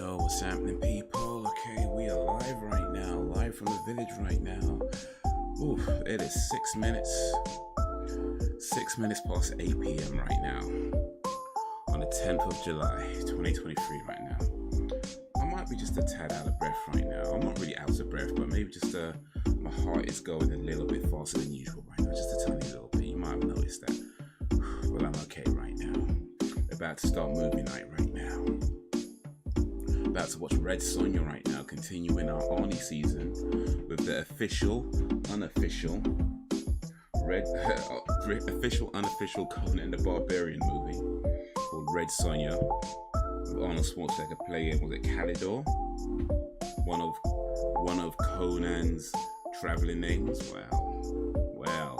Yo, what's happening, people? Okay, we are live right now, live from the village right now. Ooh, it is 6 minutes past 8 p.m. right now, on the 10th of July, 2023 right now. I might be just a tad out of breath right now. I'm not really out of breath, but maybe just my heart is going a little bit faster than usual right now, just a tiny little bit. You might have noticed that. Well, I'm okay right now. About to start movie night right now. About to watch Red Sonja right now, continuing our Arnie season with the official, unofficial Conan the Barbarian movie called Red Sonja, with Arnold Schwarzenegger playing, was it Calidor? One of Conan's traveling names. Wow.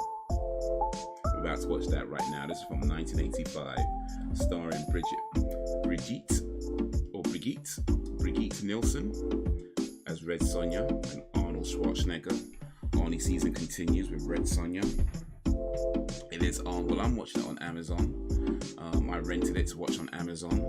We're about to watch that right now. This is from 1985, starring Brigitte Nielsen as Red Sonja and Arnold Schwarzenegger. Arnie season continues with Red Sonja. It is on, well, I'm watching it on Amazon. I rented it to watch on Amazon.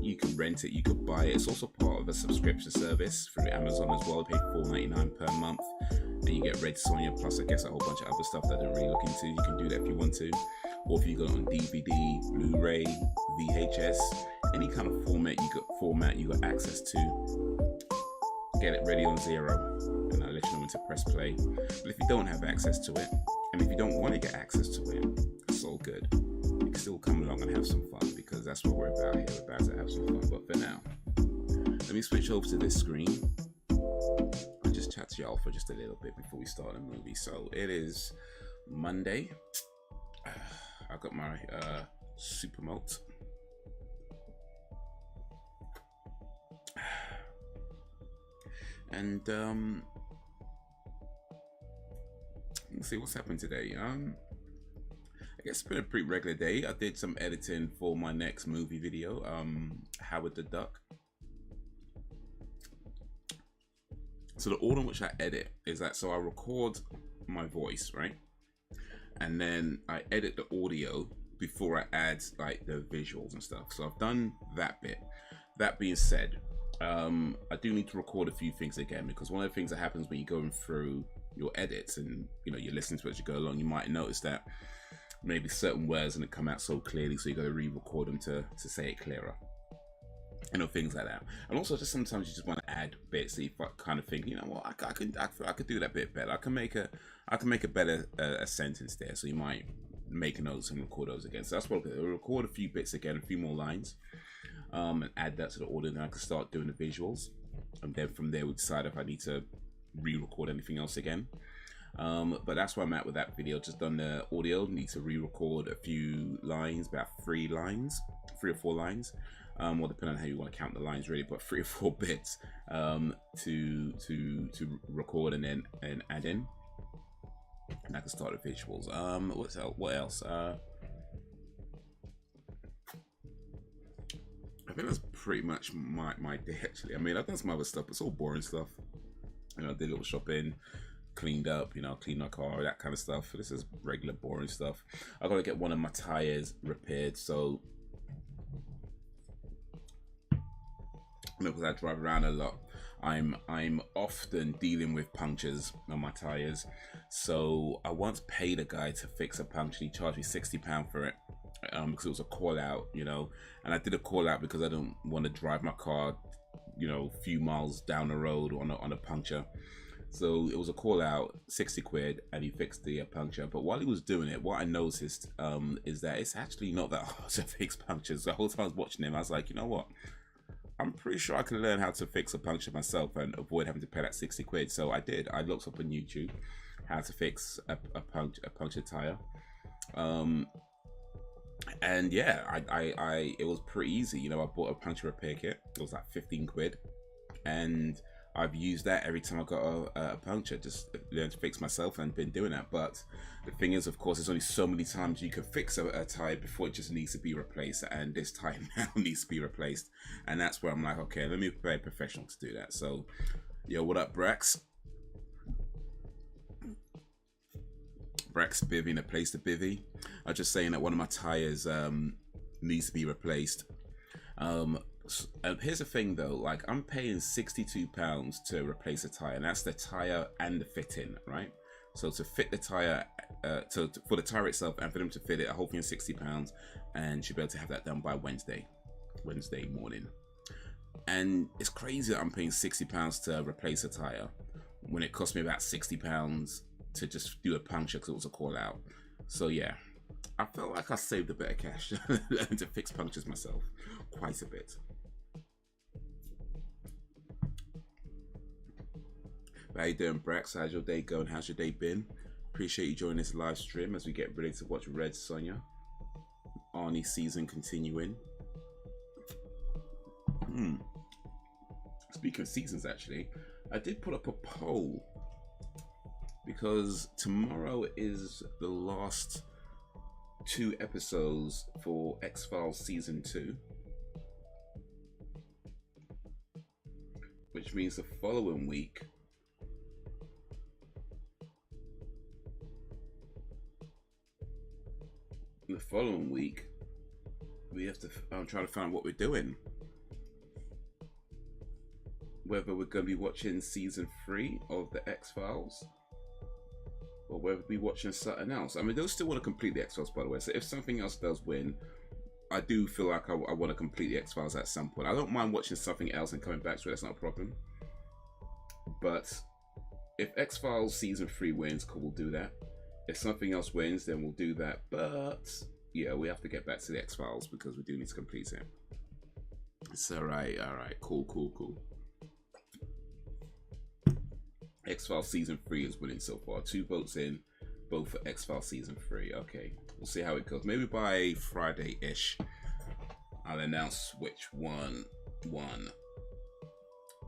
You can rent it, you could buy it. It's also part of a subscription service through Amazon as well. I pay $4.99 per month, and you get Red Sonja plus, I guess, a whole bunch of other stuff that I don't really look into. You can do that if you want to, or if you go on DVD, Blu-ray, VHS, any kind of format you got access to. Get it ready on zero, and I'll let you know when to press play. But if you don't have access to it, and if you don't want to get access to it, it's all good. You can still come along and have some fun, because that's what we're about here. We're about to have some fun. But for now, let me switch over to this screen. I'll just chat to y'all for just a little bit before we start the movie. So it is Monday. I got my super malt. And let's see what's happened today. I guess it's been a pretty regular day. I did some editing for my next movie video, Howard the Duck. So the order in which I edit is that, so I record my voice, right? And then I edit the audio before I add like the visuals and stuff. So I've done that bit. That being said, I do need to record a few things again, because one of the things that happens when you're going through your edits and you're listening to it as you go along, you might notice that maybe certain words didn't come out so clearly, so you got to re-record them to say it clearer. Things like that. And also, just sometimes you just want to add bits that you kind of think, I could do that bit better. I can make a better a sentence there. So you might make notes and record those again. So that's what I'll record a few bits again, a few more lines, and add that to the audio. Then I can start doing the visuals, and then from there we decide if I need to re-record anything else again. But that's where I'm at with that video. Just done the audio. Need to re-record a few lines, about 3 or 4 lines. Well, depending on how you want to count the lines, really, but 3 or 4 bits to record and then add in, and I can start the visuals. What else? I think that's pretty much my day, actually. I mean, I've done some other stuff, but it's all boring stuff. I did a little shopping, cleaned up, cleaned my car, that kind of stuff. This is regular boring stuff. I got to get one of my tires repaired, so because I drive around a lot, I'm often dealing with punctures on my tires. So I once paid a guy to fix a puncture. He charged me £60 for it, because it was a call out, and I did a call out because I don't want to drive my car, a few miles down the road on a puncture. So it was a call out, 60 quid, and he fixed the puncture. But while he was doing it, what I noticed is that it's actually not that hard to fix punctures. The whole time I was watching him, I was like, you know what? I'm pretty sure I can learn how to fix a puncture myself and avoid having to pay that 60 quid. So I did. I looked up on YouTube how to fix a puncture tire. And yeah, it was pretty easy. I bought a puncture repair kit. It was like 15 quid. And I've used that every time I got a puncture, just learned to fix myself, and been doing that. But the thing is, of course, there's only so many times you can fix a tire before it just needs to be replaced, and this tire now needs to be replaced. And that's where I'm like, okay, let me pay a professional to do that. So, yo, what up, Brax? Brax Bivvy in a place to bivvy. I was just saying that one of my tires needs to be replaced. Here's the thing though, like I'm paying £62 to replace a tire, and that's the tire and the fitting, right? So to fit the tire, for the tire itself and for them to fit it, a whole thing is £60, and should be able to have that done by Wednesday morning. And it's crazy that I'm paying £60 to replace a tire when it cost me about £60 to just do a puncture because it was a call out. So yeah, I felt like I saved a bit of cash to fix punctures myself, quite a bit. How you doing, Brax? How's your day going? How's your day been? Appreciate you joining this live stream as we get ready to watch Red Sonja. Arnie season continuing. Speaking of seasons, actually, I did put up a poll because tomorrow is the last 2 episodes for X-Files season 2, which means the following week we have to try to find what we're doing, whether we're going to be watching season 3 of the X-Files or whether we'll be watching something else. I mean, they'll still want to complete the X-Files, by the way, so if something else does win, I do feel like I want to complete the X-Files at some point. I don't mind watching something else and coming back to it, that's not a problem. But if X-Files season 3 wins, cool, we'll do that. If something else wins, then we'll do that. But yeah, we have to get back to the X-Files because we do need to complete it. It's alright, cool. X-Files season 3 is winning so far. 2 votes in, both for X-Files season 3. Okay, we'll see how it goes. Maybe by Friday-ish, I'll announce which one won.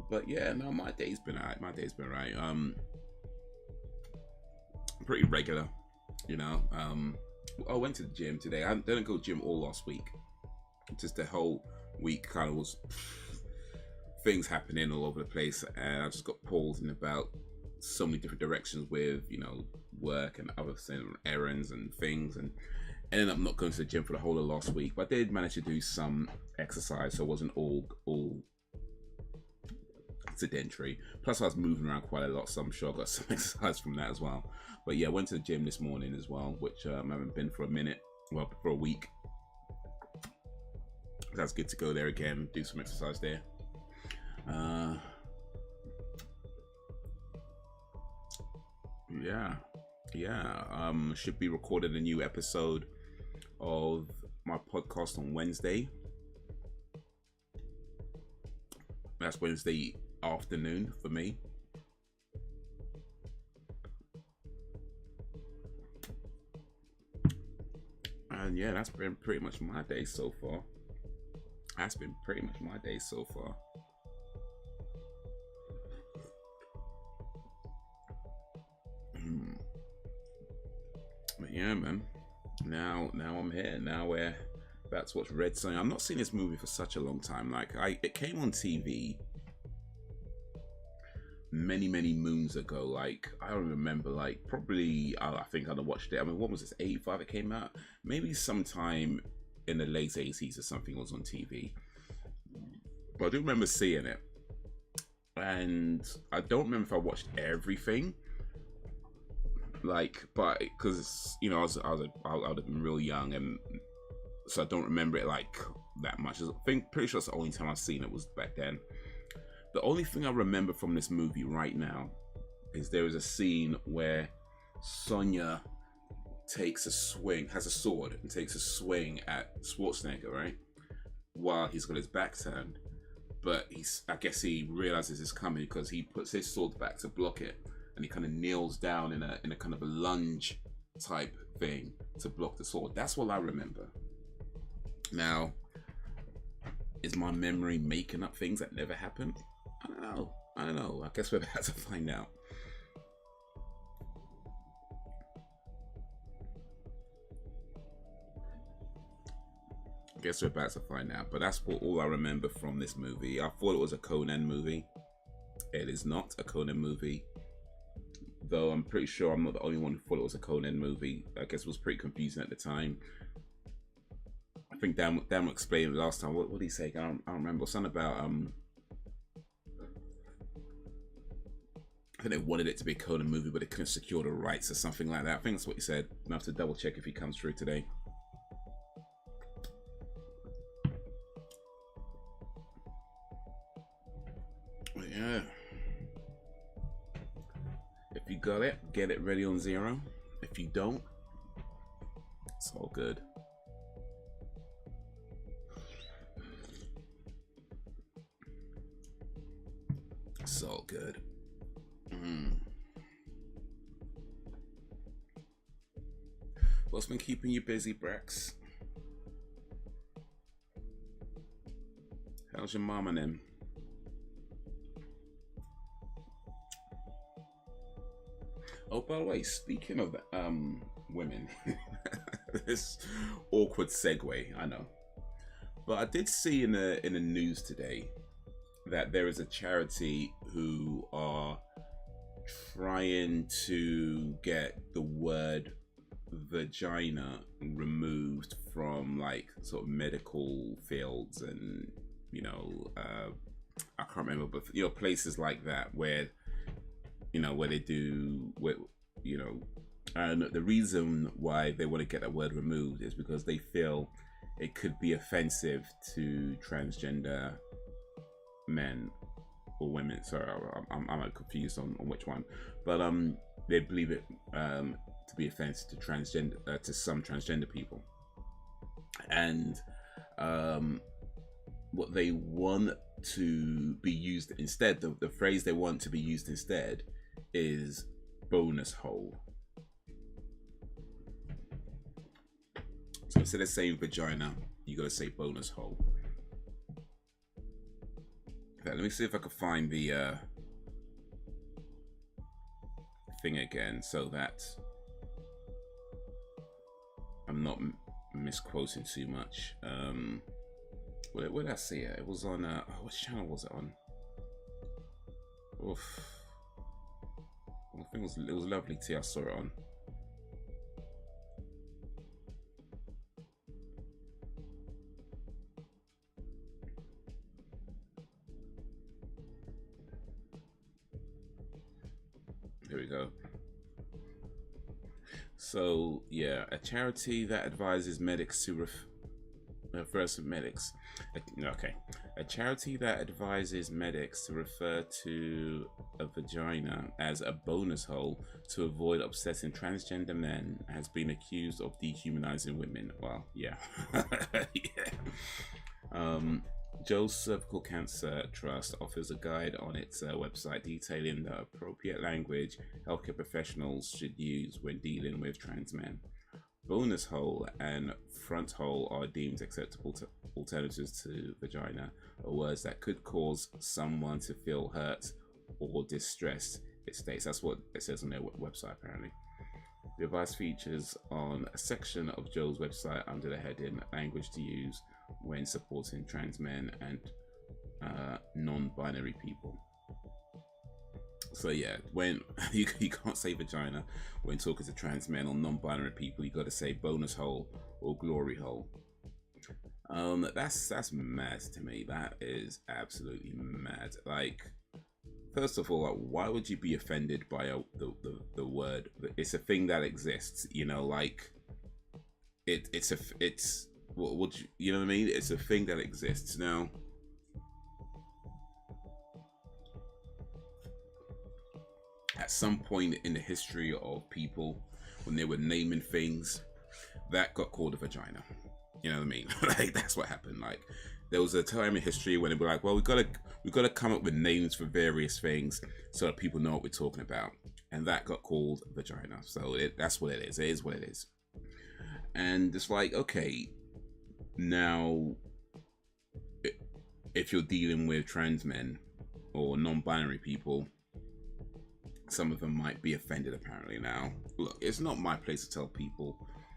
But yeah, no, my day's been alright. Pretty regular, you know. I went to the gym today. I didn't go to the gym all last week. Just the whole week kind of was things happening all over the place, and I just got pulled in about so many different directions with, you know, work and other errands and things, and ended up not going to the gym for the whole of last week. But I did manage to do some exercise, so it wasn't all sedentary. Plus I was moving around quite a lot, so I'm sure I got some exercise from that as well. But yeah, I went to the gym this morning as well, which I haven't been for a minute, well, for a week. That's good to go there again, do some exercise there. Should be recording a new episode of my podcast on Wednesday. That's Wednesday afternoon for me. And yeah, that's been pretty much my day so far. But yeah, man. Now I'm here. Now we're about to watch Red Sonja. I'm not seeing this movie for such a long time. Like it came on TV many moons ago. Like I don't remember. Like probably I think I'd have watched it. I mean, what was this? 85 it came out. Maybe sometime in the late 80s or something was on TV. But I do remember seeing it, and I don't remember if I watched everything. Like, but because you know I would have been real young, and so I don't remember it like that much. Pretty sure it's the only time I've seen it was back then. The only thing I remember from this movie right now is there is a scene where Sonja takes a swing, has a sword, and takes a swing at Schwarzenegger, right? While he's got his back turned, but I guess he realizes it's coming because he puts his sword back to block it. And he kind of kneels down in a kind of a lunge type thing to block the sword. That's what I remember. Now, is my memory making up things that never happened? I don't know. I guess we're about to find out. But that's all I remember from this movie. I thought it was a Conan movie. It is not a Conan movie. Though I'm pretty sure I'm not the only one who thought it was a Conan movie. I guess it was pretty confusing at the time. I think Dan explained it last time. What did he say? I don't remember. Something about I think they wanted it to be a Conan movie, but they couldn't secure the rights or something like that. I think that's what he said. I have to double check if he comes through today. But yeah. If you got it, get it ready on 0. If you don't, it's all good. It's all good. What's been keeping you busy, Brex? How's your mom and them? Oh, by the way, speaking of women, this awkward segue, I know, but I did see in the news today that there is a charity who are trying to get the word vagina removed from like sort of medical fields and I can't remember, but places like that where where they do and the reason why they want to get that word removed is because they feel it could be offensive to transgender men or women. Sorry, I'm confused on which one, but they believe it to be offensive to transgender to some transgender people, and what they want to be used instead, the phrase they want to be used instead is bonus hole. So instead of saying vagina, you gotta say bonus hole. Okay, let me see if I can find the thing again so that I'm not misquoting too much. Where did I see it? It was on what channel was it on? Oof. I think it was Lovely Tea I saw it on. Here we go. So yeah, a charity that advises medics to a charity that advises medics to refer to a vagina as a bonus hole to avoid upsetting transgender men has been accused of dehumanizing women. Well, yeah. Yeah. Joe's Cervical Cancer Trust offers a guide on its website detailing the appropriate language healthcare professionals should use when dealing with trans men. Bonus hole and front hole are deemed acceptable alternatives to vagina, or words that could cause someone to feel hurt or distressed, it states. That's what it says on their website, apparently. The advice features on a section of Joe's website under the heading Language to Use when supporting trans men and non-binary people. So yeah, when you can't say vagina when talking to trans men or non-binary people, you got to say bonus hole or glory hole. That's mad to me. That is absolutely mad. Like, first of all, like, why would you be offended by the word? It's a thing that exists, like it's what you know what I mean? It's a thing that exists now. At some point in the history of people, when they were naming things, that got called a vagina. You know what I mean? Like, that's what happened. Like, there was a time in history when they were like, well, we gotta come up with names for various things so that people know what we're talking about, and that got called vagina. So that's what it is. It is what it is. And it's like, okay, now if you're dealing with trans men or non-binary people, some of them might be offended apparently. Now, look, it's not my place to tell people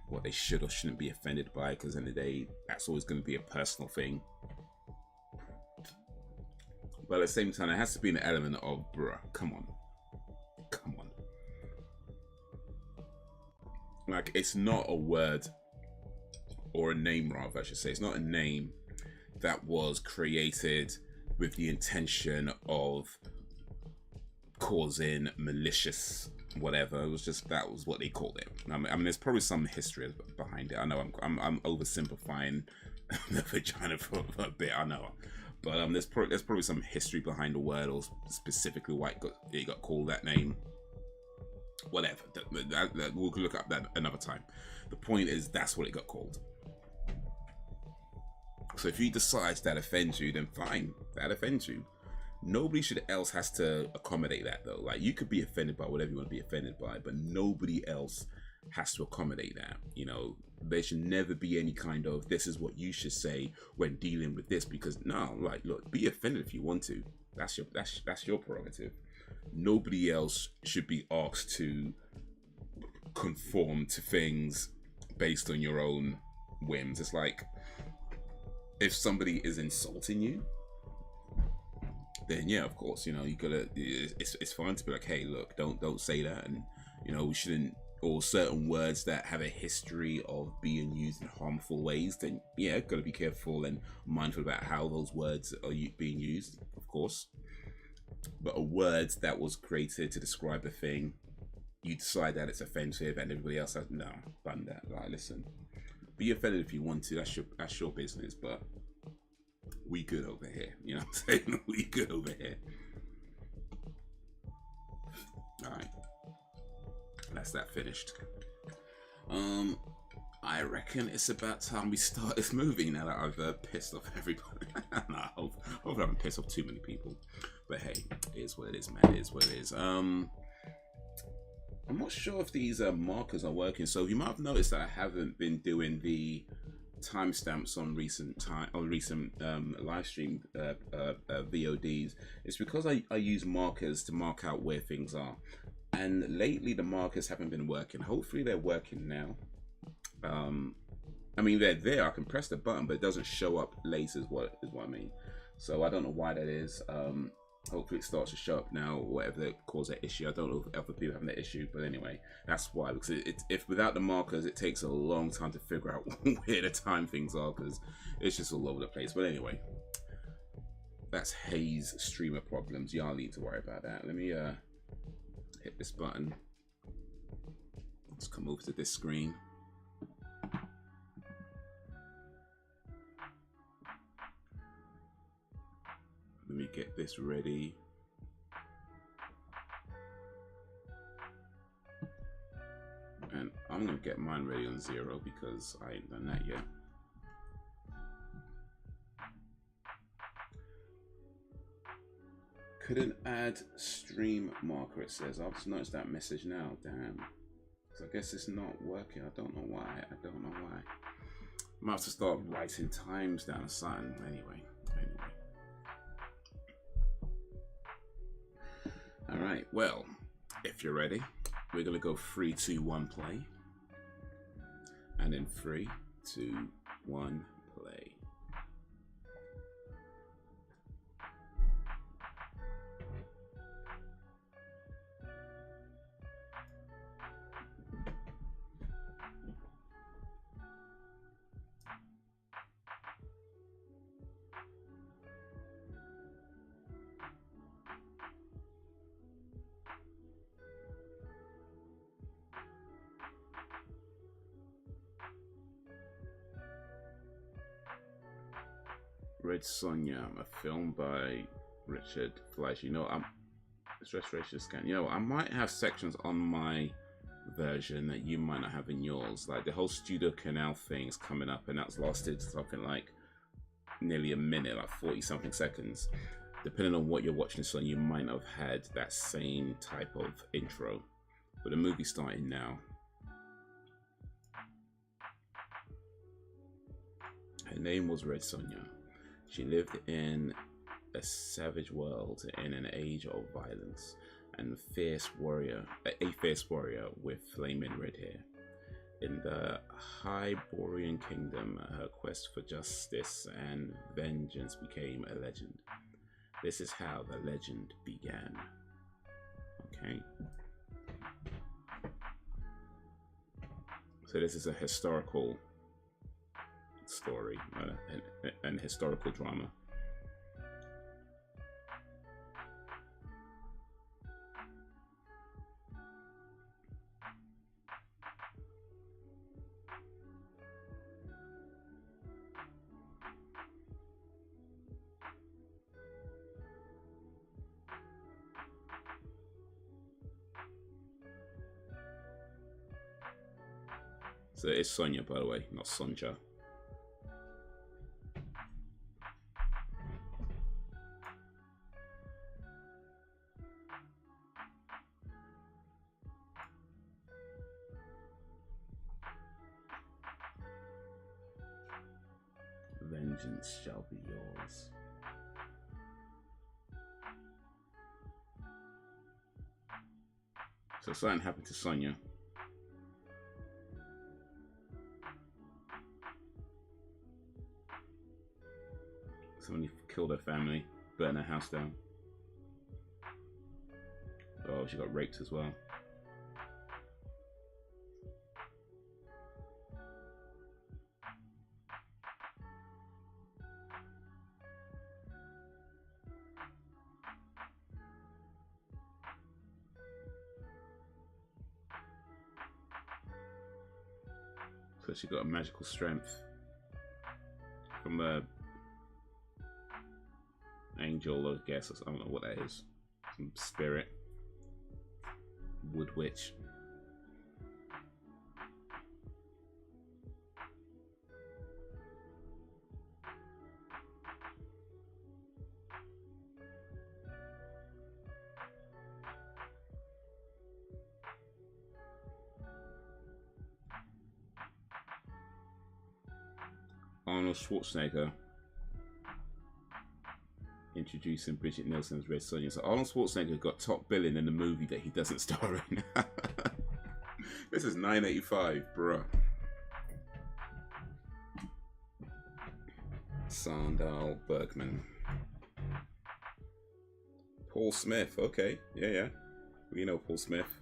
what they should or shouldn't be offended by, because in the day, that's always going to be a personal thing. But at the same time, there has to be an element of, bruh, come on. Like, it's not a word or a name rather, I should say. It's not a name that was created with the intention of causing malicious whatever. It was just, that was what they called it. I mean there's probably some history behind it. I know I'm oversimplifying the vagina for a bit, I know, but there's probably some history behind the word, or specifically why it got called that name. Whatever, we'll look up that another time. The point is, that's what it got called. So if you decide that offends you, then fine, that offends you. Nobody else has to accommodate that though. Like, you could be offended by whatever you want to be offended by, but nobody else has to accommodate that. You know, there should never be any kind of, this is what you should say when dealing with this, because no, like, look, be offended if you want to. That's your prerogative. Nobody else should be asked to conform to things based on your own whims. It's like, if somebody is insulting you, then yeah, of course, you know, you gotta, it's fine to be like, hey, look, don't say that, and you know, we shouldn't, or certain words that have a history of being used in harmful ways, then yeah, gotta be careful and mindful about how those words are being used, of course. But a word that was created to describe a thing, you decide that it's offensive, and everybody else has, no, ban that. Like, listen, be offended if you want to. That's your business. But we good over here. You know what I'm saying? We good over here. All right, that's that finished. I reckon it's about time we start this movie now that I've pissed off everybody. No, I hope I haven't pissed off too many people. But hey, it is what it is, man. It is what it is. I'm not sure if these markers are working. So you might have noticed that I haven't been doing the timestamps on recent live stream VODs. It's because I use markers to mark out where things are, and lately the markers haven't been working. Hopefully they're working now. I mean, they're there. I can press the button, but it doesn't show up later. Is what I mean. So I don't know why that is. Hopefully it starts to show up now, whatever that caused that issue. I don't know if other people have that issue, but anyway, that's why. Because if without the markers, it takes a long time to figure out where the time things are, because it's just all over the place. But anyway, that's Haze streamer problems. Y'all need to worry about that. Let me hit this button. Let's come over to this screen. Let me get this ready. And I'm gonna get mine ready on 0 because I ain't done that yet. Couldn't add stream marker, it says. I've just noticed that message now, damn. So I guess it's not working. I don't know why. I might have to start writing times down or something. Anyway. All right, well, if you're ready, we're gonna go 3, 2, 1, play. And then 3, 2, 1, play. Red Sonja, a film by Richard Fleischer. You know, it's restoration scan. You know, I might have sections on my version that you might not have in yours. Like the whole Studio Canal thing is coming up, and that's lasted something like nearly a minute, like 40 something seconds. Depending on what you're watching this on, you might not have had that same type of intro. But the movie's starting now. Her name was Red Sonja. She lived in a savage world in an age of violence and a fierce warrior with flaming red hair. In the Hyborian kingdom, her quest for justice and vengeance became a legend. This is how the legend began. Okay. So this is a historical story and historical drama. So it's Sonja, by the way, not Sonja. Vengeance shall be yours. So something happened to Sonja. Somebody killed her family, burned her house down. Oh, she got raped as well. So she got a magical strength from a angel, I guess. I don't know what that is. Some spirit. Wood witch. Arnold Schwarzenegger introducing Bridget Nielsen's Red Sonja. So Arnold Schwarzenegger got top billing in the movie that he doesn't star in. This is $9.85, bruh. Sandal Bergman. Paul Smith, okay. Yeah. We know Paul Smith.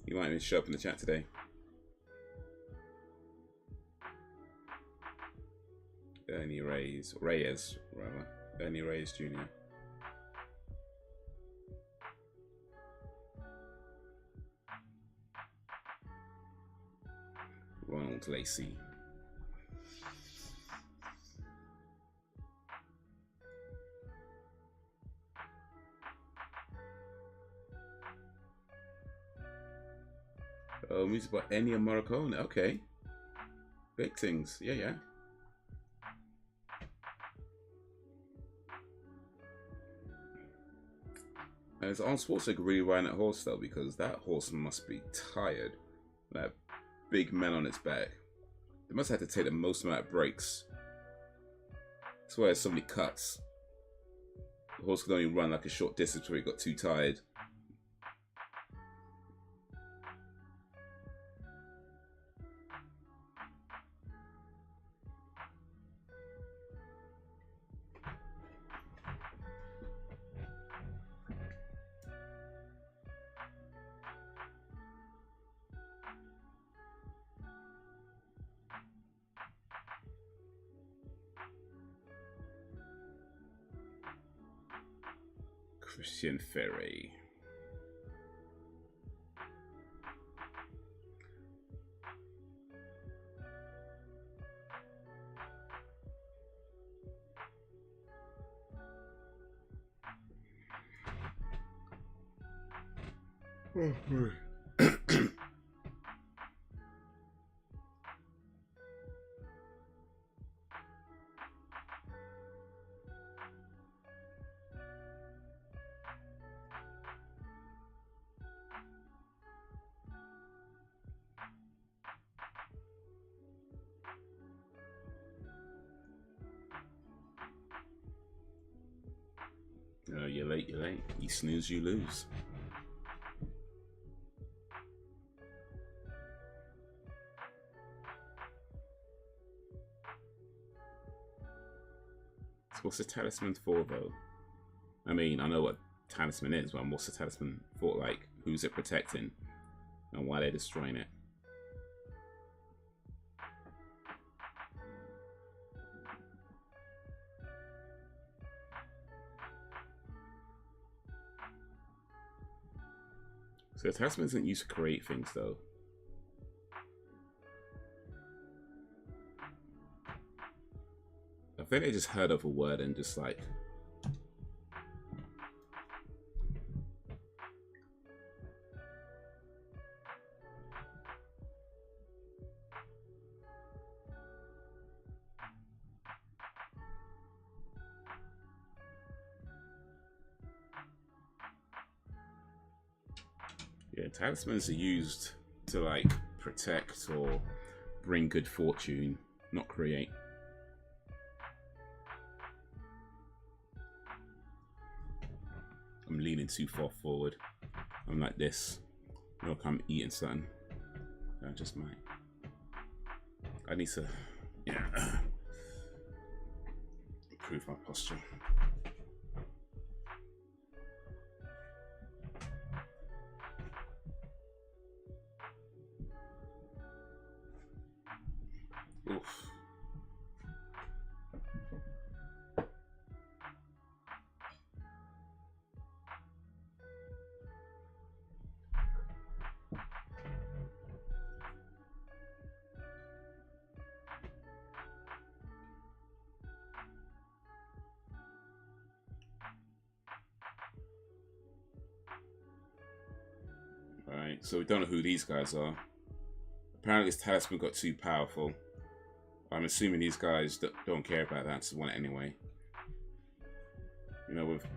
He might even show up in the chat today. Ernie Reyes, rather. Ernie Reyes Jr. Ronald Lacey. Oh, music by Ennio Morricone. Okay. Big things. Yeah. And it's Arnold Schwarzenegger really riding that horse though, because that horse must be tired. That big man on its back. They must have had to take the most amount of breaks. That's why there's so many cuts. The horse could only run like a short distance before he got too tired. Christian Ferry. You're late. You snooze, you lose. So what's the talisman for, though? I mean, I know what talisman is, but what's the talisman for? Like, who's it protecting? And why they're destroying it? So the talisman isn't used to create things though. I think they just heard of a word and just like... Yeah, talismans are used to like protect or bring good fortune, not create. I'm leaning too far forward. I'm like this. Look, I'm eating something. I just might. I need to, yeah, improve my posture. Oof. Alright, so we don't know who these guys are. Apparently this talisman got too powerful. I'm assuming these guys don't care about that, so want it anyway. You know, with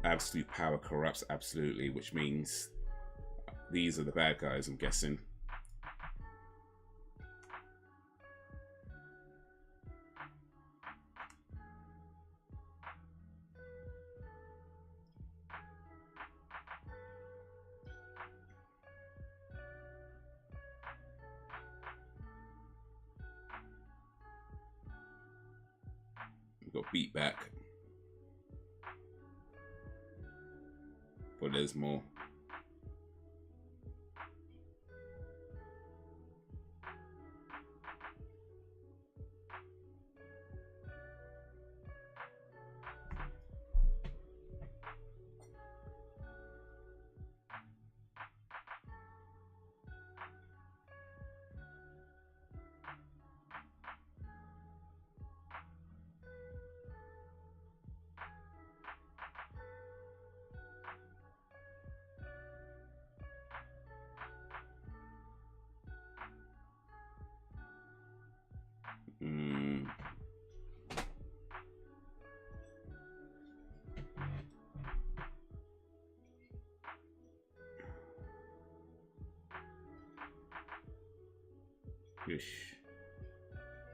absolute power corrupts absolutely, which means these are the bad guys, I'm guessing. We got beat back. But there's more.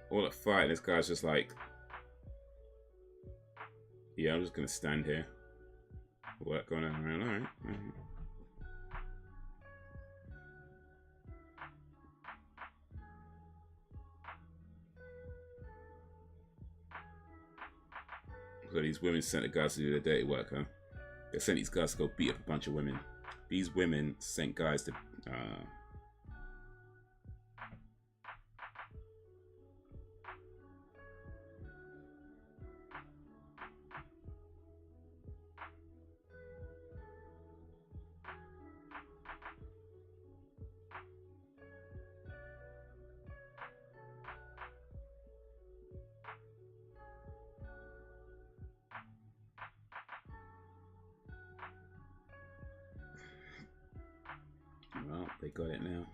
All that fight, this guy's just like, yeah, I'm just gonna stand here. Work going on around, alright. So these women sent the guys to do their dirty work, huh? They sent these guys to go beat up a bunch of women. These women sent guys to well, they got it now.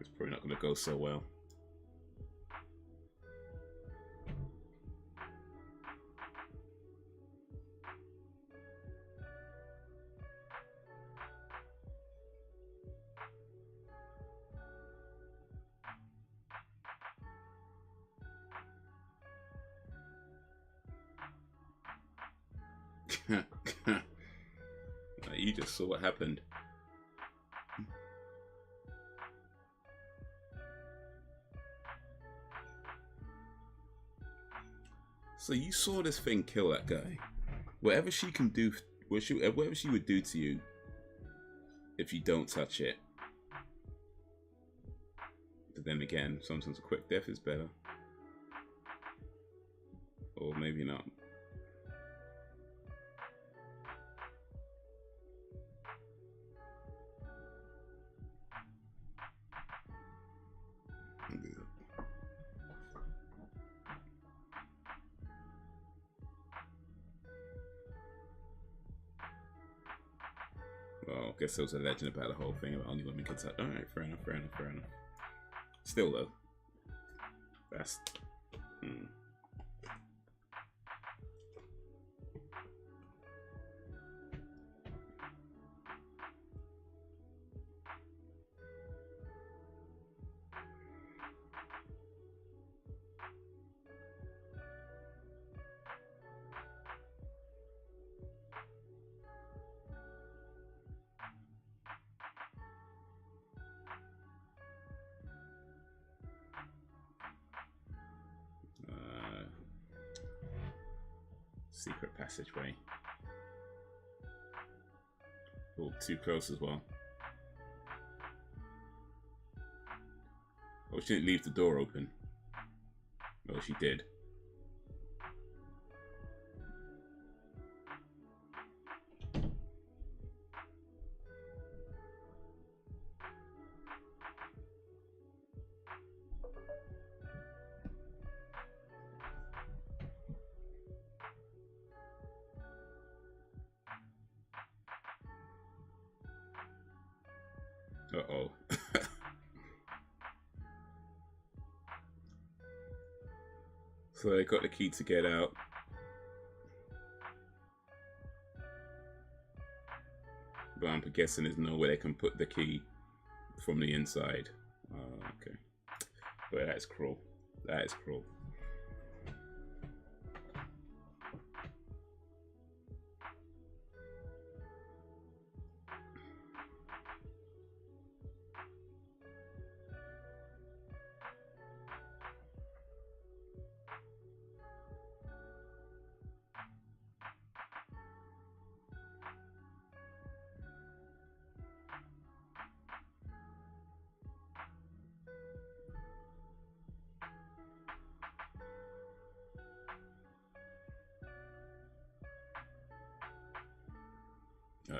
It's probably not going to go so well. You just saw what happened. So you saw this thing kill that guy. Whatever she can do, whatever she would do to you if you don't touch it. But then again, sometimes a quick death is better. Or maybe not. Well, I guess there was a legend about the whole thing about only women could touch. Alright, fair enough, fair enough, fair enough. Still though, that's... secret passageway. Oh, too close as well. Oh, she didn't leave the door open. Oh, she did. Uh-oh. So they got the key to get out. But I'm guessing there's no way they can put the key from the inside. Okay. But that is cruel. That is cruel.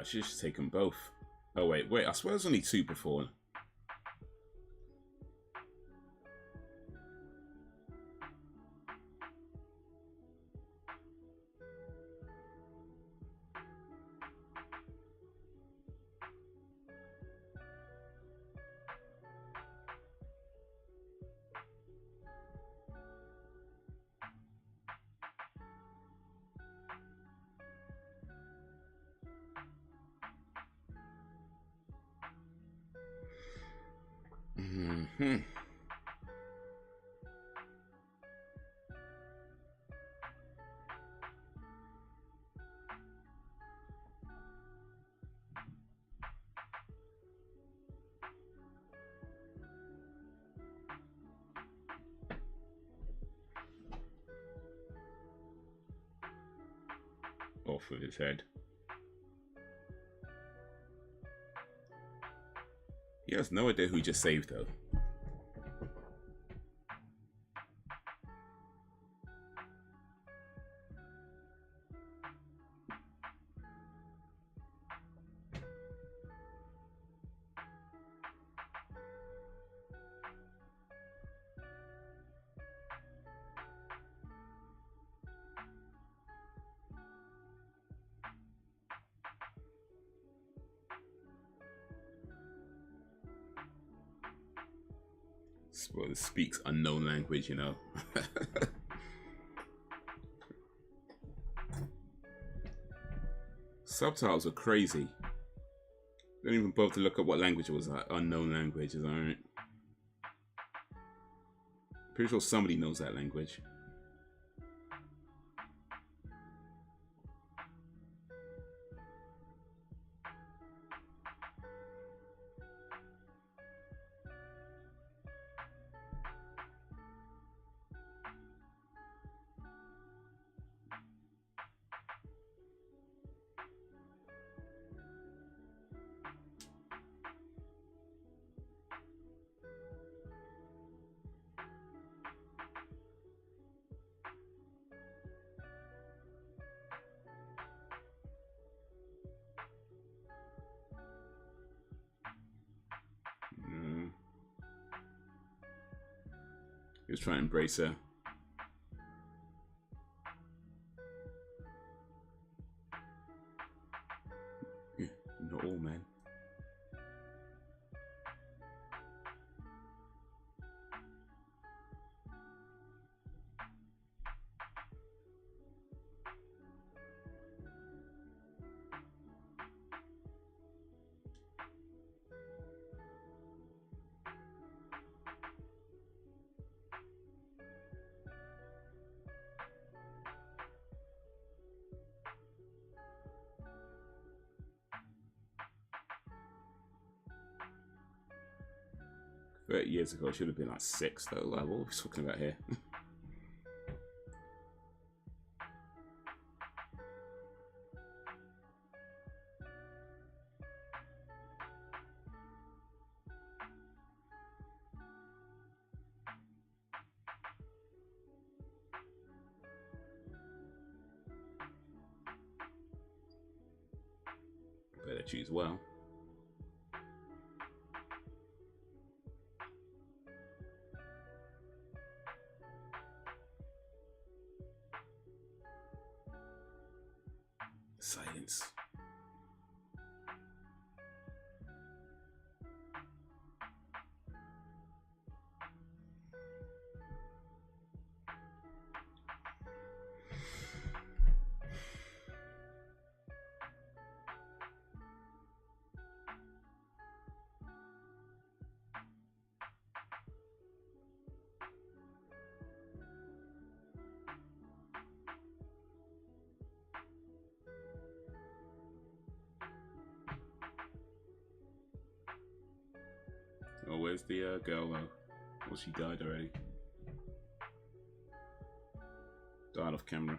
She should take them both. Oh, wait. I swear there's only two before. Off with his head. He has no idea who he just saved, though. Well, it speaks unknown language, you know. Subtitles are crazy. Don't even bother to look at what language it was. Like, unknown languages, alright. Pretty sure somebody knows that language. Just trying to embrace her. Yeah, not all men. Years ago, I should have been like 6 though. Like, what are we talking about here? Better choose well. Silence. Oh, where's the girl though? Well, she died already. Died off camera.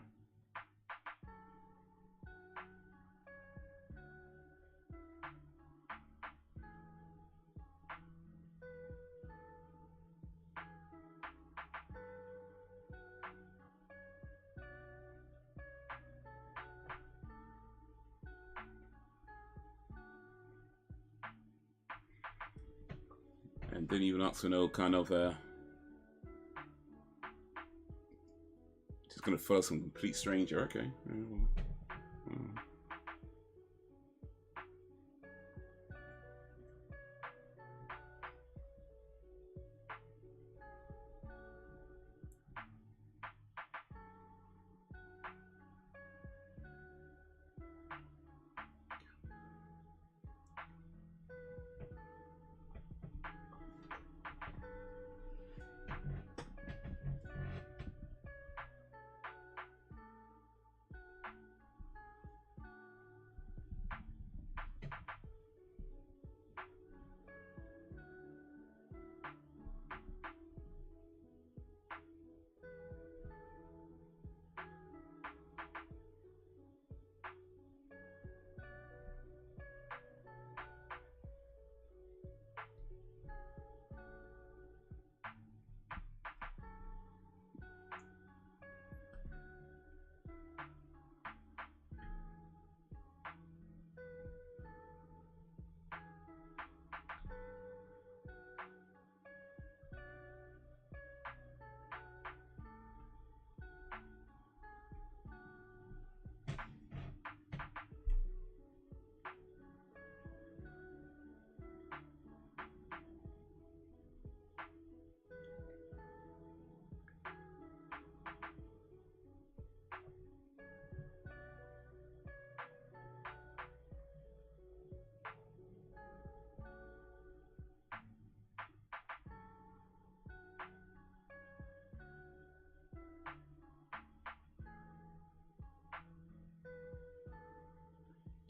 And didn't even ask for no kind of just gonna follow some complete stranger. Okay.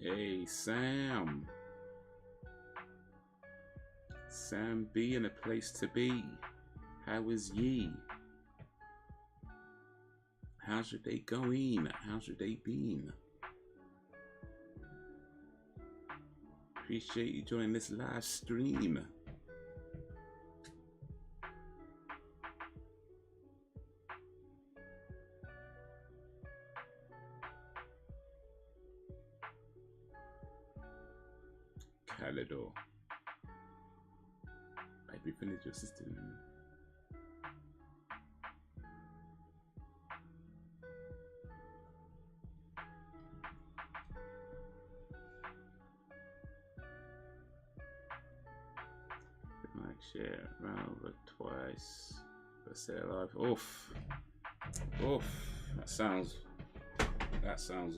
Hey, Sam. Sam B in a place to be. How is ye? How's your day going? How's your day been? Appreciate you joining this live stream. Calidor. Everything is your system. Share around over twice. Let's say live. Oof. Oof. That sounds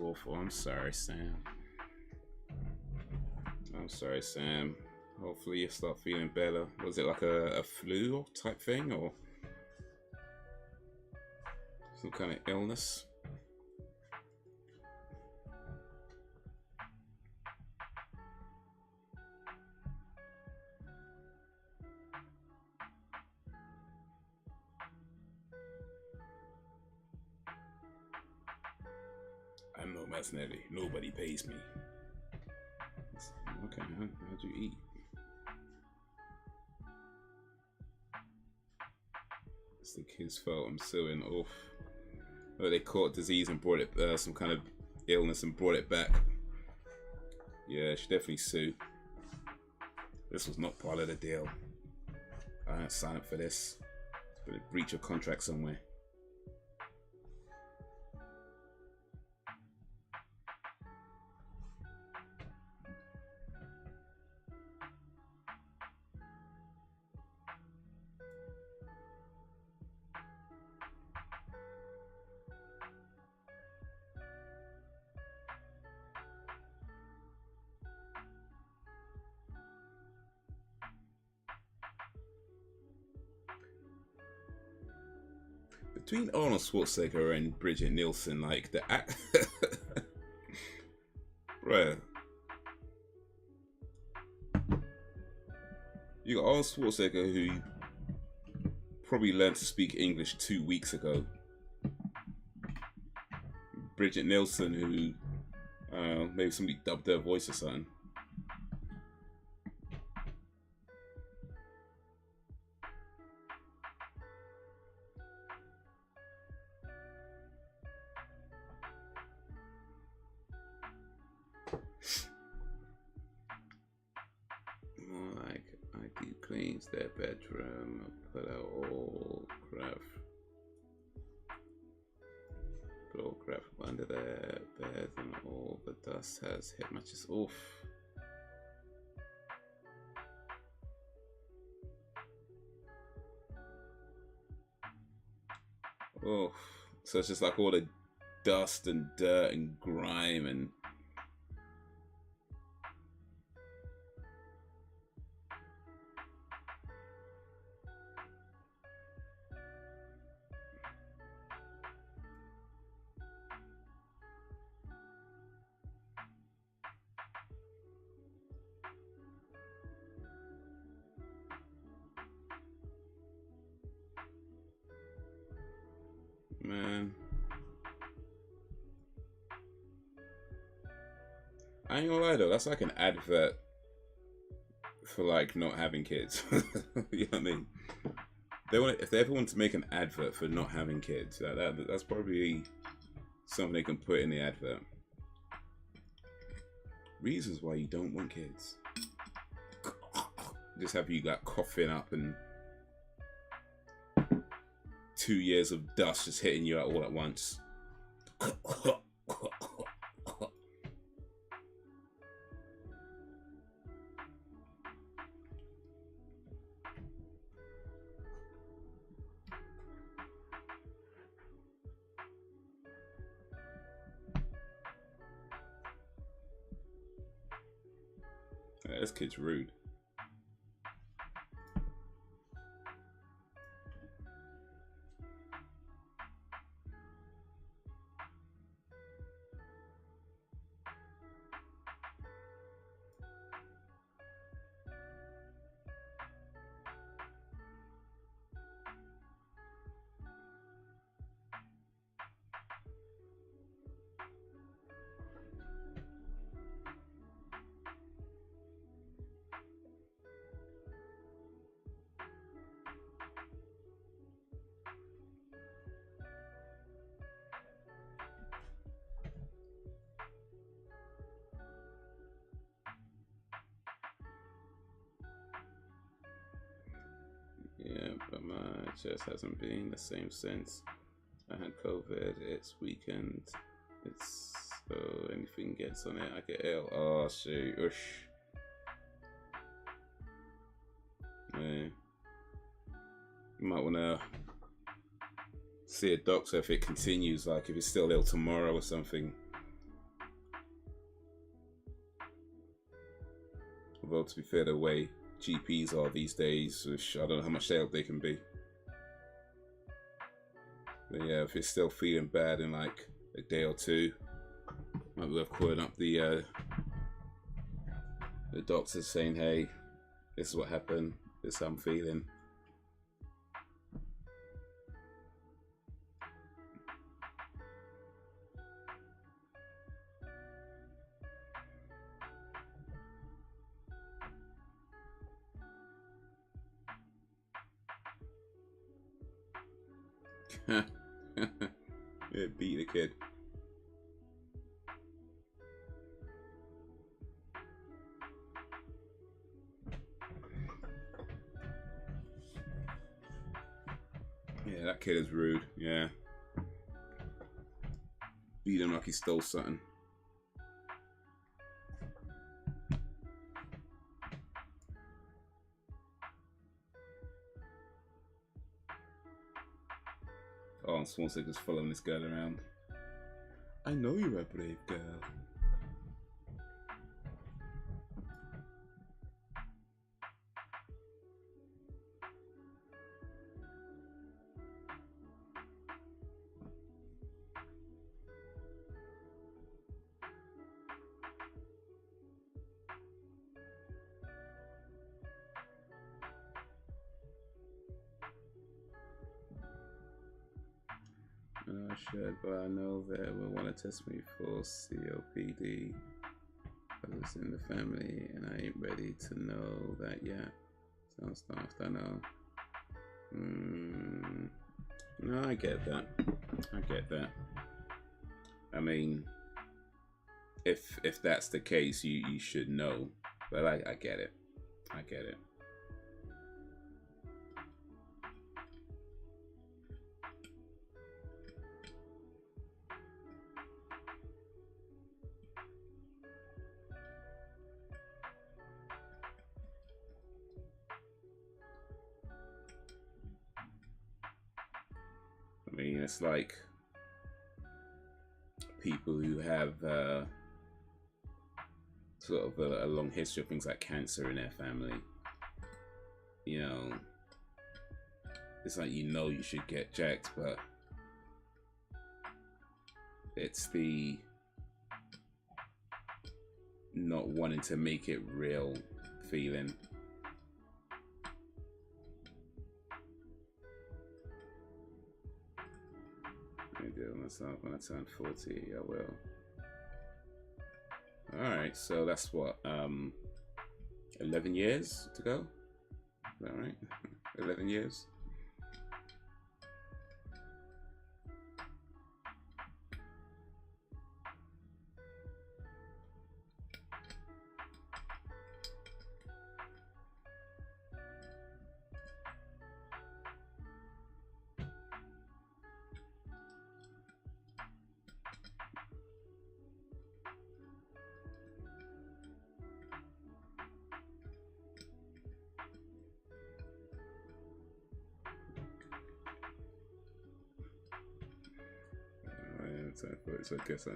awful. I'm sorry, Sam. I'm sorry, Sam. Hopefully you start feeling better. Was it like a flu type thing or some kind of illness? I'm no mercenary. Nobody pays me. Okay, how'd you eat? It's the kid's fault. I'm suing. Oof. Oh, they caught disease and brought it, some kind of illness and brought it back. Yeah, she definitely sue. This was not part of the deal. I didn't sign up for this. But a breach of contract somewhere. Between Arnold Schwarzenegger and Bridget Nielsen, like the act, bruh. You got Arnold Schwarzenegger who probably learned to speak English 2 weeks ago. Bridget Nielsen, who maybe somebody dubbed her voice or something. More like I deep cleans their bedroom, put out all crap. Put all crap under their bed and all the dust has hit matches off. Oh, so it's just like all the dust and dirt and grime and man. I ain't gonna lie though, that's like an advert for like not having kids. You know what I mean? If they ever want to make an advert for not having kids, that's probably something they can put in the advert. Reasons why you don't want kids. Just have you like coughing up and 2 years of dust just hitting you all at once. This kid's rude. Yeah, but my chest hasn't been the same since I had COVID. It's weakened. It's so anything gets on it, I get ill. Oh shoot, ush. Yeah. You might want to see a doctor if it continues, like if it's still ill tomorrow or something. Although, to be fair, the way GPs are these days, I don't know how much help they can be. But yeah, if it's still feeling bad in like a day or two, might be worth calling up the doctor saying, hey, this is what happened, this is how I'm feeling. Yeah, beat the kid. Yeah, that kid is rude. Yeah. Beat him like he stole something. Oh, and Swan's just following this girl around. I know you're a brave girl. I should, but I know that will want to test me for COPD. Because it's in the family, and I ain't ready to know that yet. Sounds daft, I know. No, I get that. I get that. I mean, if that's the case, you should know. But I get it. I get it. I mean, it's like people who have sort of a long history of things like cancer in their family. You know, it's like, you know, you should get checked, but it's the not wanting to make it real feeling. I do myself when I turn 40, I will. Alright, so that's what, 11 years to go? Is that right? 11 years? So I guess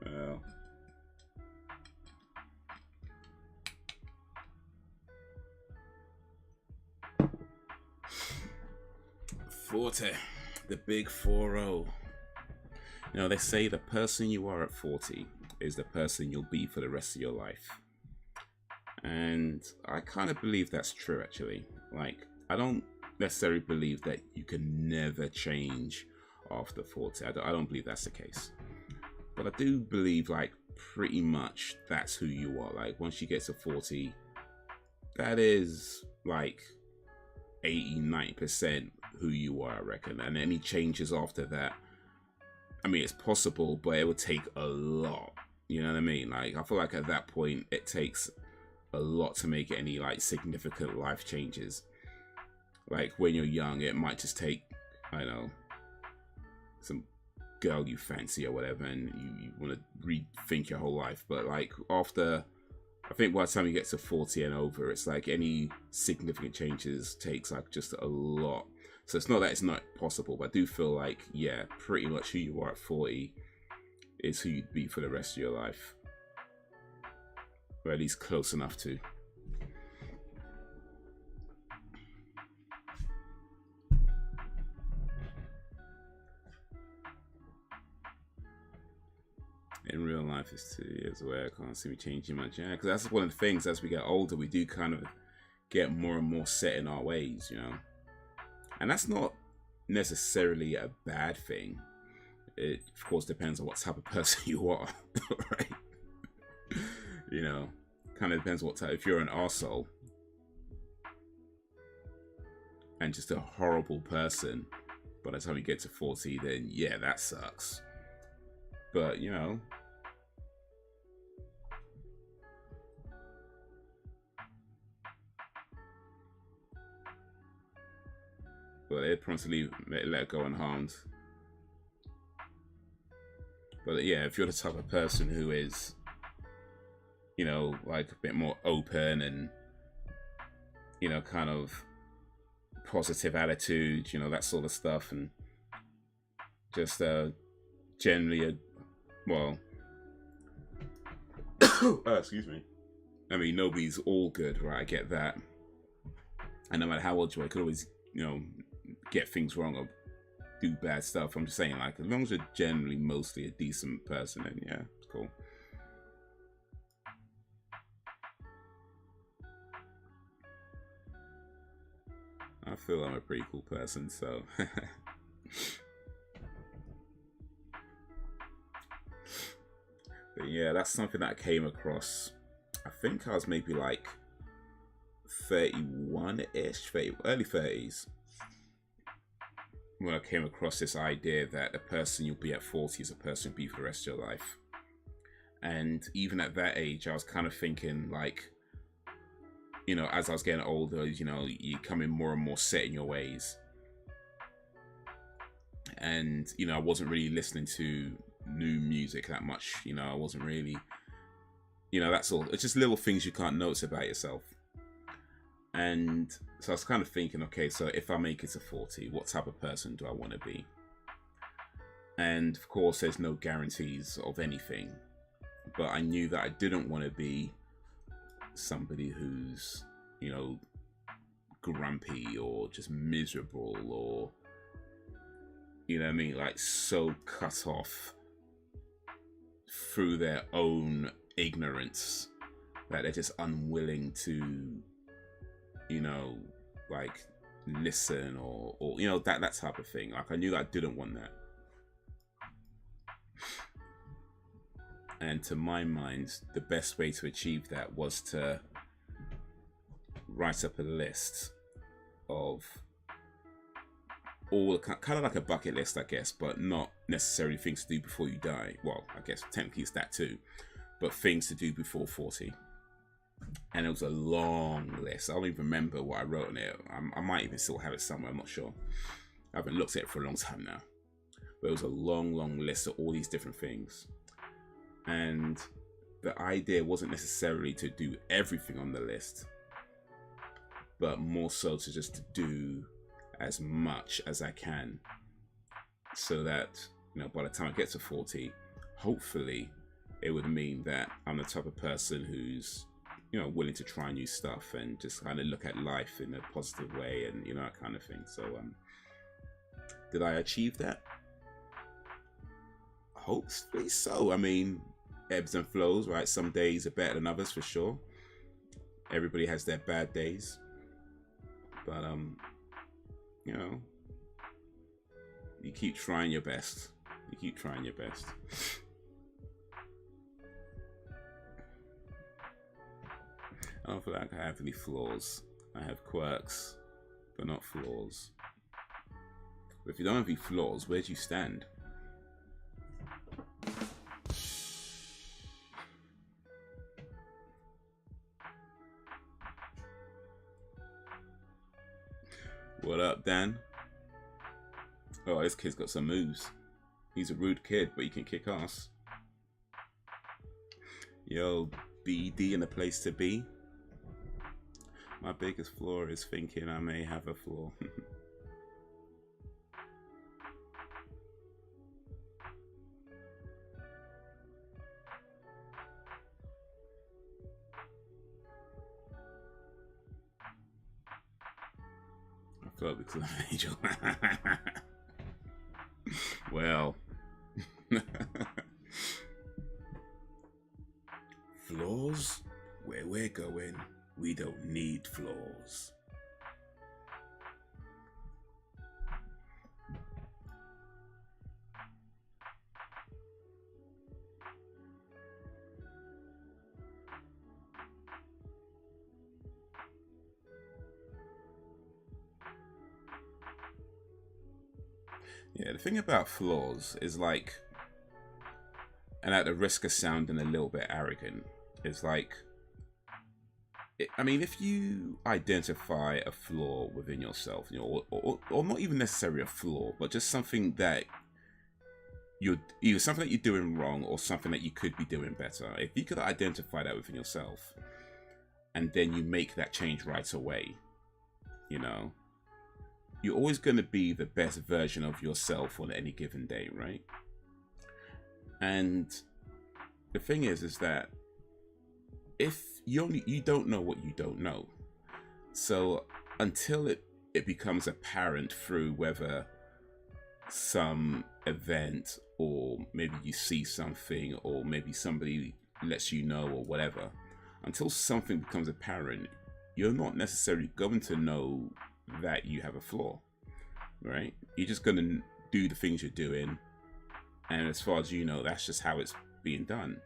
well, 40, the big 40. You know, they say the person you are at 40 is the person you'll be for the rest of your life. And I kind of believe that's true, actually. Like, I don't necessarily believe that you can never change after 40. I don't believe that's the case. But I do believe, like, pretty much that's who you are. Like, once you get to 40, that is, like, 80-90% who you are, I reckon. And any changes after that, I mean, it's possible, but it would take a lot. You know what I mean? Like, I feel like at that point, it takes a lot to make any like significant life changes. Like when you're young, it might just take, I don't know, some girl you fancy or whatever, and you want to rethink your whole life. But like after, I think by the time you get to 40 and over, it's like any significant changes takes like just a lot. So it's not that it's not possible, but I do feel like, yeah, pretty much who you are at 40 is who you'd be for the rest of your life. Or at least close enough to. In real life, it's 2 years away. I can't see me changing much. Yeah, because that's one of the things, as we get older, we do kind of get more and more set in our ways, you know. And that's not necessarily a bad thing. It, of course, depends on what type of person you are, right? You know, kind of depends what type. If you're an arsehole and just a horrible person, by the time you get to 40, then yeah, that sucks. But, you know, but they'd promptly let it go unharmed. But yeah, if you're the type of person who is, you know, like a bit more open and, you know, kind of positive attitude, you know, that sort of stuff, and just generally well, excuse me. I mean, nobody's all good, right? I get that. And no matter how old you are, I could always, you know, get things wrong or do bad stuff. I'm just saying, like, as long as you're generally mostly a decent person, then yeah, it's cool. I feel I'm a pretty cool person, so. But yeah, that's something that I came across. I think I was maybe like 31-ish, early 30s, when I came across this idea that the person you'll be at 40 is a person you'll be for the rest of your life. And even at that age, I was kind of thinking, like, you know, as I was getting older, you know, you're becoming more and more set in your ways. And, you know, I wasn't really listening to new music that much, you know, I wasn't really, you know, that's all. It's just little things you can't notice about yourself. And so I was kind of thinking, okay, so if I make it to 40, what type of person do I want to be? And of course, there's no guarantees of anything, but I knew that I didn't want to be somebody who's, you know, grumpy or just miserable, or, you know what I mean, like so cut off through their own ignorance that they're just unwilling to, you know, like listen or you know, that type of thing. Like, I knew that I didn't want that. And to my mind, the best way to achieve that was to write up a list of all, kind of like a bucket list, I guess, but not necessarily things to do before you die. Well, I guess technically it's that too, but things to do before 40. And it was a long list. I don't even remember what I wrote on it. I might even still have it somewhere, I'm not sure. I haven't looked at it for a long time now. But it was a long list of all these different things. And the idea wasn't necessarily to do everything on the list, but more so to just do as much as I can, so that, you know, by the time I get to 40, hopefully it would mean that I'm the type of person who's, you know, willing to try new stuff and just kind of look at life in a positive way, and, you know, that kind of thing. So did I achieve that? Hopefully so. I mean, ebbs and flows, right? Some days are better than others, for sure. Everybody has their bad days, but you know, you keep trying your best. You keep trying your best. I don't feel like I have any flaws. I have quirks, but not flaws. But if you don't have any flaws, where do you stand? What up, Dan? Oh, this kid's got some moves. He's a rude kid, but he can kick ass. Yo, BD in a place to be. My biggest flaw is thinking I may have a flaw. I felt because I'm an angel. Well. Flaws? Where we're going, we don't need flaws. Yeah, the thing about flaws is like, and at the risk of sounding a little bit arrogant, is like, I mean, if you identify a flaw within yourself, you know, or not even necessarily a flaw, but just something that you're either something that you're doing wrong or something that you could be doing better. If you could identify that within yourself, and then you make that change right away, you know, you're always going to be the best version of yourself on any given day, right? And the thing is that if you don't know what you don't know, so until it becomes apparent through whether some event, or maybe you see something, or maybe somebody lets you know, or whatever, until something becomes apparent, you're not necessarily going to know that you have a flaw, right? You're just going to do the things you're doing, and as far as you know, that's just how it's being done.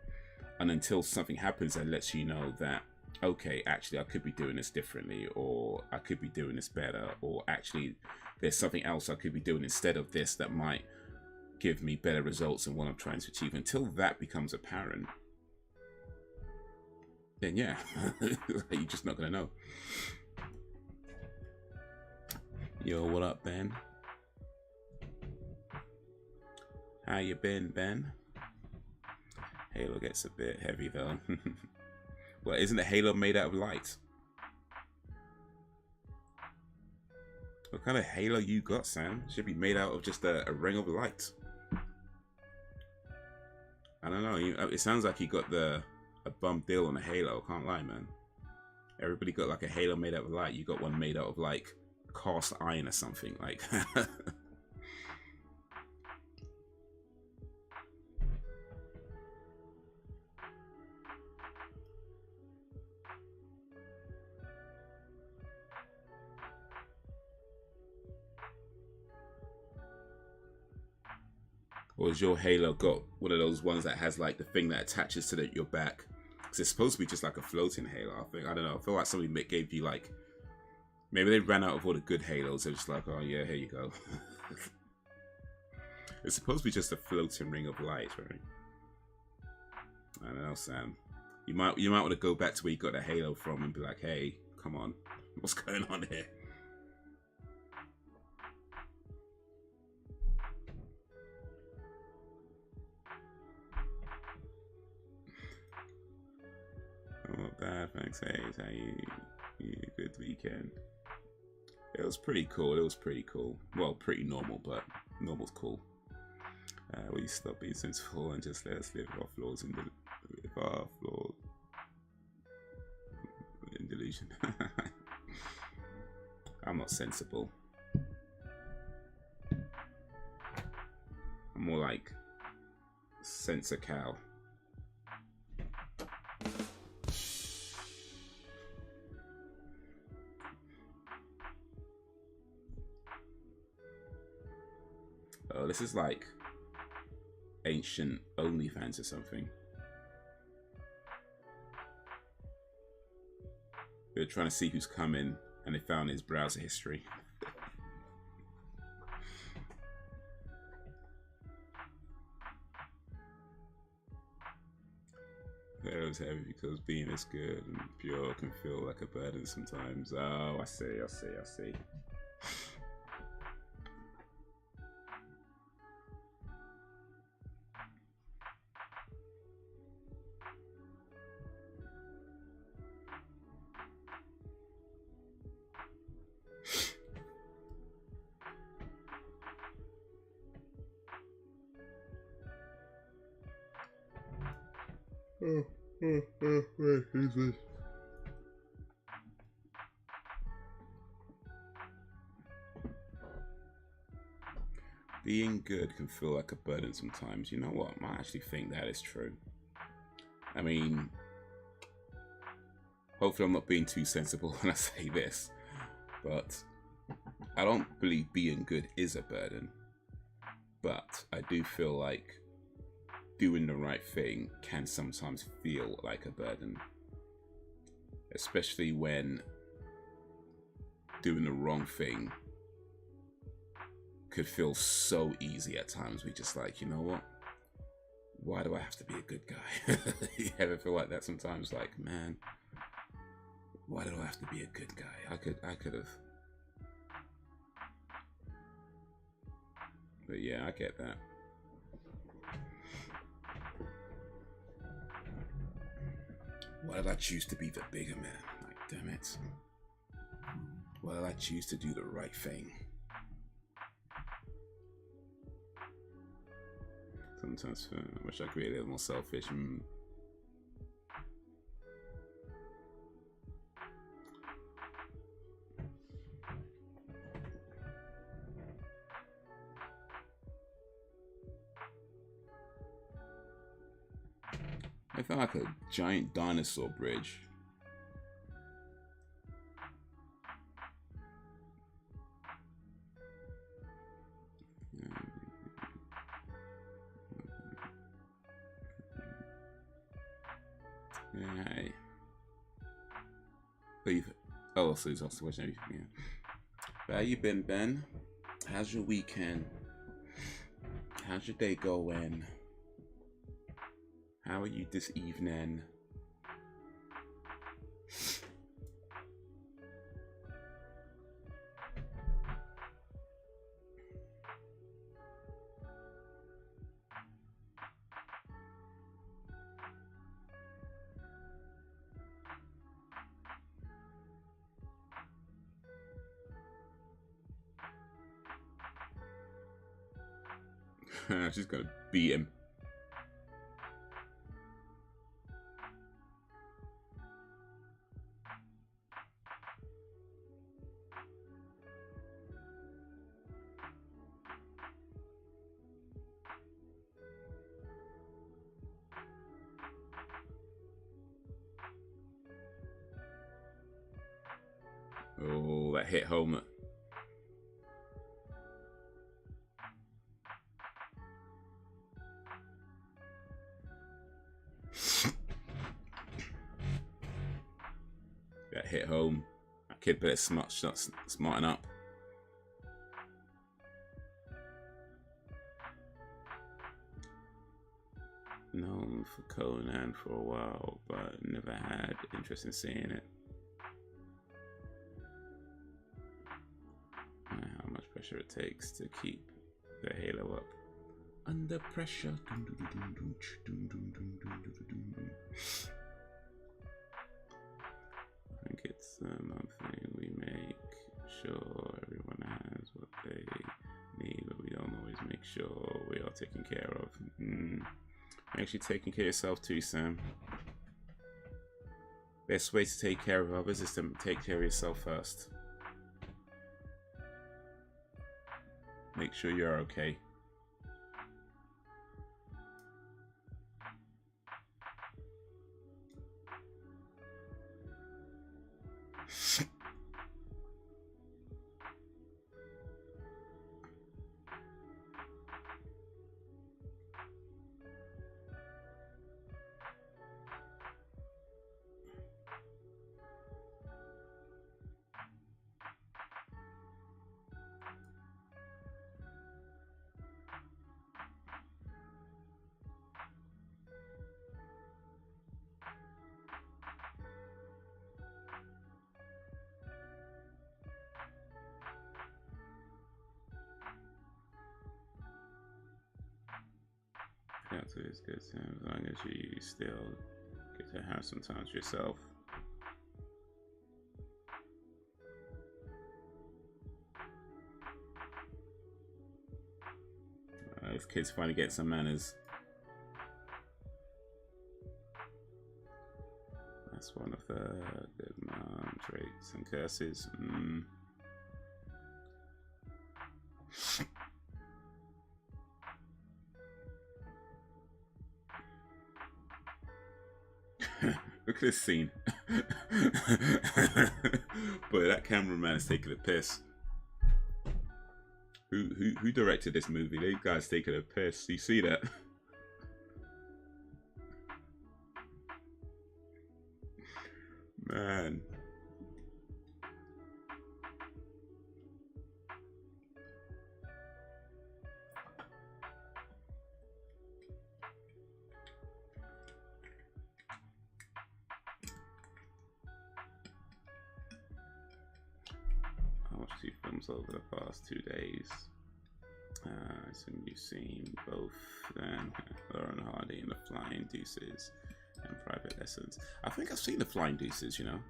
And until something happens that lets you know that, okay, actually I could be doing this differently, or I could be doing this better, or actually there's something else I could be doing instead of this that might give me better results than what I'm trying to achieve. Until that becomes apparent, then yeah, you're just not gonna know. Yo, what up, Ben? How you been, Ben? Halo gets a bit heavy though. Well, isn't the Halo made out of light? What kind of Halo you got, Sam? Should be made out of just a ring of light. I don't know. It sounds like you got a bum deal on a Halo. Can't lie, man. Everybody got like a Halo made out of light. You got one made out of like cast iron or something. Like. Or has your Halo got one of those ones that has like the thing that attaches to your back? Because it's supposed to be just like a floating Halo, I think. I don't know. I feel like somebody gave you like... Maybe they ran out of all the good Halos. They're just like, oh yeah, here you go. It's supposed to be just a floating ring of light, right? I don't know, Sam. You might want to go back to where you got the Halo from and be like, hey, come on. What's going on here? Oh, not bad, thanks, Haze. How you good weekend? It was pretty cool. It was pretty cool. Well, pretty normal, but normal's cool. Will you stop being sensible and just let us live with our flaws in delusion? I'm not sensible. I'm more like sense a cow. Oh, this is like ancient OnlyFans or something. They're trying to see who's coming, and they found his browser history. That was heavy because being this good and pure can feel like a burden sometimes. Oh, I see. Being good can feel like a burden sometimes. You know what? I actually think that is true. I mean, hopefully I'm not being too sensible when I say this, but I don't believe being good is a burden. But I do feel like doing the right thing can sometimes feel like a burden. Especially when doing the wrong thing could feel so easy at times. We just like, you know what? Why do I have to be a good guy? You ever feel like that sometimes? Like, man, why do I have to be a good guy? I could have. But yeah, I get that. Why did I choose to be the bigger man? Like, damn it. Why did I choose to do the right thing? Sometimes I wish I could be a little more selfish. I felt like a giant dinosaur bridge. Hey. Oh, so he's also watching everything. Yeah. How you been, Ben? How's your weekend? How's your day going? How are you this evening? She's gonna beat him. Oh, that hit home. That hit home. That kid better smarten up. Known for Conan for a while, but never had interest in seeing it. How much pressure it takes to keep the halo up. Under pressure. I think it's monthly. We make sure everyone has what they need, but we don't always make sure we are taken care of. Actually taking care of yourself too, Sam. Best way to take care of others is to take care of yourself first. Make sure you're okay. Counsel is good, Sam, as long as you still get to have some time to yourself. This kid's finally getting some manners. Good man, traits and curses. Look at this scene. Boy, that cameraman is taking a piss. Who directed this movie? These guys taking a piss. You see that? Man. I watched 2 films over the past 2 days. So you've seen both then Lauren Hardy and The Flying Deuces and Private Lessons. I think I've seen The Flying Deuces, you know.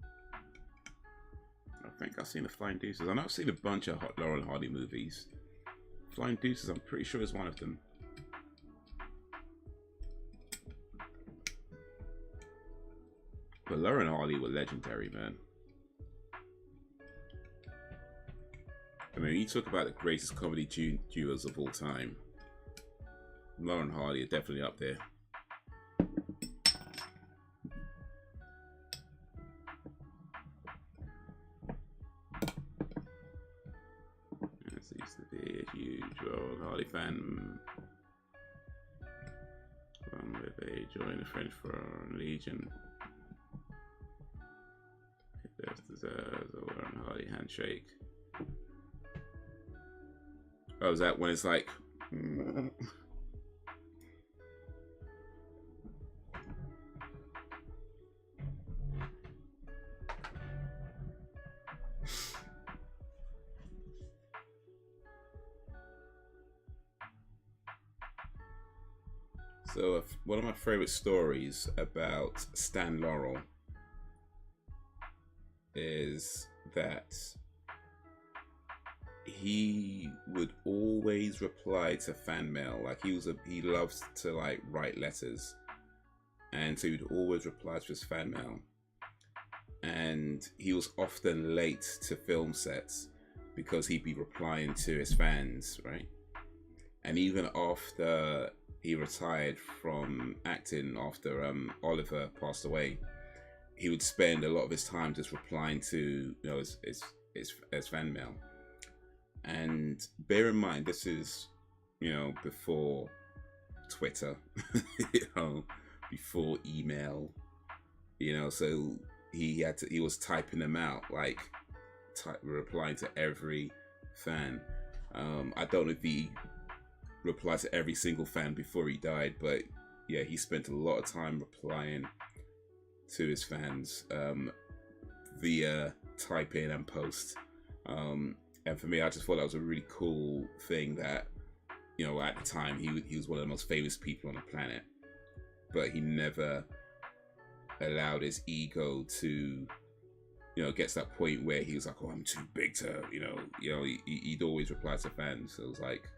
I think I've seen The Flying Deuces. I know I've seen a bunch of Lauren Hardy movies. Flying Deuces, I'm pretty sure is one of them. But Lauren Hardy were legendary, man. I mean, you talk about the greatest comedy duos of all time. Lauren Hardy are definitely up there. This used to be a huge Lauren Hardy fan. One where they joined the French Foreign Legion. It deserves a Lauren Hardy handshake. Oh, is that when it's like... So, one of my favorite stories about Stan Laurel is that he would always reply to fan mail. Like he loves to like write letters, and so he would always reply to his fan mail. And he was often late to film sets because he'd be replying to his fans, right? And even after he retired from acting, after Oliver passed away, he would spend a lot of his time just replying to, you know, his fan mail. And bear in mind, this is, you know, before Twitter, you know, before email, you know, so he was typing them out, like replying to every fan. I don't know if he replied to every single fan before he died, but yeah, he spent a lot of time replying to his fans via type in and post. And for me, I just thought that was a really cool thing that, you know, at the time he was one of the most famous people on the planet, but he never allowed his ego to, you know, get to that point where he was like, oh, I'm too big to, you know, he'd always reply to fans. So I was like,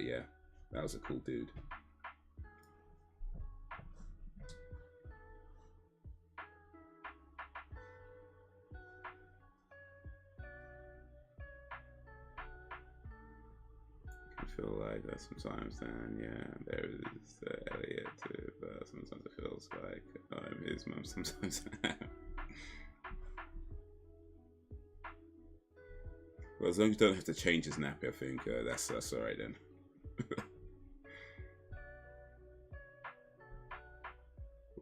yeah, that was a cool dude. Feel like that sometimes, then yeah, there is Elliot too, but sometimes it feels like I'm his mum, sometimes I am. Well, as long as you don't have to change his nappy, I think that's alright then.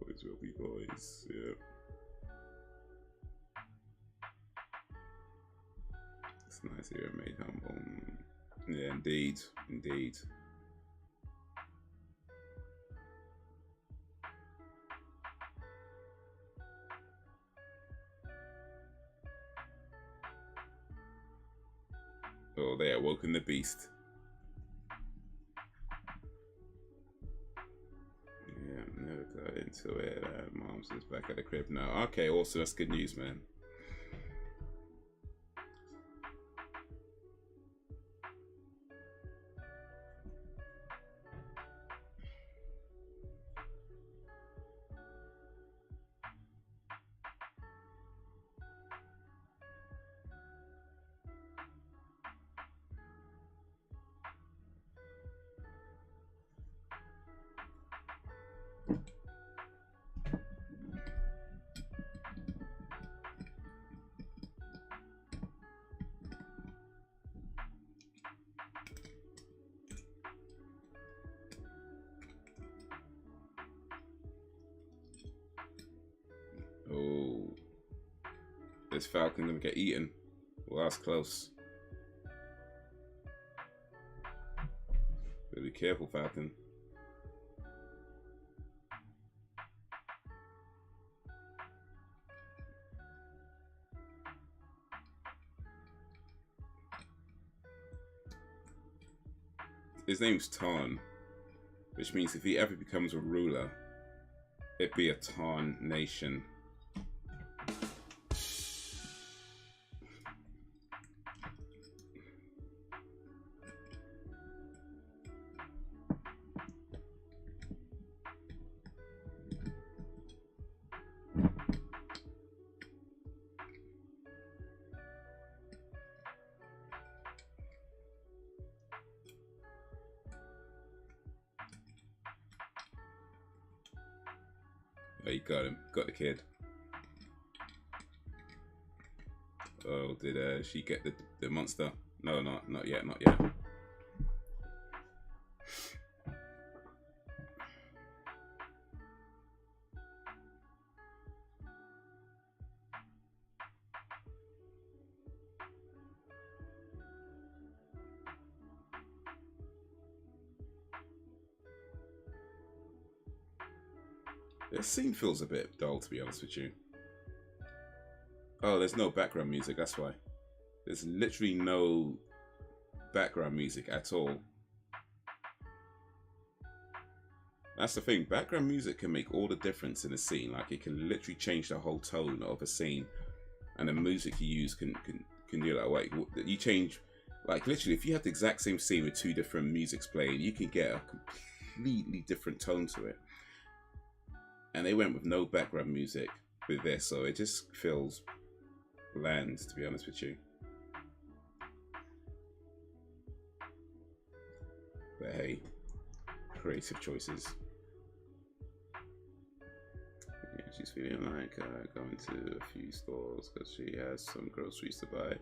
Boys will be boys, yeah. It's nice here, made humble. Yeah, indeed, indeed. Oh, they awoken the beast. Yeah, never got into it. Mom's is back at the crib now. Okay, awesome. That's good news, man. Is Falcon gonna get eaten? Well, that's close. Better be careful, Falcon. His name's Tarn, which means if he ever becomes a ruler, it'd be a Tarn nation. Oh, you got him. Got the kid. Oh, did she get the monster? No, not yet, not yet. This scene feels a bit dull, to be honest with you. Oh, there's no background music, that's why. There's literally no background music at all. That's the thing, background music can make all the difference in a scene. Like, it can literally change the whole tone of a scene. And the music you use can do that. Like, you change, like, literally, if you have the exact same scene with two different musics playing, you can get a completely different tone to it. And they went with no background music with this, so it just feels bland, to be honest with you. But hey, creative choices. Yeah, she's feeling like going to a few stores because she has some groceries to buy.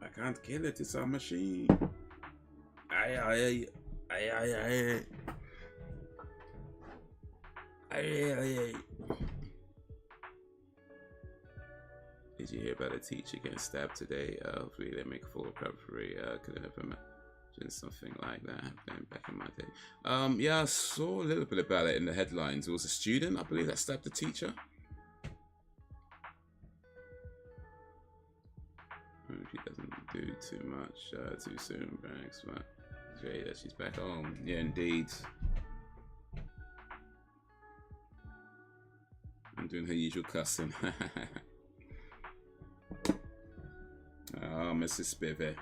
I can't kill it, it's a machine. Aye, aye, aye, aye, aye. Aye, aye, aye. Did you hear about a teacher getting stabbed today? Hopefully they make a full recovery. Could have imagined something like that happening back in my day. Yeah, I saw a little bit about it in the headlines. It was a student, I believe, that stabbed the teacher. She doesn't do too much too soon, thanks, but it's great that she's back home. Yeah, indeed. I'm doing her usual cussing. Oh, Mrs. Spivey.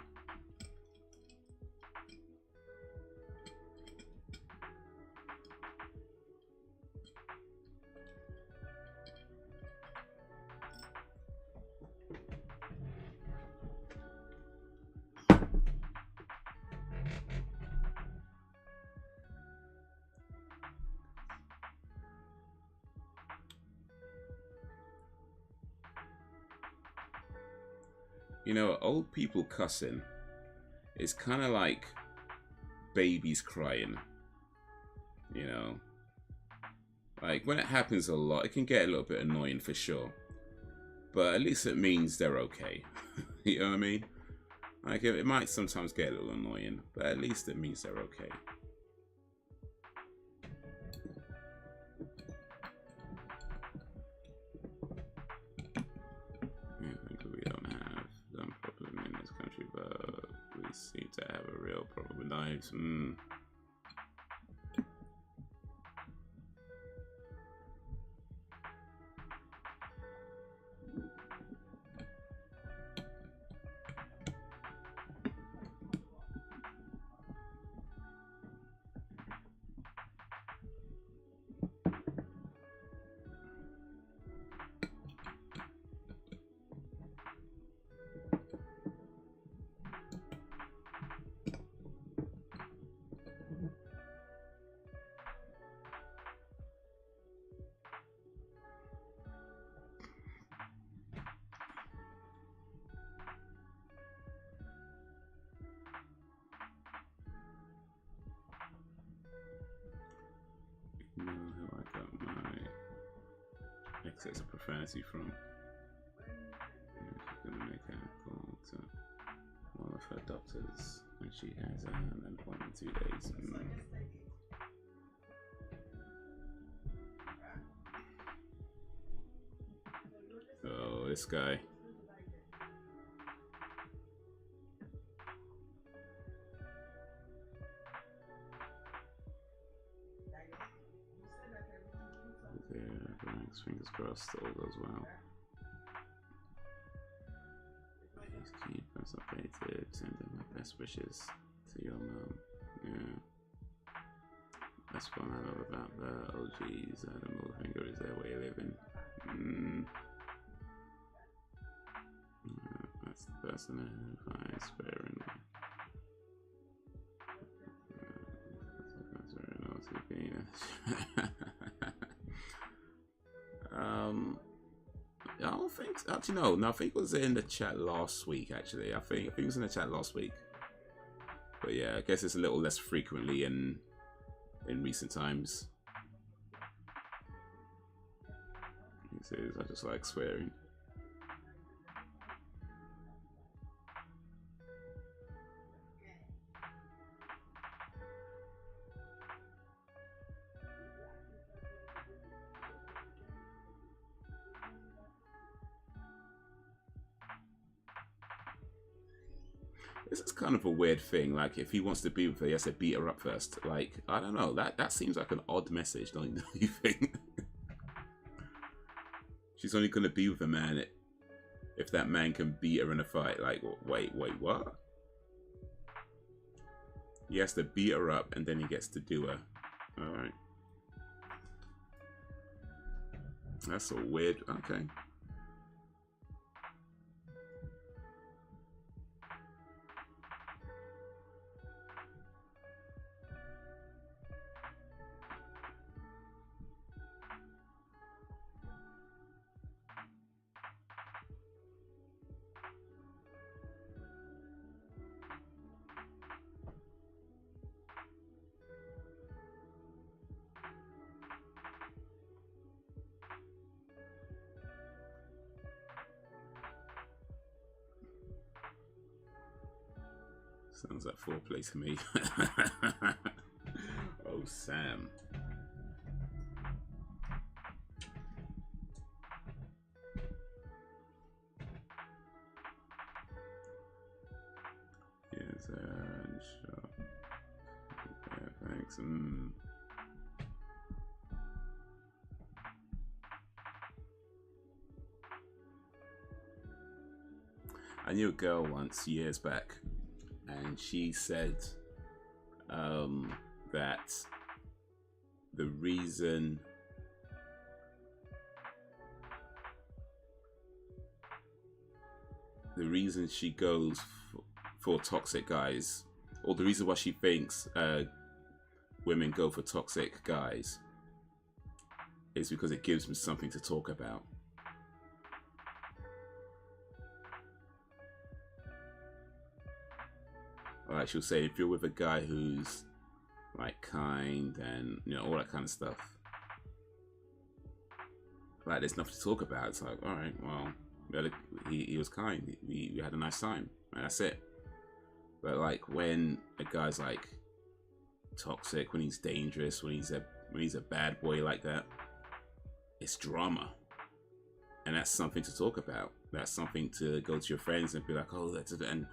You know, old people cussing is kind of like babies crying. You know, like when it happens a lot, it can get a little bit annoying for sure. But at least it means they're okay. You know what I mean? Like it might sometimes get a little annoying, but at least it means they're okay. Seem to have a real problem with knives. know who I got my excess of profanity from. She's gonna make a call to one of her doctors, and she has an appointment in 2 days. Oh, this guy. Fingers crossed, all goes well. Please keep us updated. Send them my best wishes to your mom. Yeah. That's what I love about the OGs. The middle finger is their way of living. That's the person who I swear in. That's very naughty. I don't think. Actually, no. I think it was in the chat last week. Actually, I think it was in the chat last week. But yeah, I guess it's a little less frequently in recent times. He says, "I just like swearing." This is kind of a weird thing. Like, if he wants to be with her, he has to beat her up first. Like, I don't know. That seems like an odd message, don't you think? She's only going to be with a man if that man can beat her in a fight. Like, wait, what? He has to beat her up, and then he gets to do her. Alright. That's a weird... Okay. Sounds like foreplay to me. Oh, Sam. Yes, sure. Yeah, thanks. I knew a girl once, years back, and she said that the reason she goes for toxic guys, or the reason why she thinks women go for toxic guys, is because it gives them something to talk about. Like, she'll say, if you're with a guy who's like kind and, you know, all that kind of stuff, like, there's nothing to talk about. It's like, all right, well, he was kind. We had a nice time, and that's it. But like, when a guy's like toxic, when he's dangerous, when he's a bad boy like that, it's drama, and that's something to talk about. That's something to go to your friends and be like, oh, that's it, and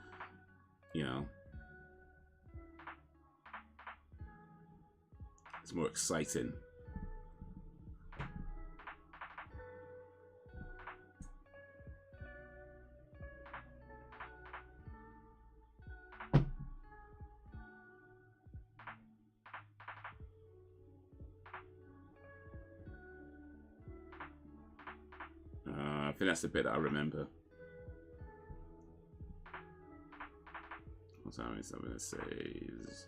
you know. It's more exciting. I think that's the bit that I remember. What time is something that says,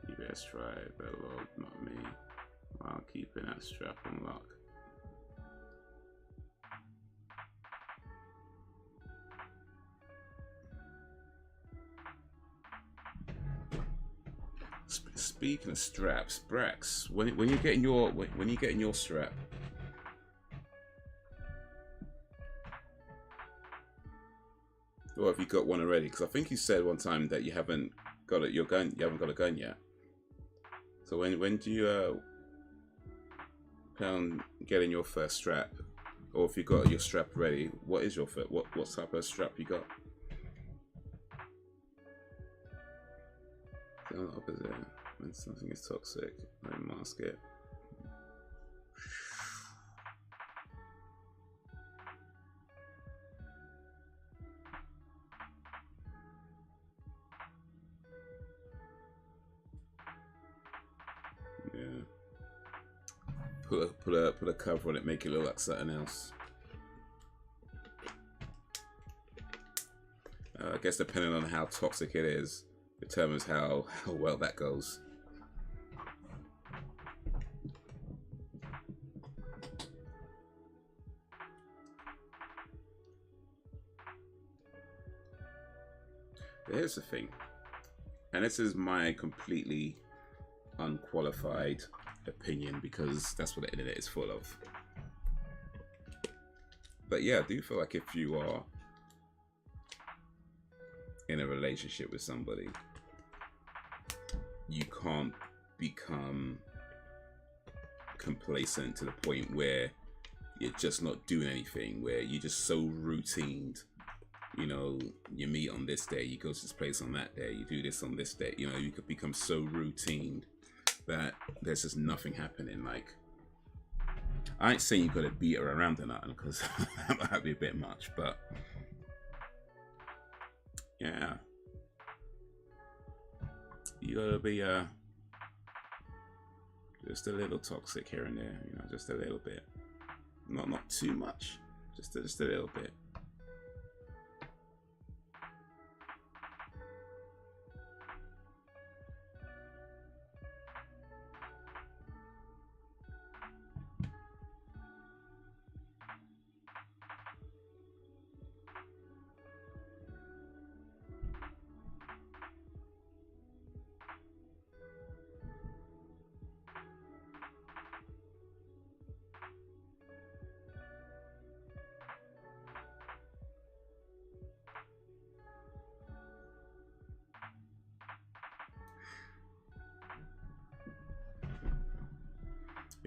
you best try the Lord, not me, while keeping that strap on lock. speaking of straps, Brax, when you're getting your strap, or have you got one already? Because I think you said one time that you haven't got it. You haven't got a gun yet. So when do you plan on getting your first strap? Or if you got your strap ready, what is your what type of strap you got? The opposite. When something is toxic, I mask it. Yeah. Put a cover on it, make it look like something else. I guess depending on how toxic it is, determines how well that goes. Here's the thing, and this is my completely unqualified opinion because that's what the internet is full of. But yeah, I do feel like if you are in a relationship with somebody, you can't become complacent to the point where you're just not doing anything, where you're just so routined. You know, you meet on this day, you go to this place on that day, you do this on this day. You know, you could become so routine that there's just nothing happening. Like, I ain't saying you gotta beat her around or nothing, because that might be a bit much, but yeah, you gotta be just a little toxic here and there, you know, just a little bit, not too much, just a little bit.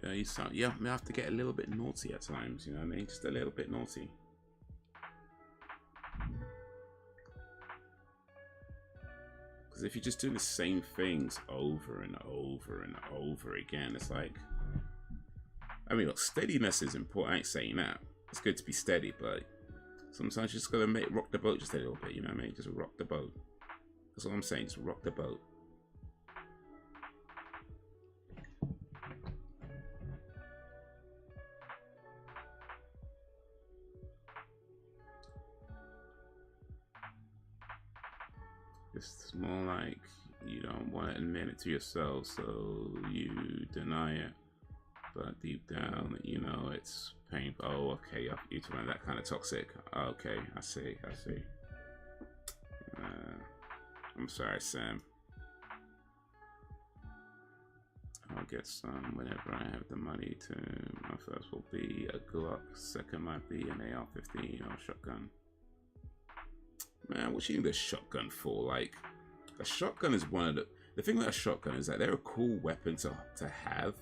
Yeah, you sound, yeah, I have to get a little bit naughty at times, you know what I mean? Just a little bit naughty. Because if you're just doing the same things over and over and over again, it's like, I mean, look, steadiness is important. I ain't saying that. It's good to be steady, but sometimes you just gotta rock the boat just a little bit, you know what I mean? Just rock the boat. That's all I'm saying, just rock the boat. It's more like you don't want to admit it to yourself, so you deny it. But deep down, you know it's painful. Oh, okay, you're talking about that kind of toxic. Okay, I see. I'm sorry, Sam. I'll get some whenever I have the money to. My first will be a Glock. Second might be an AR-15 or shotgun. Man, what you need a shotgun for? Like, a shotgun is one of the thing with a shotgun is that they're a cool weapon to have,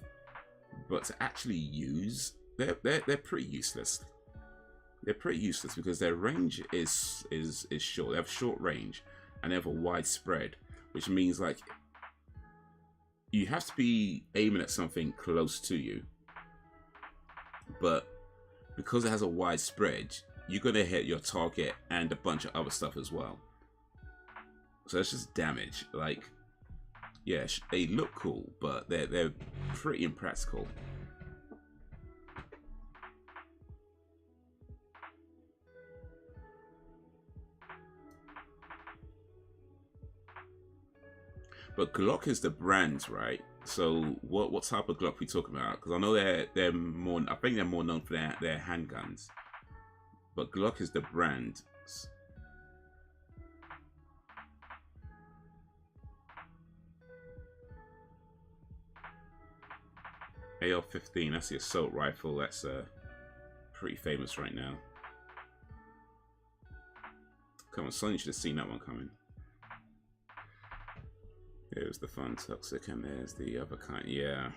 but to actually use, they're pretty useless. They're pretty useless because their range is short. They have short range and they have a wide spread, which means like you have to be aiming at something close to you, but because it has a wide spread, you're gonna hit your target and a bunch of other stuff as well. So it's just damage. Like, yeah, they look cool, but they're pretty impractical. But Glock is the brand, right? So what type of Glock we talking about? Because I know they're more. I think they're more known for their handguns. But Glock is the brand. AR-15, that's the assault rifle. That's pretty famous right now. Come on, Sonja should have seen that one coming. There's the fun toxic, and there's the other kind. Yeah.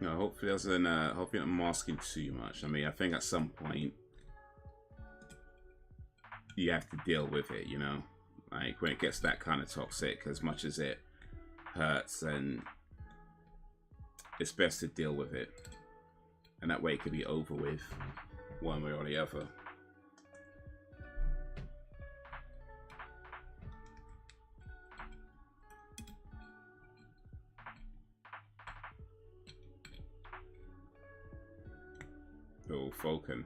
No, hopefully doesn't. Hopefully not masking too much. I mean, I think at some point you have to deal with it. You know, like when it gets that kind of toxic, as much as it hurts, and it's best to deal with it, and that way it can be over with, one way or the other. Oh, Falcon.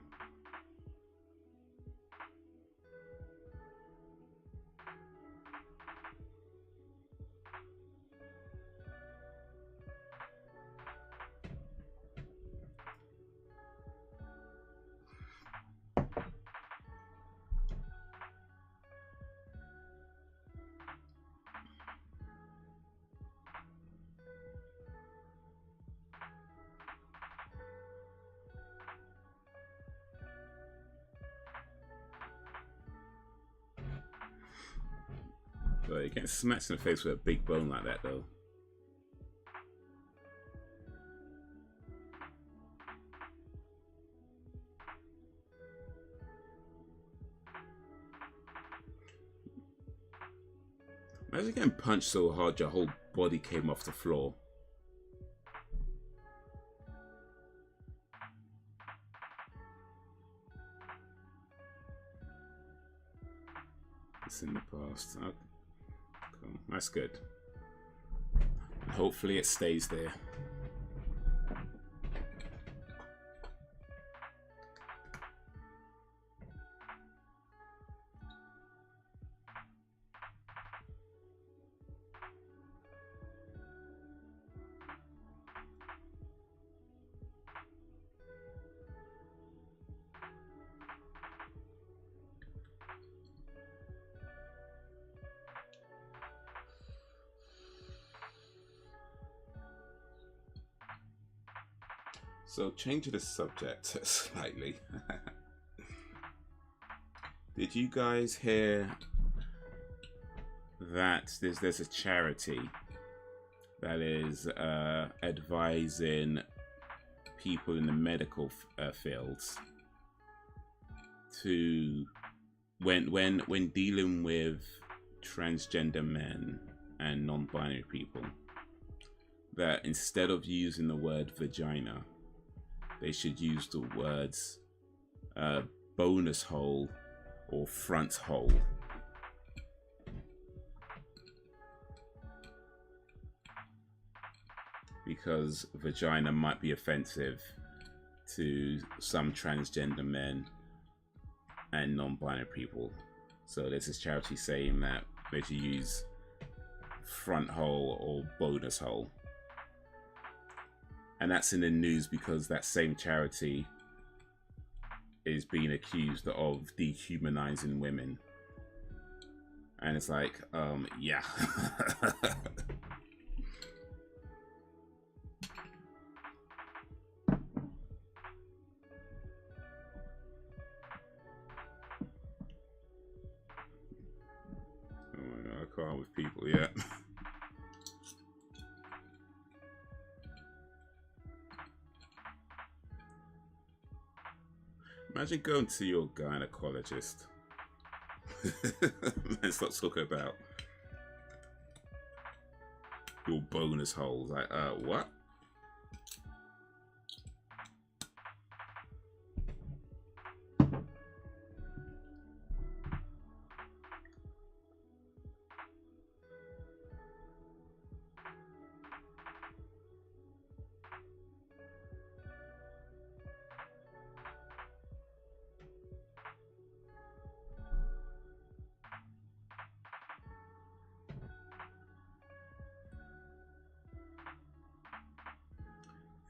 But you get smacked in the face with a big bone like that, though. Imagine getting punched so hard your whole body came off the floor. It's in the past. Okay. Cool. That's good. And hopefully it stays there. So, changing the subject slightly. Did you guys hear that there's a charity that is advising people in the medical fields to when dealing with transgender men and non-binary people, that instead of using the word vagina, they should use the words bonus hole or front hole. Because vagina might be offensive to some transgender men and non-binary people. So there's this charity saying that they should use front hole or bonus hole. And that's in the news because that same charity is being accused of dehumanizing women. And it's like, yeah. Oh my God, I can't with people yet. Imagine going to your gynecologist and start talking about your bonus holes. Like, what?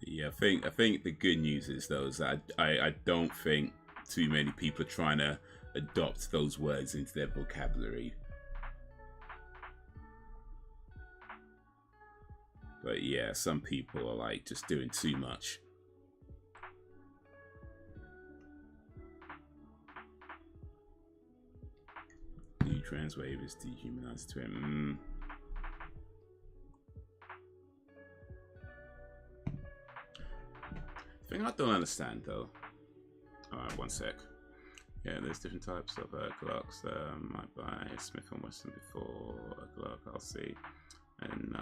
Yeah, I think the good news is though is that I don't think too many people are trying to adopt those words into their vocabulary. But yeah, some people are like just doing too much. Trans wave is dehumanized to him. Thing I don't understand though. Alright, one sec. Yeah, there's different types of Glocks. Might buy Smith & Wesson before a Glock, I'll see. And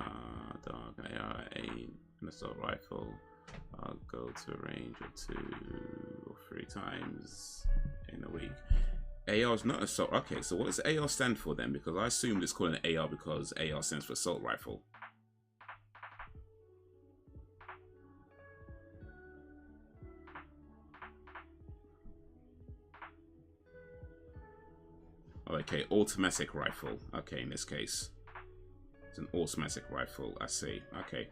dog AR-8, an assault rifle. I'll go to a range of 2 or 3 times in a week. AR is not assault. Okay, so what does AR stand for then? Because I assumed it's called an AR because AR stands for assault rifle. Okay, automatic rifle. Okay, in this case, it's an automatic rifle. I see. Okay.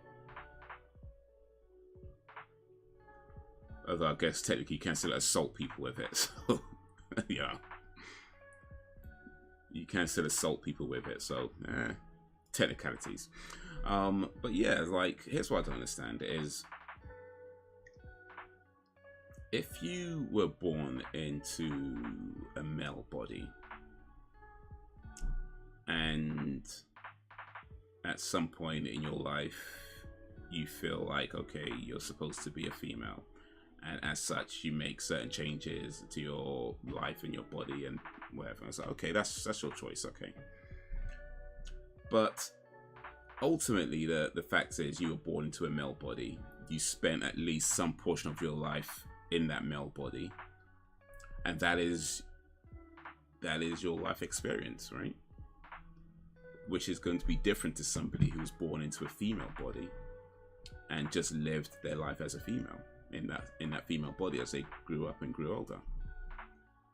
Although I guess technically you can still assault people with it. So yeah. You can still assault people with it, so technicalities. But yeah, like, here's what I don't understand is, if you were born into a male body and at some point in your life you feel like, okay, you're supposed to be a female, and as such you make certain changes to your life and your body and whatever. It's like, okay, that's your choice, okay. But ultimately the fact is you were born into a male body. You spent at least some portion of your life in that male body, and that is your life experience, right? Which is going to be different to somebody who was born into a female body and just lived their life as a female in that female body as they grew up and grew older.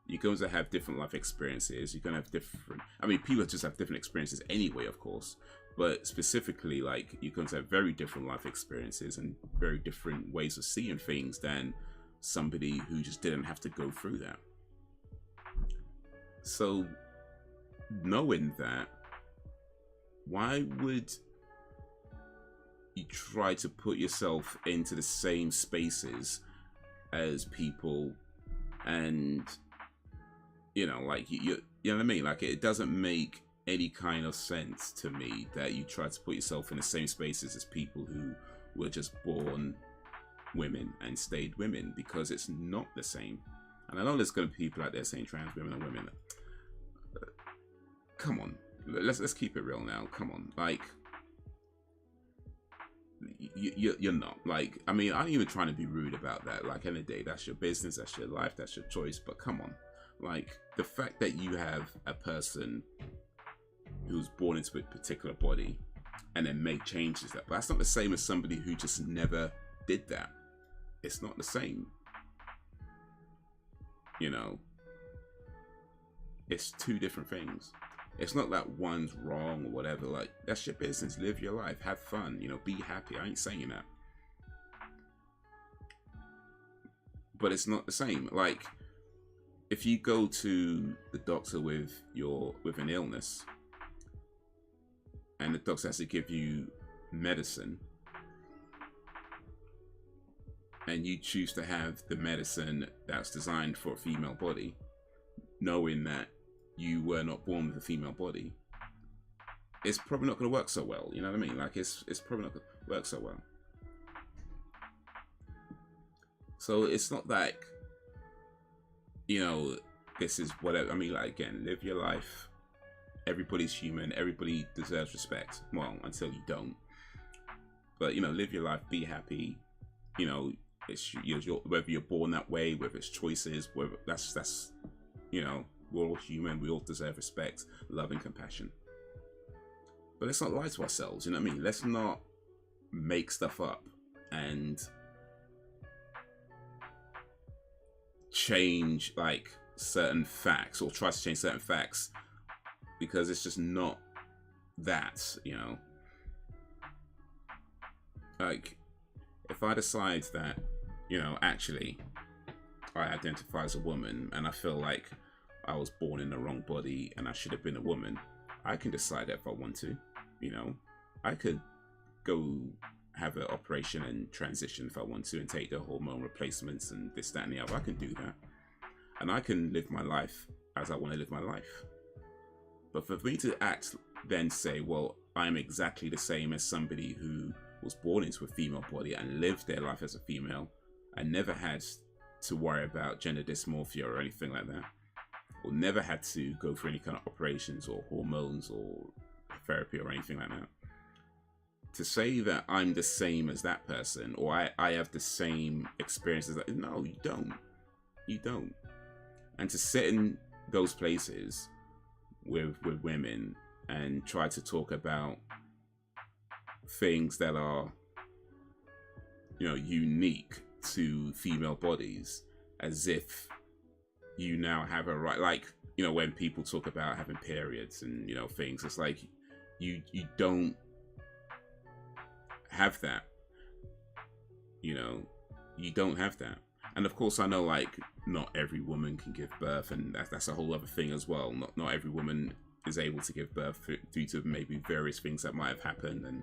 You're going to have different life experiences. You're going to have different, I mean, people just have different experiences anyway, of course, but specifically, like, you're going to have very different life experiences and very different ways of seeing things than somebody who just didn't have to go through that. So knowing that, why would you try to put yourself into the same spaces as people? And you know, like, you know what I mean? Like, it doesn't make any kind of sense to me that you try to put yourself in the same spaces as people who were just born women and stayed women, because it's not the same. And I know there's going to be people out there saying trans women are women. Come on, let's keep it real now. Come on, like, you're not, like, I mean, I'm even trying to be rude about that. Like, end of the day, that's your business, that's your life, that's your choice. But come on, like, the fact that you have a person who's born into a particular body and then make changes, but that's not the same as somebody who just never did that. It's not the same, you know. It's two different things. It's not that one's wrong or whatever. Like, that's your business. Live your life, have fun, you know, be happy. I ain't saying that, but it's not the same. Like, if you go to the doctor with an illness and the doctor has to give you medicine, and you choose to have the medicine that's designed for a female body, knowing that you were not born with a female body, it's probably not going to work so well. You know what I mean? Like, it's probably not going to work so well. So it's not like, you know, this is whatever. I mean, like, again, live your life. Everybody's human. Everybody deserves respect. Well, until you don't. But, you know, live your life. Be happy. You know, it's whether you're born that way, whether it's choices, whether that's you know, we're all human. We all deserve respect, love, and compassion. But let's not lie to ourselves. You know what I mean? Let's not make stuff up and change, like, certain facts, or try to change certain facts, because it's just not that, you know. Like, if I decide that, you know, actually I identify as a woman and I feel like I was born in the wrong body and I should have been a woman, I can decide that if I want to. You know, I could go have an operation and transition if I want to and take the hormone replacements and this, that, and the other. I can do that. And I can live my life as I want to live my life. But for me to then say, well, I'm exactly the same as somebody who was born into a female body and lived their life as a female and never had to worry about gender dysmorphia or anything like that, or never had to go through any kind of operations or hormones or therapy or anything like that. To say that I'm the same as that person, or I have the same experiences, no, you don't. You don't. And to sit in those places with women and try to talk about things that are, you know, unique to female bodies, as if you now have a right, like, you know, when people talk about having periods and, you know, things, it's like you don't have that. You know, you don't have that. And of course, I know, like, not every woman can give birth, and that's a whole other thing as well. Not every woman is able to give birth due to maybe various things that might have happened, and,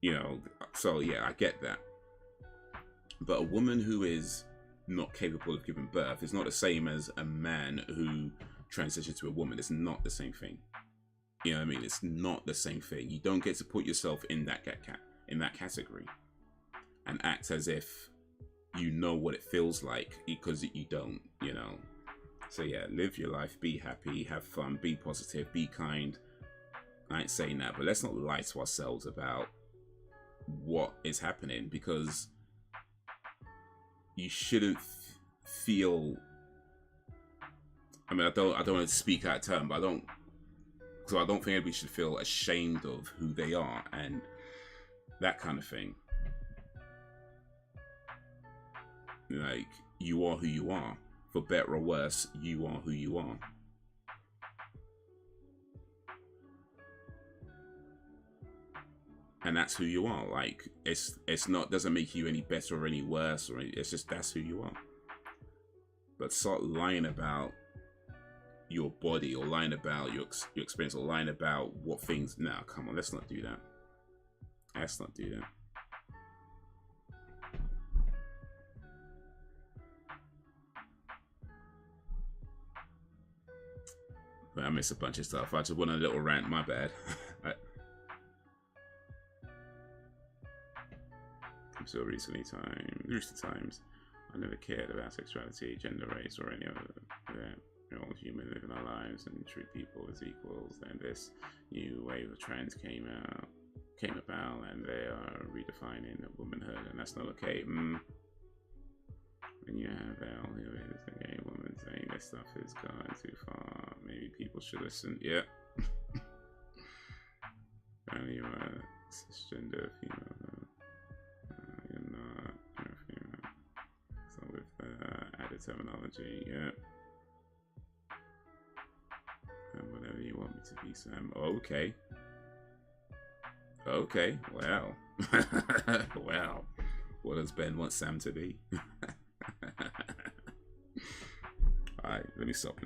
you know, so yeah, I get that. But a woman who is not capable of giving birth is not the same as a man who transitions to a woman. It's not the same thing. You know what I mean? It's not the same thing. You don't get to put yourself in that category and act as if you know what it feels like, because you don't, you know. So yeah, live your life, be happy, have fun, be positive, be kind. I ain't saying that, but let's not lie to ourselves about what is happening, because you shouldn't feel, I mean, I don't want to speak out of turn, but I don't think anybody should feel ashamed of who they are and that kind of thing. Like, you are who you are. For better or worse, you are who you are. And that's who you are. Like, it's not, doesn't make you any better or any worse, or it's just, that's who you are. But start lying about your body, or lying about your experience, or lying about what things. Nah, come on, let's not do that. Let's not do that. But I missed a bunch of stuff. I just went on a little rant. My bad. So recent times, I never cared about sexuality, gender, race, or any other. We're all human, living our lives and treat people as equals. Then this new wave of trends came about, and they are redefining womanhood, and that's not okay. When you have a gay woman saying this stuff is going too far, maybe people should listen. Yeah. And you're a cisgender female. You're not. You're a female. So with the added terminology, yeah. And whatever you want me to be, Sam. Okay. Okay. Wow. Wow. What does Ben want Sam to be? Alright, let me stop.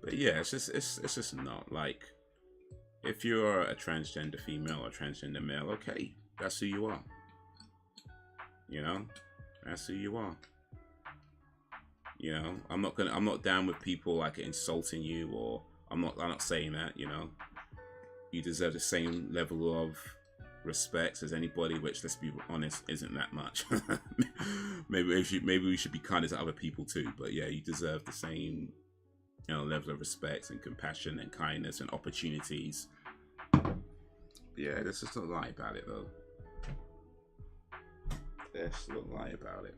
But yeah, it's just not, like, if you're a transgender female or transgender male, okay, that's who you are. You know, that's who you are. You know, I'm not down with people like insulting you, or I'm not saying that. You know, you deserve the same level of respect as anybody, which, let's be honest, isn't that much. maybe we should be kinder to other people too. But yeah, you deserve the same, you know, level of respect and compassion and kindness and opportunities. Yeah, let's just not lie about it, though. Let's not lie about it.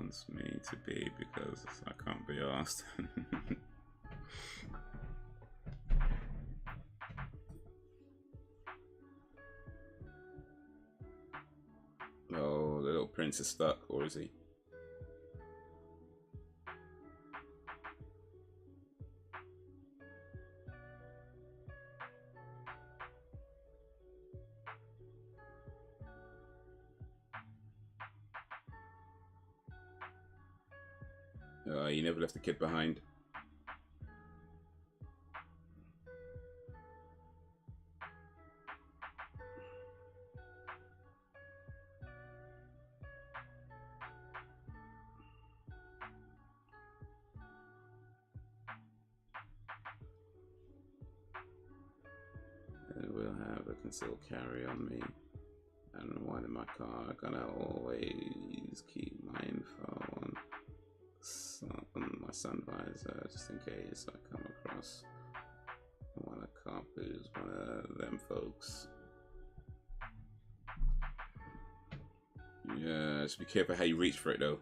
wants me to be because I can't be asked. Oh, the little prince is stuck, or is he? You never left the kid behind. And we'll have a concealed carry on me. And one in my car. Gonna always keep my info on my sun visor just in case I come across one of cop who's one of them folks. Yeah, just be careful how you reach for it though.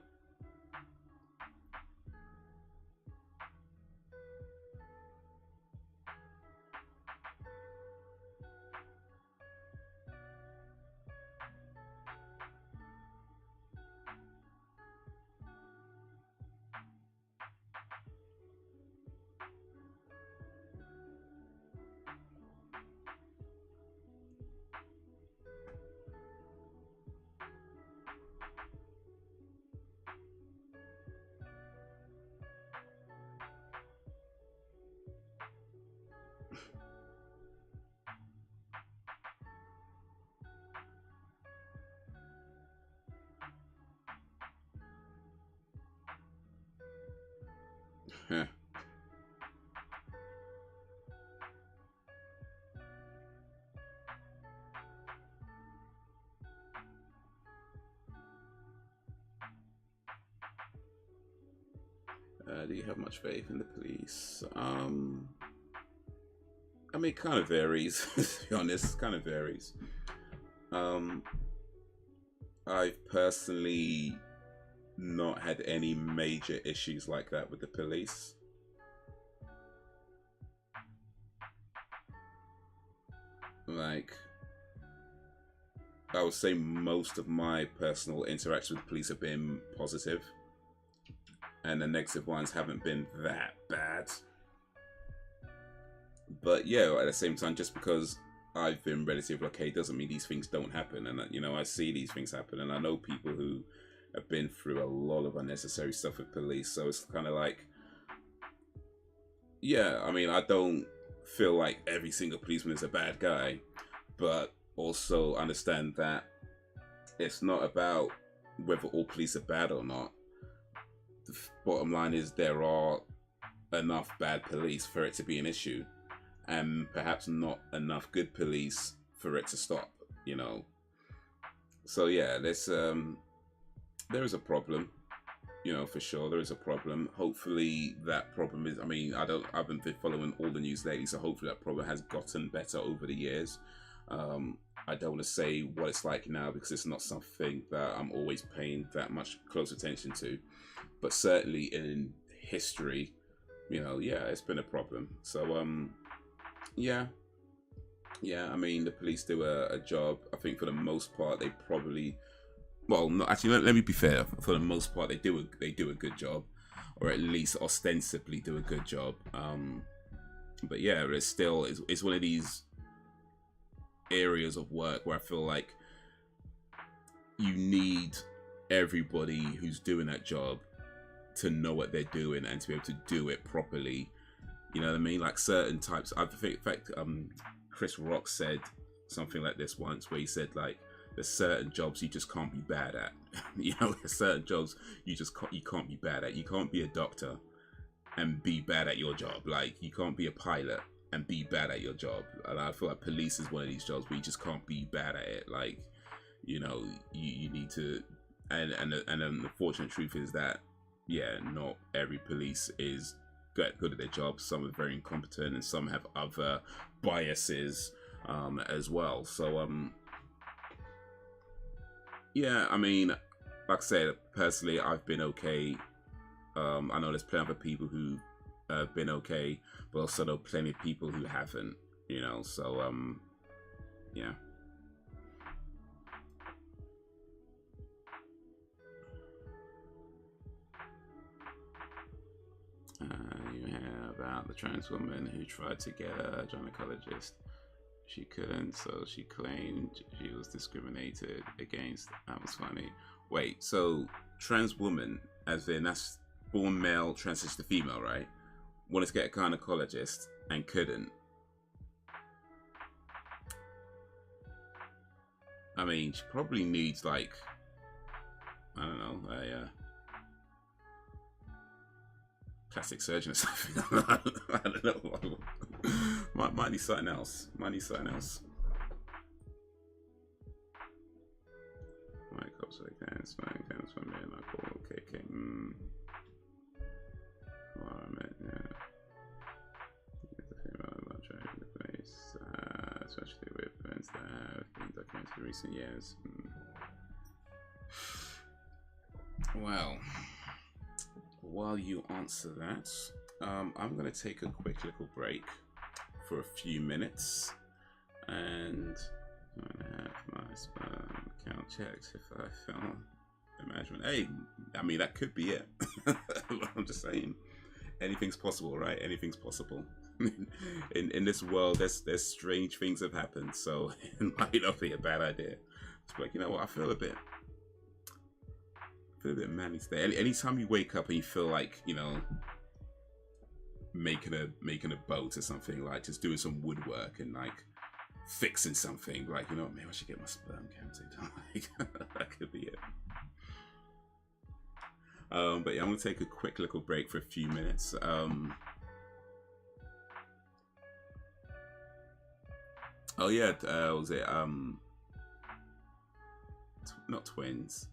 Huh. Do you have much faith in the police? I mean, it kind of varies, to be honest. Kind of varies. I've personally not had any major issues like that with the police. Like, I would say most of my personal interactions with the police have been positive, and the negative ones haven't been that bad. But yeah, at the same time, just because I've been relatively okay doesn't mean these things don't happen. And you know, I see these things happen, and I know people who have been through a lot of unnecessary stuff with police. So it's kind of like, yeah, I mean, I don't feel like every single policeman is a bad guy, but also understand that it's not about whether all police are bad or not. The bottom line is there are enough bad police for it to be an issue, and perhaps not enough good police for it to stop, you know. So yeah, there is a problem, you know, for sure. There is a problem. Hopefully that problem is, I mean, I haven't been following all the news lately, so hopefully that problem has gotten better over the years. I don't want to say what it's like now because it's not something that I'm always paying that much close attention to. But certainly in history, you know, yeah, it's been a problem. So, yeah, I mean, the police do a job. I think for the most part, they probably, well, no, actually, let me be fair. For the most part, they do a good job, or at least ostensibly do a good job. But yeah, it's one of these areas of work where I feel like you need everybody who's doing that job to know what they're doing and to be able to do it properly. You know what I mean? Like certain types. I think, in fact, Chris Rock said something like this once, where he said like, there's certain jobs you just can't be bad at. You know, there's certain jobs you can't be bad at. You can't be a doctor and be bad at your job. Like you can't be a pilot and be bad at your job. And I feel like police is one of these jobs where you just can't be bad at it. Like, you know, you need to. And the unfortunate truth is that, yeah, not every police is good at their job. Some are very incompetent, and some have other biases as well. So yeah, I mean, like I said, personally, I've been okay. I know there's plenty of other people who have been okay, but also there are plenty of people who haven't, you know, so, yeah. You hear about the trans woman who tried to get a gynecologist. She couldn't, so she claimed she was discriminated against. That was funny. Wait, so trans woman, as in that's born male, transition to female, right? Wanted to get a gynecologist and couldn't. I mean, she probably needs, like, I don't know, a plastic surgeon or something. I don't know. Might need something else. Might need something else. My cops like that. Smiling cans for me. And I call okay. Well, I meant, yeah. The female not trying to place, especially with events that have been documented in recent years. Well, while you answer that, I'm going to take a quick little break for a few minutes, and I'm going to have my sperm count checked if I found the management. Hey, I mean, that could be it. I'm just saying, anything's possible, right? Anything's possible. in this world, there's strange things have happened, so it might not be a bad idea. It's like, you know what, I feel a bit manly today. Anytime you wake up and you feel like, you know, making a boat or something, like just doing some woodwork and like fixing something, like, you know, maybe I should get my sperm counted. Like, that could be it. But yeah, I'm gonna take a quick little break for a few minutes. Oh yeah, was it not twins?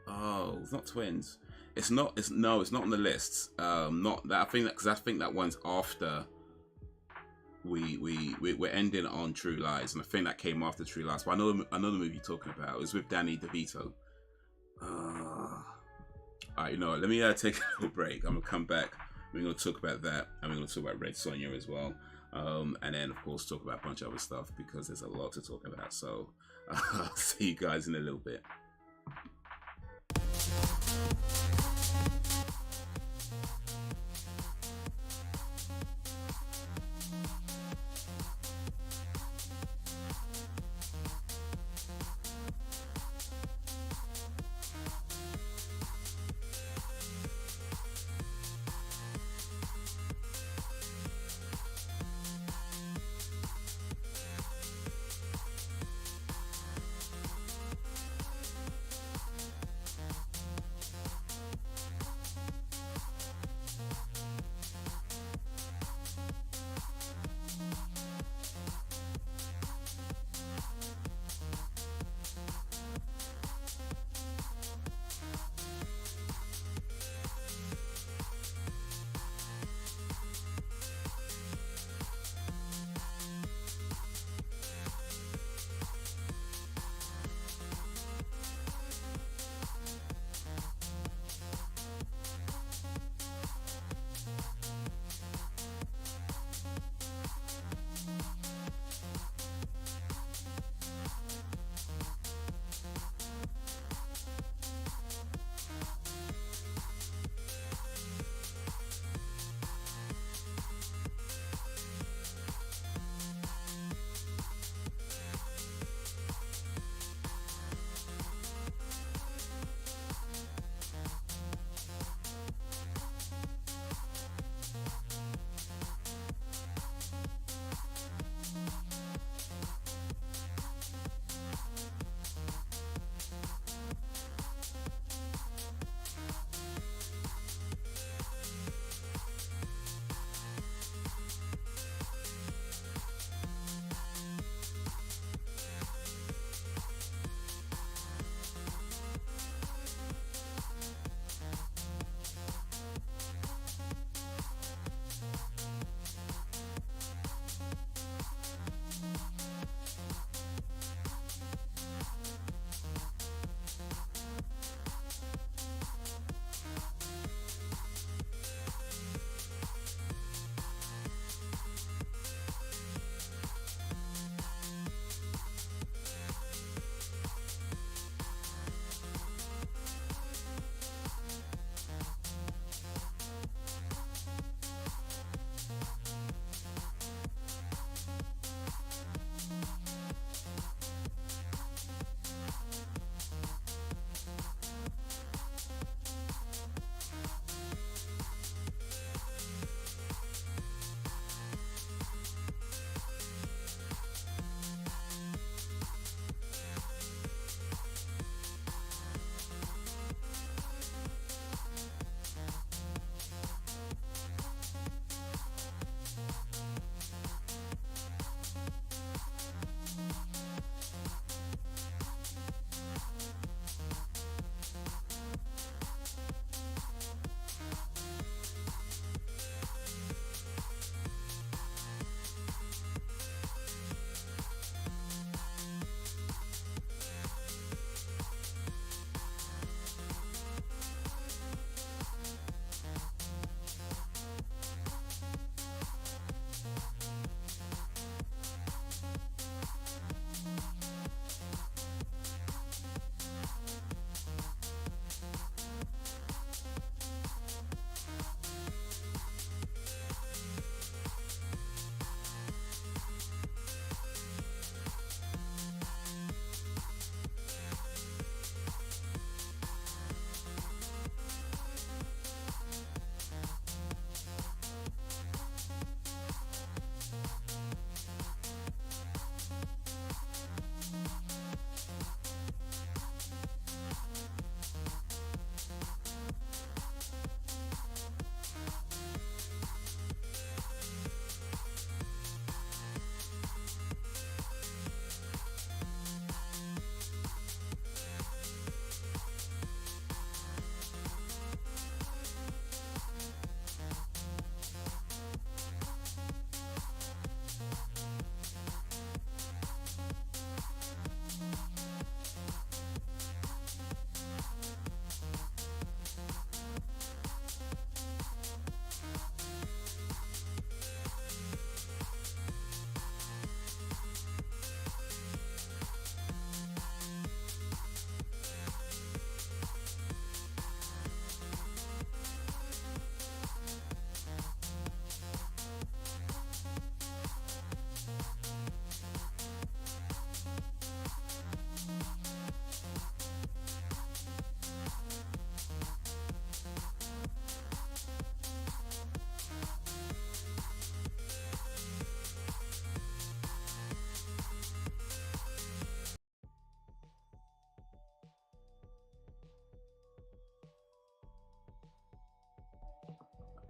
Oh, it's not twins. It's not. It's not on the list. Not that. I think that because I think that one's after. We're ending on True Lies, and I think that came after True Lies. But I know the movie you're talking about. It was with Danny DeVito. Alright, you know what? Let me take a little break. I'm gonna come back. We're gonna talk about that, and we're gonna talk about Red Sonja as well. And then of course talk about a bunch of other stuff because there's a lot to talk about. So I'll see you guys in a little bit.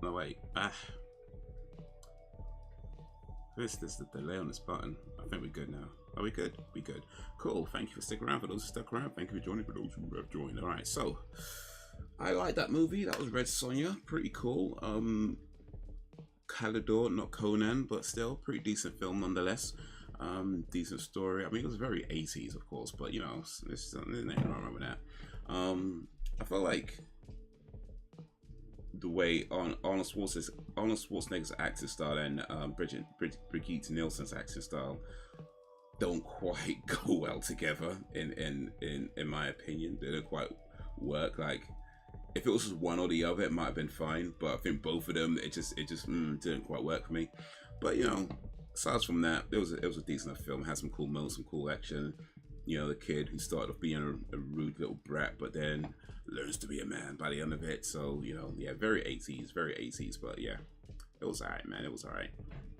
no, wait. There's the delay on this button. I think we're good now. Are we good? We good. Cool. Thank you for sticking around. For those who stuck around, thank you for joining. For those who have joined. All right. So, I like that movie. That was Red Sonja. Pretty cool. Calidor, not Conan, but still pretty decent film nonetheless. Decent story. I mean, it was very 80s, of course, but you know, there's nothing wrong with that. I felt like the way Arnold Schwarzenegger's acting style and Brigitte Nielsen's acting style don't quite go well together. In my opinion, they don't quite work. Like, if it was just one or the other, it might have been fine. But I think both of them, it just didn't quite work for me. But you know, aside from that, it was a decent film. It had some cool moments, some cool action. You know, the kid who started off being a rude little brat, but then learns to be a man by the end of it. So, you know, yeah, very 80s, but yeah, it was alright, man. It was alright.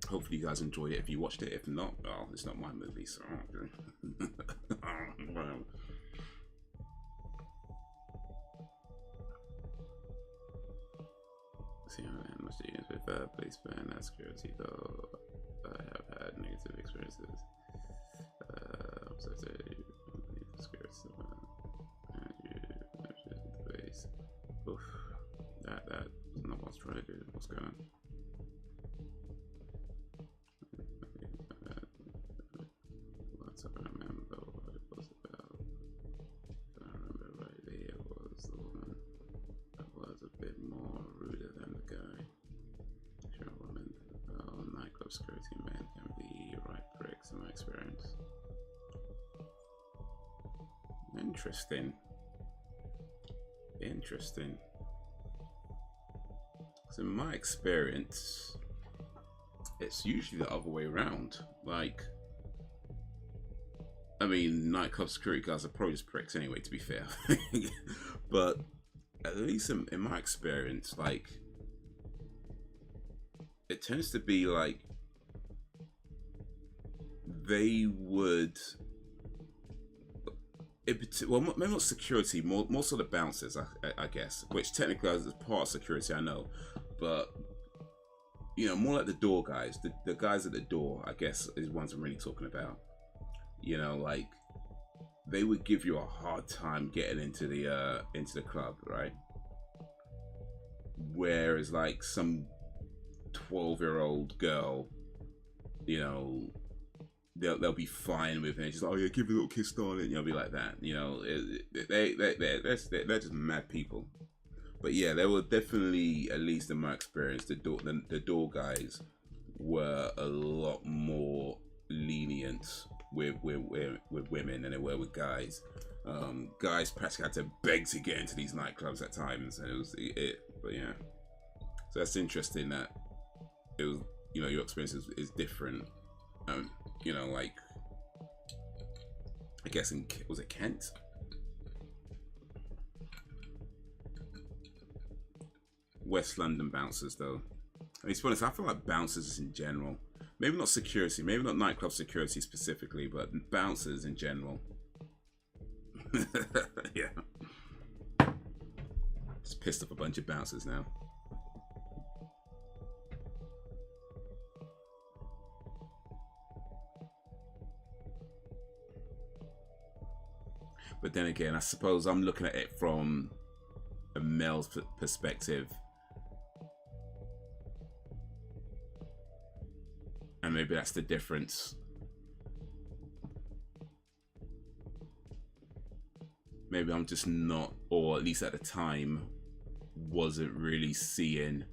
Hopefully you guys enjoyed it if you watched it. If not, well, it's not my movie, so whatever. See how much experience with police ban and security, though I have had negative experiences. So oof, that's not what I was trying to do. What's going on? Let's remember what it was about. If I remember rightly, it was the woman that was a bit more ruder than the guy. Sure, women, nightclub security men can be right pricks in my experience. Interesting. So in my experience, it's usually the other way around. Like, I mean, nightclub security guys are probably just pricks anyway, to be fair. But at least in my experience, like, it tends to be like they would. Well, maybe not security, more so the bouncers, I guess, which technically is part of security, I know, but you know, more like the door guys, the guys at the door, I guess, is ones I'm really talking about. You know, like, they would give you a hard time getting into the club, right? Whereas like some 12-year-old girl, you know, they'll be fine with it. Just like, oh yeah, give me a little kiss, darling. You know, be like that. You know, they're just mad people. But yeah, they were definitely, at least in my experience, the door guys were a lot more lenient with women than they were with guys. Guys practically had to beg to get into these nightclubs at times, and it was it. But yeah, so that's interesting that it was, you know, your experience is different. You know, like, I guess was it Kent? West London bouncers, though. I mean, to be honest, I feel like bouncers in general, maybe not security, maybe not nightclub security specifically, but bouncers in general. Yeah. Just pissed off a bunch of bouncers now. But then again, I suppose I'm looking at it from a male's perspective. And maybe that's the difference. Maybe I'm just not, or at least at the time, wasn't really seeing,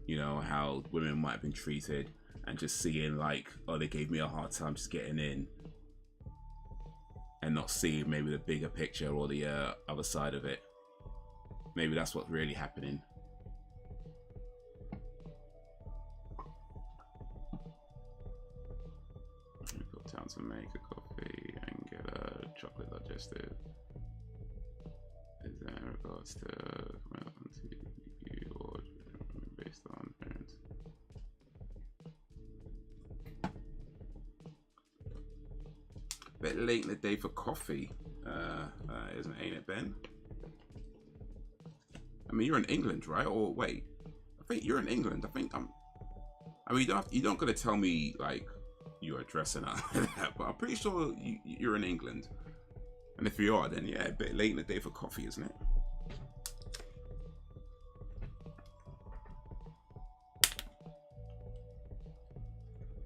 you know, how women might have been treated, and just seeing like, oh, they gave me a hard time just getting in. And not seeing maybe the bigger picture or the other side of it. Maybe that's what's really happening. We got time to make a coffee and get a chocolate digestive. Is that in regards to coming up onto you or based on parents? Bit late in the day for coffee, ain't it, Ben? I mean, you're in England, right? Or wait, I think you're in England. I think I'm. I mean, you don't gotta tell me like your address and all that, but I'm pretty sure you're in England. And if you are, then yeah, a bit late in the day for coffee, isn't it?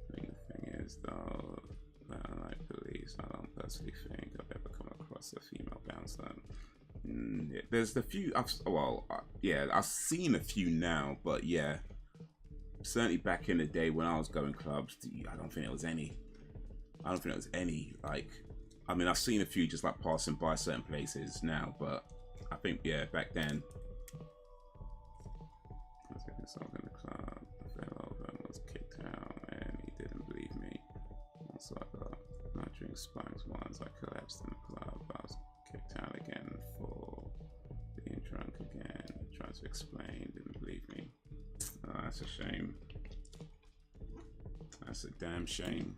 The thing is, though, that I like police, I don't personally think I've ever come across a female bouncer. There's the few. Yeah, I've seen a few now, but yeah, certainly back in the day when I was going clubs, I don't think there was any. I don't think there was any. Like, I mean, I've seen a few just like passing by certain places now, but I think yeah, back then. I was getting something in the club. I fell over and was kicked out, and he didn't believe me. Also, I got my drink spikes once. I collapsed in the club. I was kicked out again for being drunk again. Tried to explain, didn't believe me. Oh, that's a shame. That's a damn shame.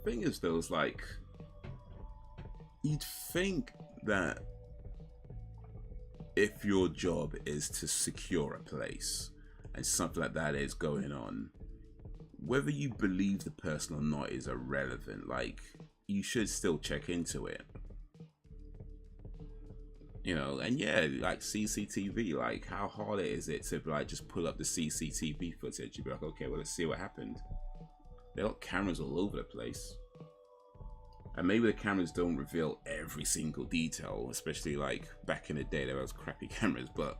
Thing is though, is like you'd think that if your job is to secure a place and something like that is going on, whether you believe the person or not is irrelevant. Like, you should still check into it, you know. And yeah, like CCTV, like how hard is it to like just pull up the CCTV footage? You'd be like, okay, well, let's see what happened. They got cameras all over the place. And maybe the cameras don't reveal every single detail, especially like back in the day there was crappy cameras, but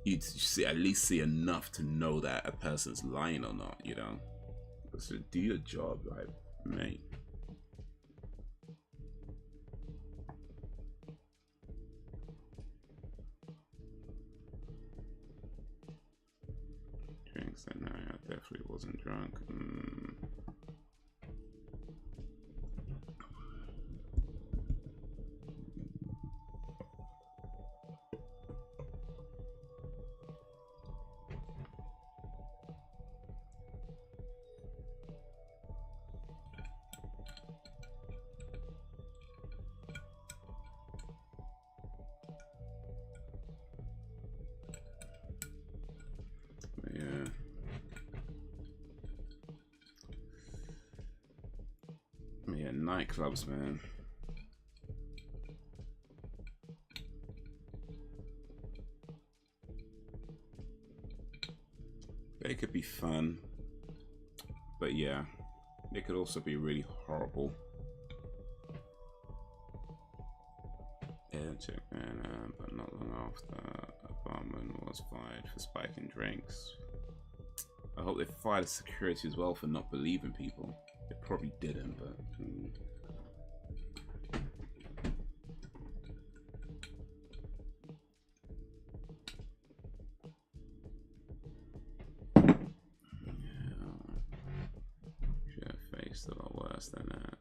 you'd at least see enough to know that a person's lying or not, you know? So do your job, like, mate. Drinks that night, I definitely wasn't drunk. Yeah, nightclubs, man. They could be fun, but yeah, they could also be really horrible. Yeah, check man, but not long after, a barman was fired for spiking drinks. I hope they fired security as well for not believing people. They probably didn't, but should have faced a lot worse than that.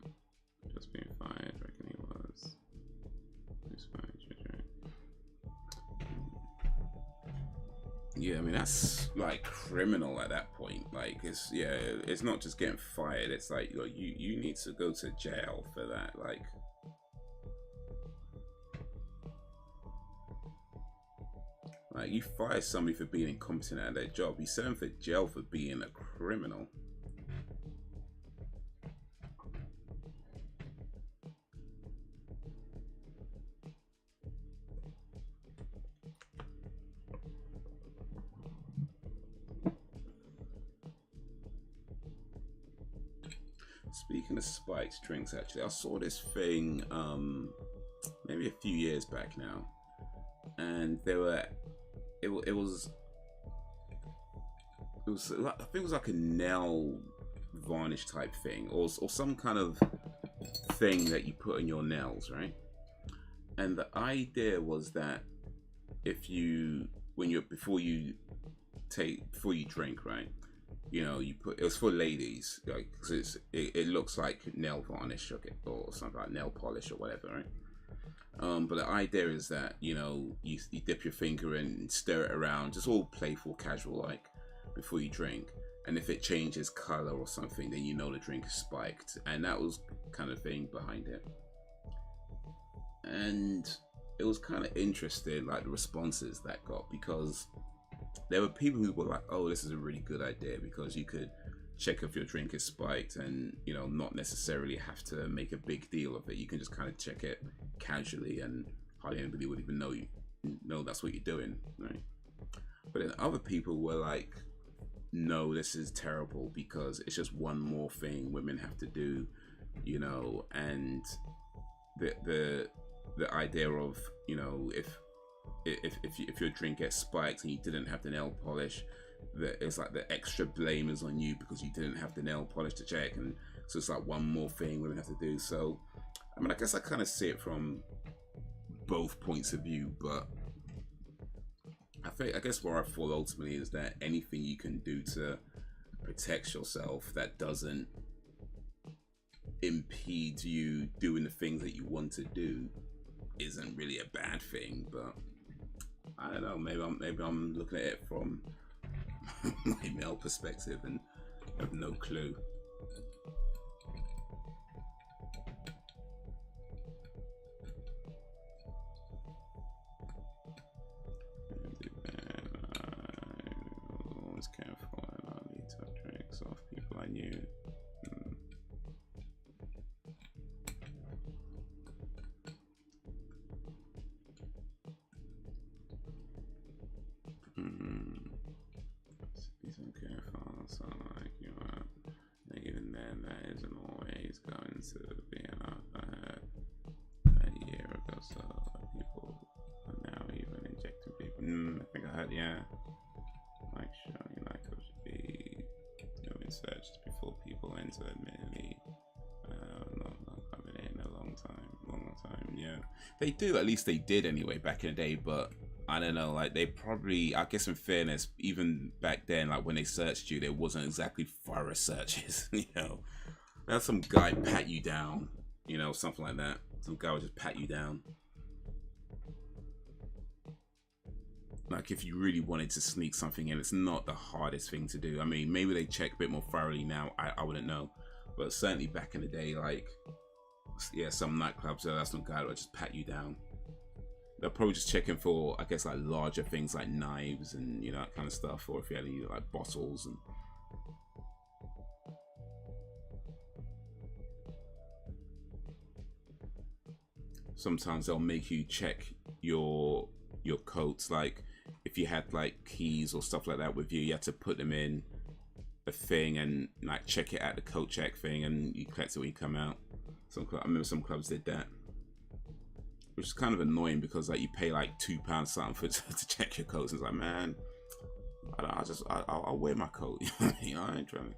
Just being fired, I reckon he was. Yeah, I mean that's like criminal at that point. Like it's not just getting fired. It's like you need to go to jail for that. Like you fire somebody for being incompetent at their job. You send them for jail for being a criminal. Speaking of spiked drinks, actually, I saw this thing maybe a few years back now, and there were it was like, I think it was like a nail varnish type thing, or some kind of thing that you put in your nails, right? And the idea was that if you before you drink, right, you know, you put, it was for ladies, like, cause it looks like nail varnish or something like nail polish or whatever, right? But the idea is that, you know, you dip your finger in and stir it around, just all playful, casual like, before you drink. And if it changes color or something, then you know the drink is spiked. And that was kind of thing behind it. And it was kind of interesting, like the responses that got, because there were people who were like, oh, this is a really good idea, because you could check if your drink is spiked and, you know, not necessarily have to make a big deal of it. You can just kind of check it casually and hardly anybody would even know that's what you're doing, right? But then other people were like, no, this is terrible because it's just one more thing women have to do, you know. And the idea of, you know, if your drink gets spiked and you didn't have the nail polish, that it's like the extra blame is on you because you didn't have the nail polish to check, and so it's like one more thing women have to do. So I mean, I guess I kind of see it from both points of view, but I guess where I fall ultimately is that anything you can do to protect yourself that doesn't impede you doing the things that you want to do isn't really a bad thing. But I don't know, maybe I'm looking at it from my male perspective and have no clue. Always careful, and I need to drinks off people I knew. Be careful, so like you are. Even then, that isn't always going to be enough. I heard a year ago, so people are now even injecting people. I think I heard, yeah. Like showing like it should be doing searches before people enter. Admittedly, not coming in a long time. Yeah, they do. At least they did anyway back in the day. But I don't know. Like they probably, I guess, in fairness, even back then, like when they searched you, there wasn't exactly thorough searches. You know, that's some guy pat you down. You know, something like that. Some guy would just pat you down. Like if you really wanted to sneak something in, it's not the hardest thing to do. I mean, maybe they check a bit more thoroughly now. I wouldn't know, but certainly back in the day, like yeah, some nightclubs, that's some guy that would just pat you down. They're probably just checking for, I guess, like larger things like knives and, you know, that kind of stuff, or if you had any like bottles. And sometimes they'll make you check your coats, like if you had like keys or stuff like that with you, you had to put them in a thing and like check it at the coat check thing, and you collect it when you come out. I remember some clubs did that, which is kind of annoying because like you pay like £2 something for to check your coats. And it's like, man, I'll wear my coat. You know, I ain't trying to.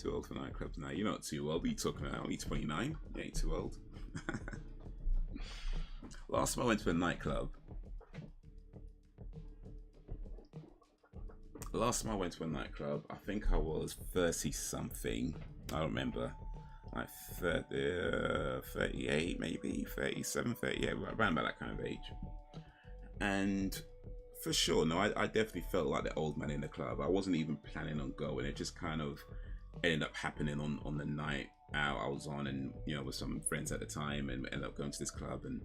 Too old for nightclubs now. You're not too old. What are you talking about? Only 29? You ain't too old. Last time I went to a nightclub, I think I was 30 something. I don't remember. Like 30, 38 maybe, 37, 30, yeah, around about that kind of age. And for sure, no, I definitely felt like the old man in the club. I wasn't even planning on going. It just kind of ended up happening on the night out I was on, and you know, with some friends at the time, and ended up going to this club. And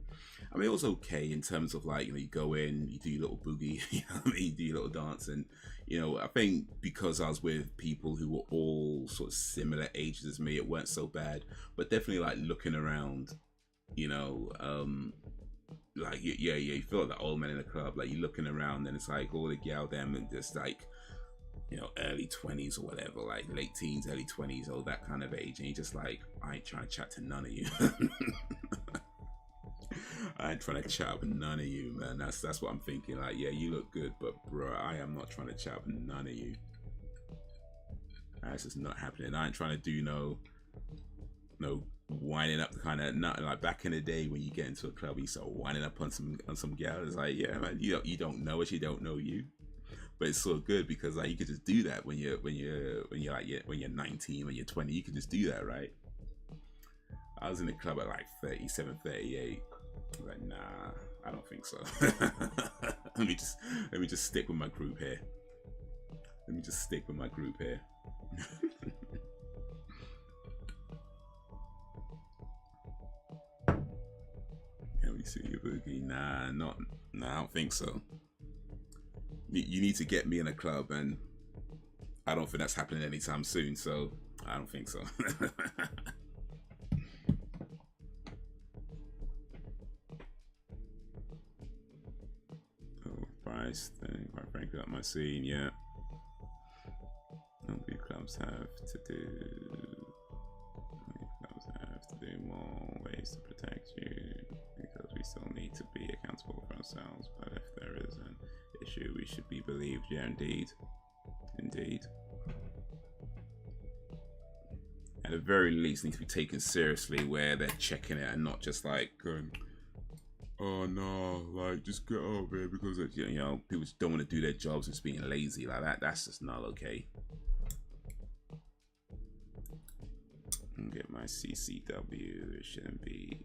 I mean, it was okay in terms of like, you know, you go in, you do your little boogie, you know what I mean, you do your little dance. And you know, I think because I was with people who were all sort of similar ages as me, it weren't so bad. But definitely like looking around, you know, like yeah, you feel like the old man in the club. Like you're looking around and it's like all the gal them and just like, you know, early 20s or whatever, like late teens, early 20s, or that kind of age. And you're just like, I ain't trying to chat to none of you. I ain't trying to chat with none of you, man. That's what I'm thinking. Like, yeah, you look good, but bro, I am not trying to chat with none of you. that's just not happening. I ain't trying to do no winding up kind of, not like back in the day when you get into a club, you start winding up on some gal. It's like, yeah, man, you don't know it, she don't know you. But it's so good because like you could just do that when you're 19, when you're 20, you could just do that, right? I was in the club at like 37, 38. I'm like, nah, I don't think so. let me just stick with my group here. Can we see you, Boogie? Nah, I don't think so. You need to get me in a club, and I don't think that's happening anytime soon, so I don't think so. Oh, price thing, quite frankly, not my scene, yeah. Big clubs have to do more ways to protect you, because we still need to be accountable for ourselves. But if there is an issue, we should be believed. Yeah, indeed. At the very least, need to be taken seriously where they're checking it and not just like going, oh no, like just get over it, because you know, people just don't want to do their jobs and just being lazy like that. That's just not okay. Get my CCW. It shouldn't be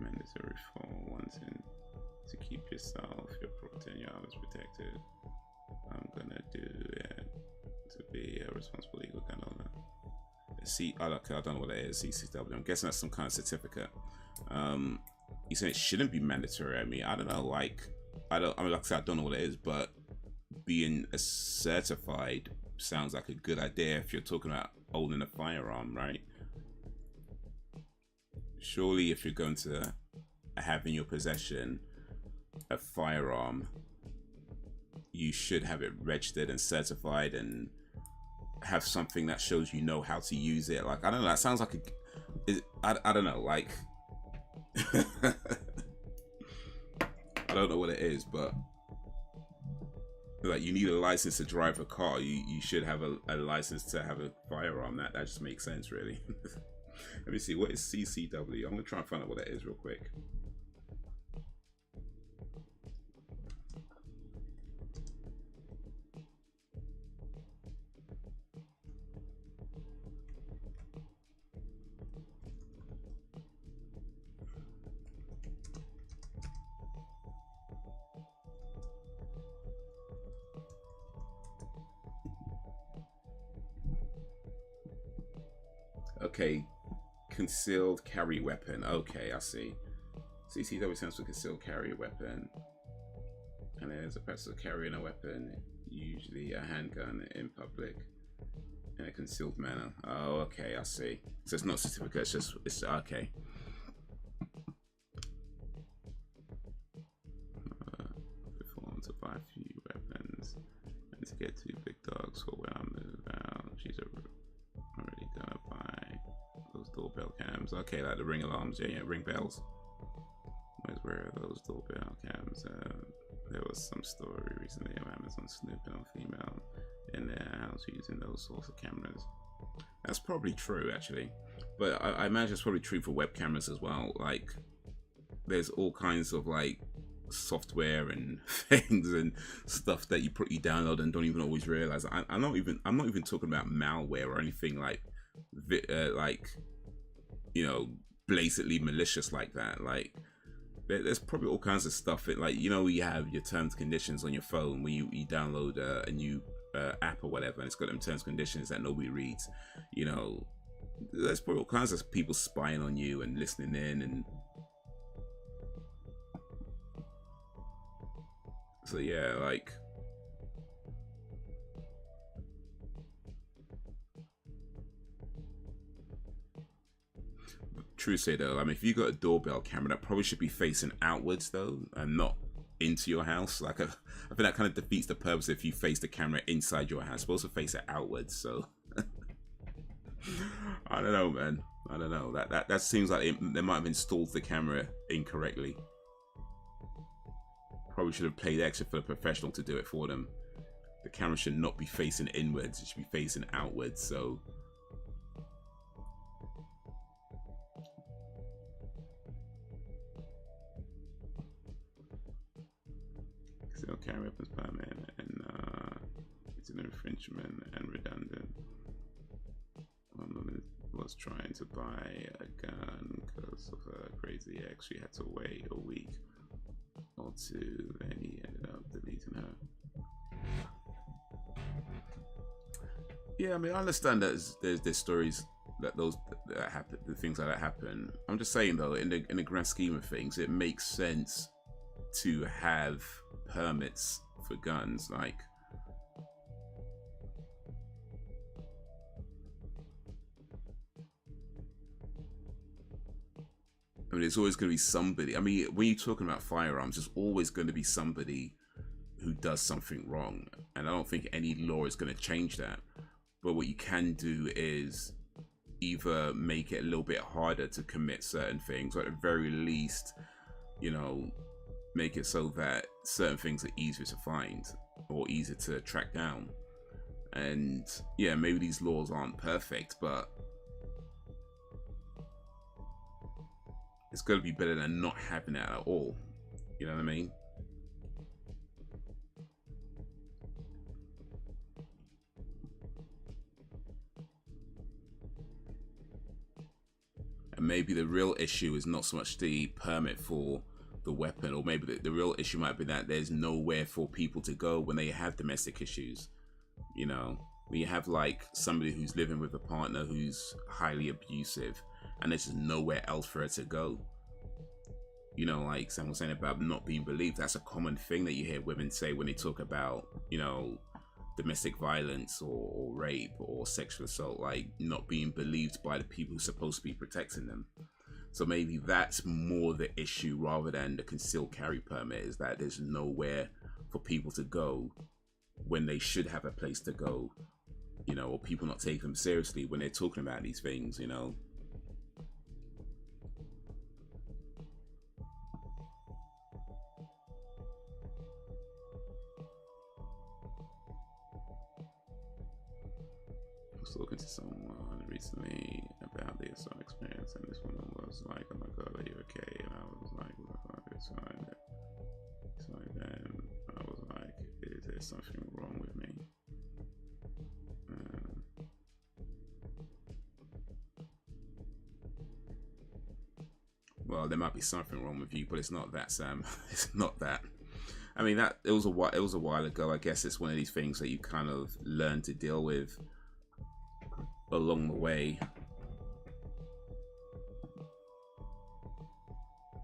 mandatory for wanting to keep yourself, your protein, your others protected. I'm gonna do it to be a responsible legal gun owner. I don't know what that is. CCW. I'm guessing that's some kind of certificate. You said it shouldn't be mandatory. I mean, I don't know. Like, I mean, like I said, I don't know what it is, but being a certified sounds like a good idea if you're talking about holding a firearm, right? Surely if you're going to have in your possession a firearm, you should have it registered and certified and have something that shows you know how to use it. Like, I don't know, that sounds like I don't know, like I don't know what it is, but like, you need a license to drive a car. You should have a license to have a firearm. That just makes sense, really. Let me see, what is CCW? I'm gonna try and find out what that is real quick. Okay, concealed carry weapon. Okay, I see. CCW stands for concealed carry weapon. And there's a person carrying a weapon, usually a handgun, in public in a concealed manner. Oh, okay, I see. So it's not a certificate, it's okay. Perform to buy a few weapons and to get 2 big dogs for when I move out. She's already gonna buy those doorbell cams. Okay, like the ring alarms, yeah, ring bells. Where are those doorbell cams? There was some story recently of Amazon snooping on female in their house using those sorts of cameras. That's probably true, actually, but I imagine it's probably true for web cameras as well. Like, there's all kinds of like software and things and stuff that you download and don't even always realize. I'm not even talking about malware or anything like you know, blatantly malicious like that. Like, there's probably all kinds of stuff. Like, you know, you have your terms and conditions on your phone when you download a new app or whatever, and it's got them terms and conditions that nobody reads. You know, there's probably all kinds of people spying on you and listening in, and so yeah, like, true say though, I mean, if you got a doorbell camera, that probably should be facing outwards though, and not into your house. Like, I think that kind of defeats the purpose if you face the camera inside your house. It's supposed to face it outwards, so I don't know, man. I don't know. That seems like they might have installed the camera incorrectly. Probably should have paid extra for a professional to do it for them. the camera should not be facing inwards, it should be facing outwards. So still carry weapons permit, and it's an infringement and redundant. Was trying to buy a gun because of a crazy ex. She had to wait a week or two, and he ended up deleting her. Yeah, I mean, I understand that there's stories that that happen, the things like that happen. I'm just saying though, in the grand scheme of things, it makes sense to have permits for guns. Like, I mean, there's always going to be somebody. I mean, when you're talking about firearms, there's always going to be somebody who does something wrong, and I don't think any law is going to change that. But what you can do is either make it a little bit harder to commit certain things, or at the very least, you know, make it so that certain things are easier to find or easier to track down. And yeah, maybe these laws aren't perfect, but it's going to be better than not having that at all. You know what I mean? And maybe the real issue is not so much the permit for the weapon, or maybe the real issue might be that there's nowhere for people to go when they have domestic issues. You know, when you have like somebody who's living with a partner who's highly abusive, and there's just nowhere else for her to go. You know, like Sam was saying about not being believed. That's a common thing that you hear women say when they talk about, you know, domestic violence or rape or sexual assault, like not being believed by the people who are supposed to be protecting them. So maybe that's more the issue rather than the concealed carry permit, is that there's nowhere for people to go when they should have a place to go, you know, or people not taking them seriously when they're talking about these things, you know. Talking to someone recently about the assault experience, and this woman was like, "Oh my god, are you okay?" And I was like, "What the fuck is fine?" So then I was like, "Is there something wrong with me?" Well, there might be something wrong with you, but it's not that, Sam. It's not that. I mean, that it was a while ago. I guess it's one of these things that you kind of learn to deal with along the way,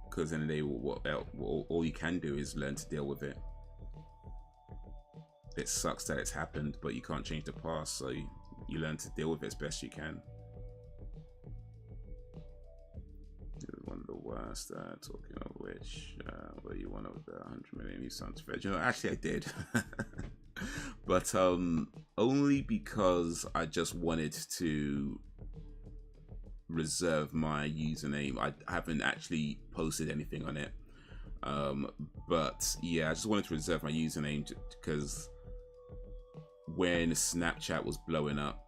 because then they all you can do is learn to deal with it. It sucks that it's happened, but you can't change the past, so you learn to deal with it as best you can. It was one of the worst. Talking of which, were you one of the 100 million new sons? You know, actually I did. But only because I just wanted to reserve my username. I haven't actually posted anything on it, but yeah, I just wanted to reserve my username because when Snapchat was blowing up,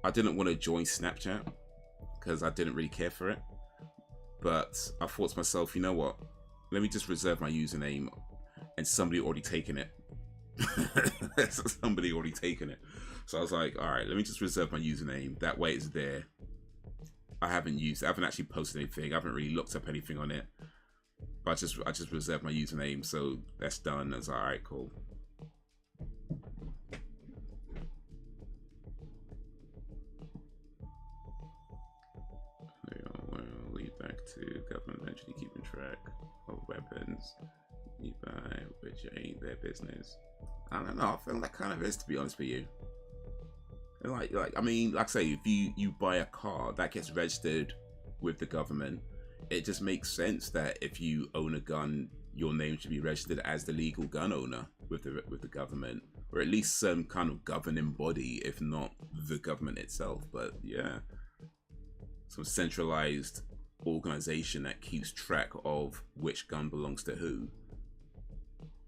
I didn't want to join Snapchat because I didn't really care for it. But I thought to myself, you know what, let me just reserve my username, and somebody already taken it. Somebody already taken it. So I was like, all right, let me just reserve my username. That way it's there. I haven't actually posted anything. I haven't really looked up anything on it. But I just reserved my username, so that's done. That's all right, cool. We'll lead back to government eventually keeping track of weapons you buy, which ain't their business. I don't know. I feel that kind of is, to be honest with you. Like I mean, like I say, if you buy a car that gets registered with the government, it just makes sense that if you own a gun, your name should be registered as the legal gun owner with the government, or at least some kind of governing body, if not the government itself. But yeah, some centralized organization that keeps track of which gun belongs to who.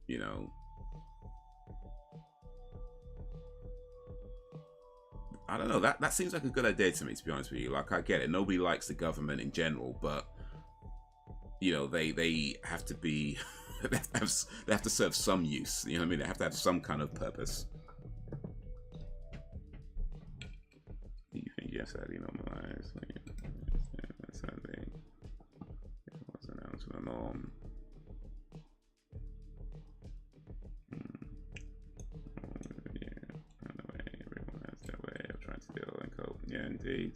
You know. I don't know. That seems like a good idea to me, to be honest with you. Like, I get it. Nobody likes the government in general, but you know, they have to be they have to serve some use. You know what I mean? They have to have some kind of purpose. You think yes, I normalize. That's how they was announced the norm. Everyone has their way of trying to deal and cope. Yeah, indeed.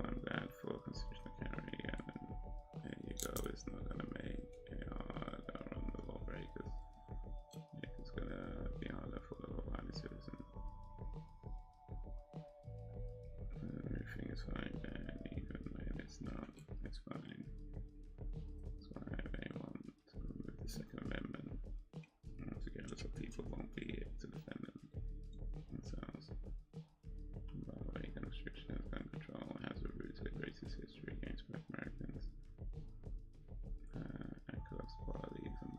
I'm bad for constitutional carry, and there you go. It's not gonna make it hard to run the lawbreakers. It's gonna be harder for the law-abiding citizen. Everything is fine, and even when it's not, it's fine. That's why they want to remove the Second Amendment altogether, so people won't be able to defend themselves. By the way, gun restrictions, gun control has a rooted racist history against Black Americans. And collapse parties and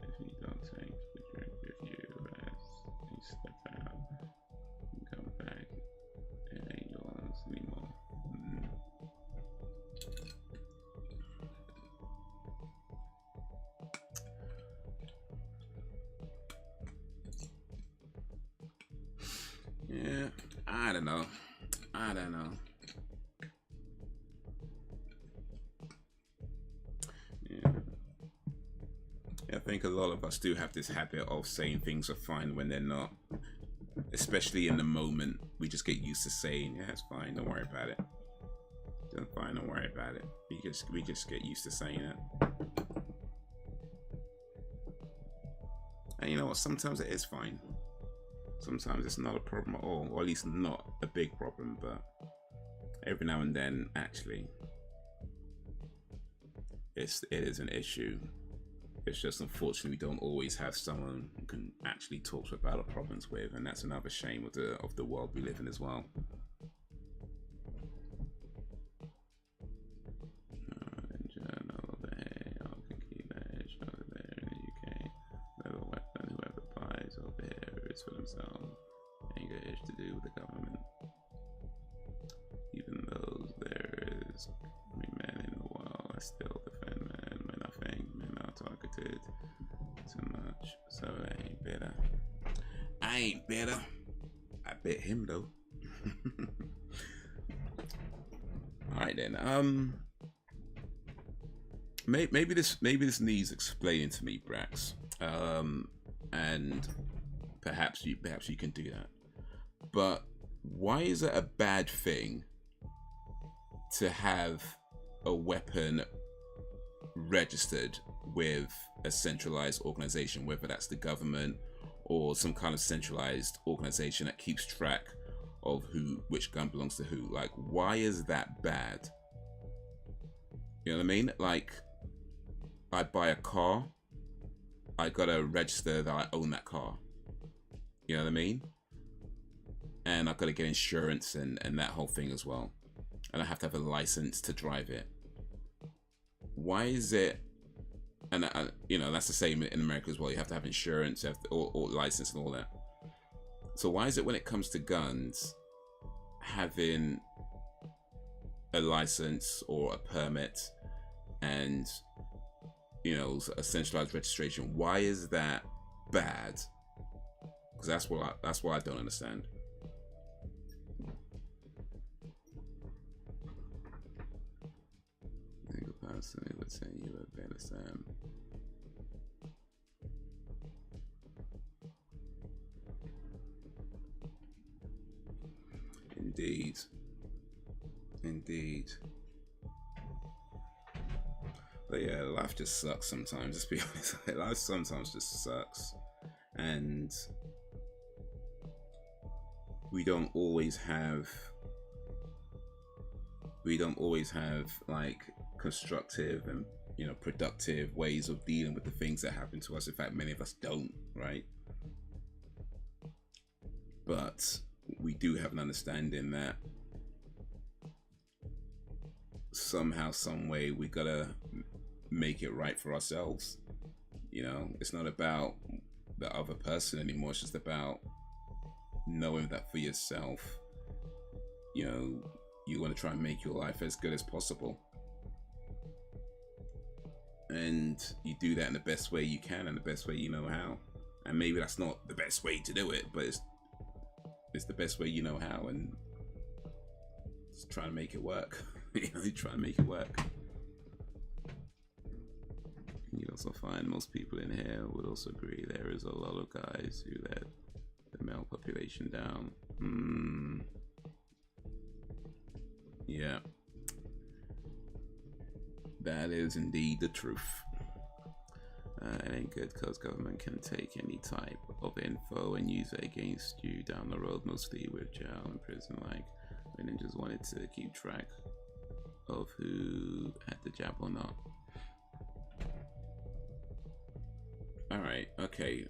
if you don't take the drink with you as you step out and come back, it ain't yours anymore. Yeah, I don't know. I don't know. Yeah. I think a lot of us do have this habit of saying things are fine when they're not. Especially in the moment, we just get used to saying, yeah, it's fine, don't worry about it. It's fine, don't worry about it. We just get used to saying it. And you know what, sometimes it is fine. Sometimes it's not a problem at all, or at least not a big problem, but every now and then, actually, it is an issue. It's just unfortunately we don't always have someone who can actually talk about our problems with, and that's another shame of the world we live in as well. For themselves, ain't got itch to do with the government. Even though there is men in the world, I still defend men when I think men are targeted too much. So I ain't better. I ain't better. I bet him though. Alright then. Maybe this needs explaining to me, Brax. And perhaps you can do that. But why is it a bad thing to have a weapon registered with a centralized organization, whether that's the government or some kind of centralized organization that keeps track of which gun belongs to who? Like, why is that bad? You know what I mean? Like, I buy a car, I gotta register that I own that car. You know what I mean? And I've got to get insurance and that whole thing as well. And I have to have a license to drive it. Why is it? And you know, that's the same in America as well. You have to have insurance, you have to, or license and all that. So why is it when it comes to guns, having a license or a permit and, you know, a centralized registration, why is that bad? Because that's what I don't understand. I think a person would say you would better Sam. Indeed. Indeed. But yeah, life just sucks sometimes. Let's be honest. Life sometimes just sucks. And we don't always have like constructive and, you know, productive ways of dealing with the things that happen to us. In fact, many of us don't, right? But we do have an understanding that somehow, some way, we gotta make it right for ourselves. You know, it's not about the other person anymore. It's just about knowing that for yourself, you know, you want to try and make your life as good as possible. And you do that in the best way you can and the best way you know how. And maybe that's not the best way to do it, but it's the best way you know how, and just try to make it work. You know, try and make it work. You'd also find most people in here would also agree there is a lot of guys who let the male population down. Yeah. That is indeed the truth. It ain't good because government can take any type of info and use it against you down the road, mostly with jail and prison. Like, we just wanted to keep track of who had the jab or not. Alright, okay.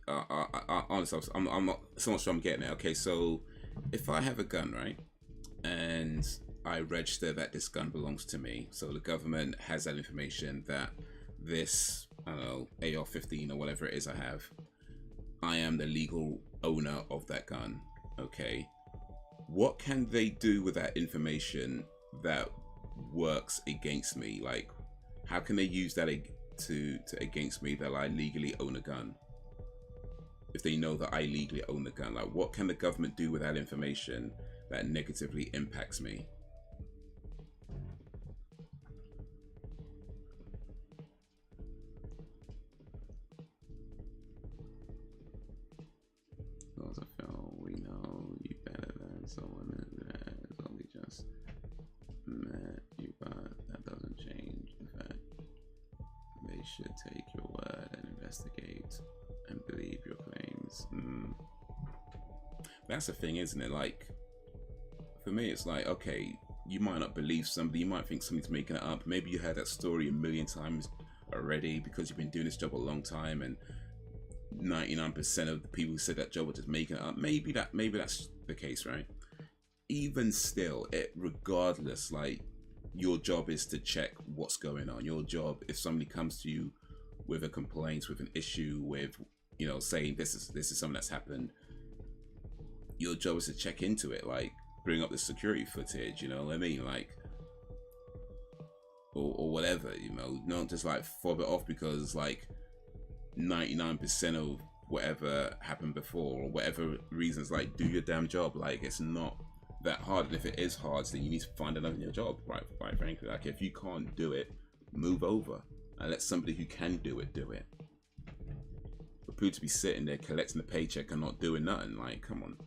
Honestly, I'm not so much sure I'm getting it. Okay, so if I have a gun, right, and I register that this gun belongs to me, so the government has that information that this, I don't know, AR-15 or whatever it is I am the legal owner of that gun. Okay, what can they do with that information that works against me? Like, how can they use that to against me that I legally own a gun? If they know that I legally own the gun, like, what can the government do with that information that negatively impacts me? Also, Phil, we know you better than someone that has only just met you, but that doesn't change the fact they should take your word and investigate and believe your claims. That's the thing, isn't it? Like, for me, it's like, okay, you might not believe somebody, you might think somebody's making it up. Maybe you heard that story a million times already because you've been doing this job a long time, and 99% of the people who said that job were just making it up. Maybe that's the case, right? Even still, regardless, like, your job is to check what's going on. Your job, if somebody comes to you with a complaint, with an issue, with, you know, saying this is something that's happened, your job is to check into it, like bring up the security footage, you know what I mean, like, or whatever, you know, not just like fob it off because like 99% of whatever happened before or whatever reasons. Like, do your damn job. Like, it's not that hard, and if it is hard, then you need to find another new job, right? Quite frankly, like, if you can't do it, move over and let somebody who can do it do it. For people to be sitting there collecting the paycheck and not doing nothing, like, come on.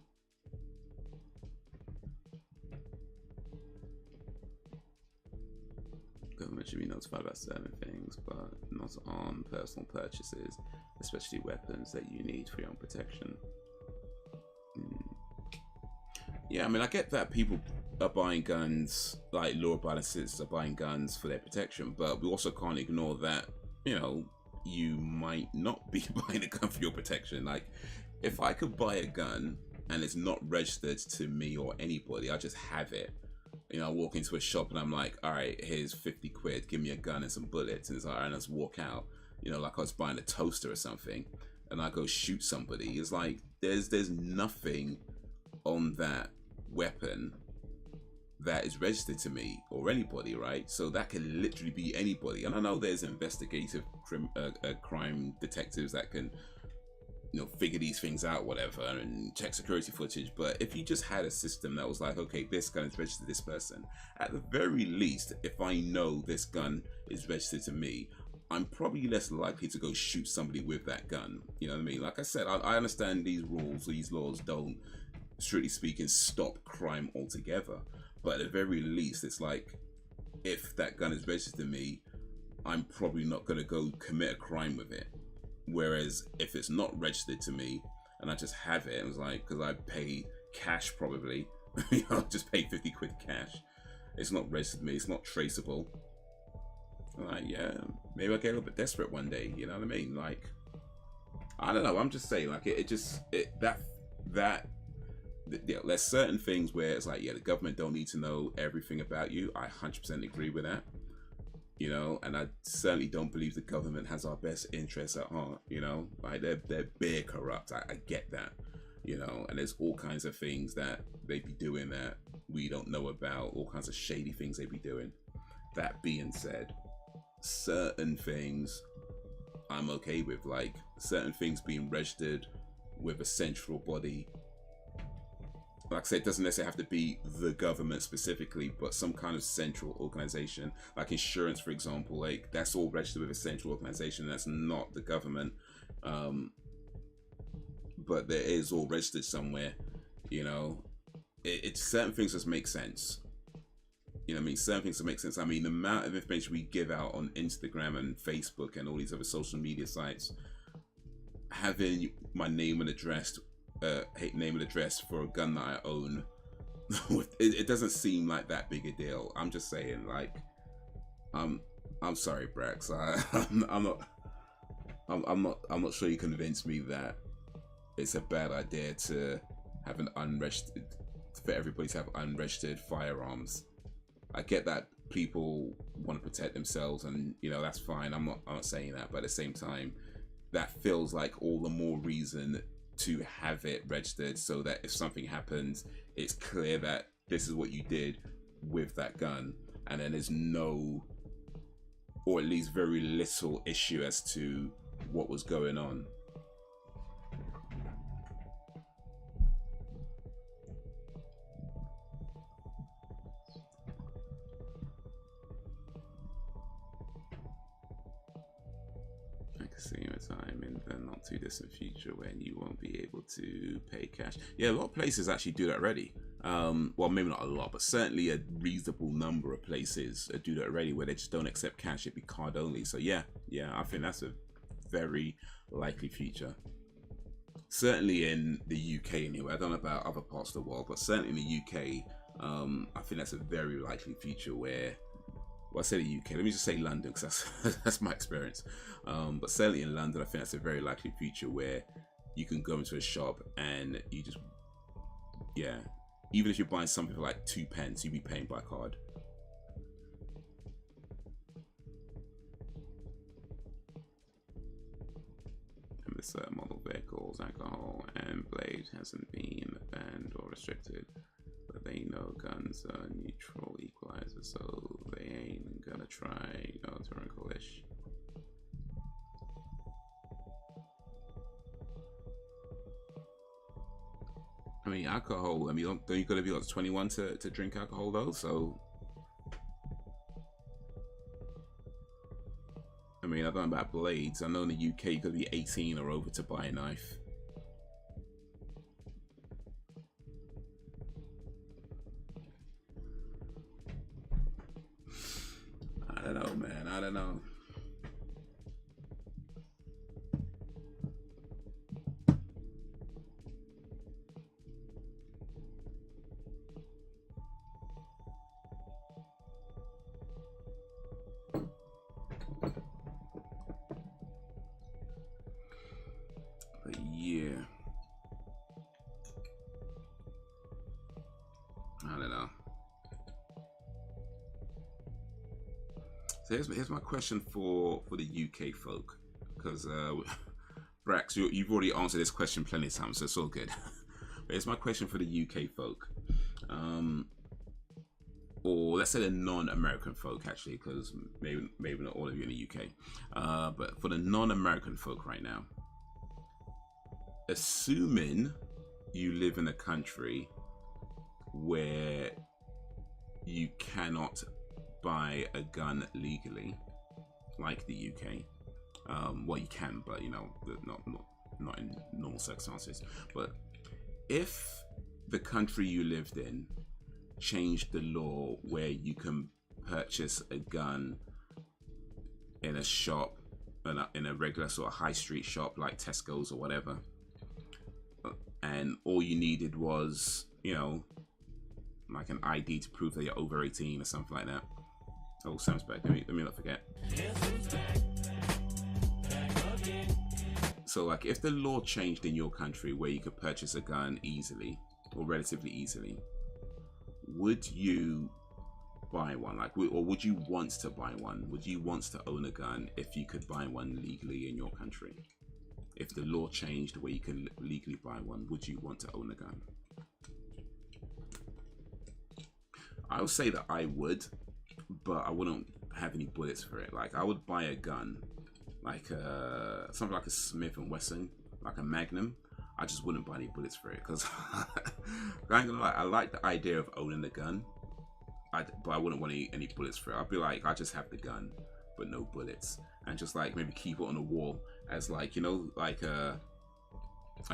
Government should be notified about certain things, but not on personal purchases, especially weapons that you need for your own protection. Yeah, I mean, I get that people are buying guns, like law-abiding citizens are buying guns for their protection, but we also can't ignore that, you know, you might not be buying a gun for your protection. Like, if I could buy a gun and it's not registered to me or anybody, I just have it. You know, I walk into a shop and I'm like, all right, here's 50 quid, give me a gun and some bullets. And it's like, all right, let's walk out. You know, like I was buying a toaster or something, and I go shoot somebody. It's like, there's nothing on that weapon that is registered to me or anybody, right? So that can literally be anybody. And I know there's investigative crime detectives that can, you know, figure these things out, whatever, and check security footage. But if you just had a system that was like, okay, this gun is registered to this person, at the very least, if I know this gun is registered to me, I'm probably less likely to go shoot somebody with that gun. You know what I mean? Like I said, I understand these rules, these laws don't, strictly speaking, stop crime altogether. But at the very least, it's like, if that gun is registered to me, I'm probably not going to go commit a crime with it. Whereas if it's not registered to me and I just have it, it's like, because I pay cash probably, you know, just pay 50 quid cash. It's not registered to me, it's not traceable. Like, yeah, maybe I get a little bit desperate one day, you know what I mean? Like, I don't know, I'm just saying, like, yeah, there's certain things where it's like, yeah, the government don't need to know everything about you. I 100% agree with that. you know, and I certainly don't believe the government has our best interests at heart, you know, like they're bare corrupt. I get that, you know, and there's all kinds of things that they be doing that we don't know about, all kinds of shady things they be doing. That being said, certain things I'm okay with, like certain things being registered with a central body. Like I said, it doesn't necessarily have to be the government specifically, but some kind of central organization, like insurance, for example, like that's all registered with a central organization. That's not the government, but there is all registered somewhere, you know. It's certain things just make sense. You know what I mean? Certain things that make sense. I mean, the amount of information we give out on Instagram and Facebook and all these other social media sites, having my name and address for a gun that I own, it doesn't seem like that big a deal. I'm just saying, like, I'm sorry, Brax. I'm not sure you convinced me that it's a bad idea to have an unregistered, for everybody to have unregistered firearms. I get that people want to protect themselves, and you know that's fine. I'm not saying that, but at the same time, that feels like all the more reason to have it registered, so that if something happens, it's clear that this is what you did with that gun, and then there's no, or at least very little issue as to what was going on. See a time in the not too distant future when you won't be able to pay cash. Yeah, a lot of places actually do that already. Well, maybe not a lot, but certainly a reasonable number of places do that already, where they just don't accept cash. It'd be card only. So yeah, I think that's a very likely future. Certainly in the UK anyway. I don't know about other parts of the world, but certainly in the UK, I think that's a very likely future where, well, I say the UK, let me just say London, because that's my experience. But certainly in London, I think that's a very likely future where you can go into a shop and you just, yeah, even if you're buying something for like 2 pence, you'll be paying by card. And with certain model vehicles, alcohol and blade hasn't been banned or restricted. But they know guns are neutral equalizer, so they ain't gonna try, you know, to wrinkle-ish. I mean, alcohol, I mean, don't you gotta be like 21 to drink alcohol though, so. I mean, I don't know about blades. I know in the UK you gotta be 18 or over to buy a knife. I don't know, man. I don't know. But yeah. I don't know. So here's my question for the UK folk, because Brax, you've already answered this question plenty of times, so it's all good. But here's my question for the UK folk, or let's say the non-American folk actually, because maybe not all of you in the UK, but for the non-American folk right now, assuming you live in a country where you cannot buy a gun legally, like the UK. Well, you can, but you know, not in normal circumstances. But if the country you lived in changed the law where you can purchase a gun in a shop, in a regular sort of high street shop like Tesco's or whatever, and all you needed was, you know, like an ID to prove that you're over 18 or something like that. Oh, Sam's back. Let me not forget. So, like, if the law changed in your country where you could purchase a gun easily, or relatively easily, would you buy one? Like, or would you want to buy one? Would you want to own a gun if you could buy one legally in your country? If the law changed where you can legally buy one, would you want to own a gun? I would say that I would, but I wouldn't have any bullets for it. Like, I would buy a gun, like something like a Smith & Wesson, like a Magnum. I just wouldn't buy any bullets for it, because I ain't gonna lie, I like the idea of owning a gun, but I wouldn't want any bullets for it. I'd be like, I just have the gun, but no bullets, and just like maybe keep it on the wall as like, you know, like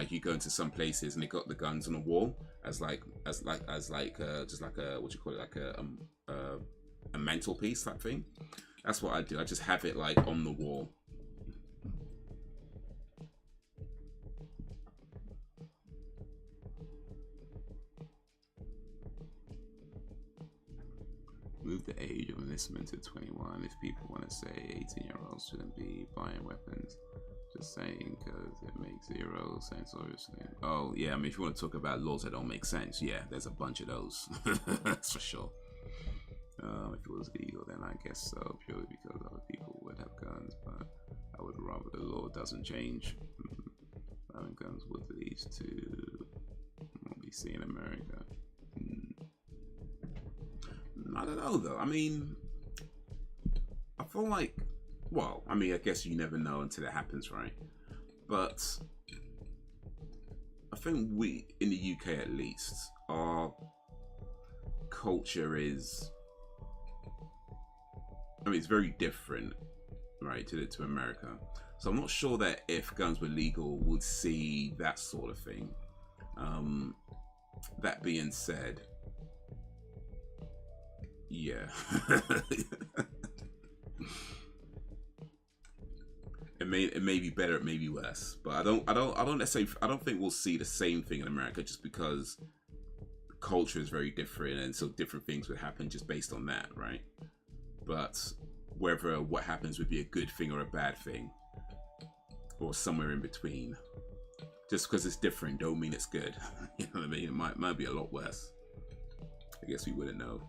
you go into some places and they got the guns on the wall as like just like a, what you call it, like a mantelpiece type thing. That's what I do. I just have it like on the wall. Move the age of enlistment to 21 if people want to say 18-year-olds shouldn't be buying weapons. Just saying, because it makes zero sense, obviously. Oh, yeah, I mean, if you want to talk about laws that don't make sense, yeah, there's a bunch of those. That's for sure. If it was legal, then I guess so, purely because other people would have guns, but I would rather the law doesn't change. Having guns would lead to what we see in America. I don't know, though. I mean, I feel like, well, I mean, I guess you never know until it happens, right? But I think we, in the UK at least, our culture is, I mean, it's very different, right, to America. So I'm not sure that if guns were legal, would see that sort of thing. That being said, yeah. It may be better, it may be worse, but I don't necessarily, I don't think we'll see the same thing in America, just because culture is very different, and so different things would happen just based on that, right? But whether what happens would be a good thing or a bad thing, or somewhere in between, just because it's different don't mean it's good. You know what I mean? It might be a lot worse. I guess we wouldn't know.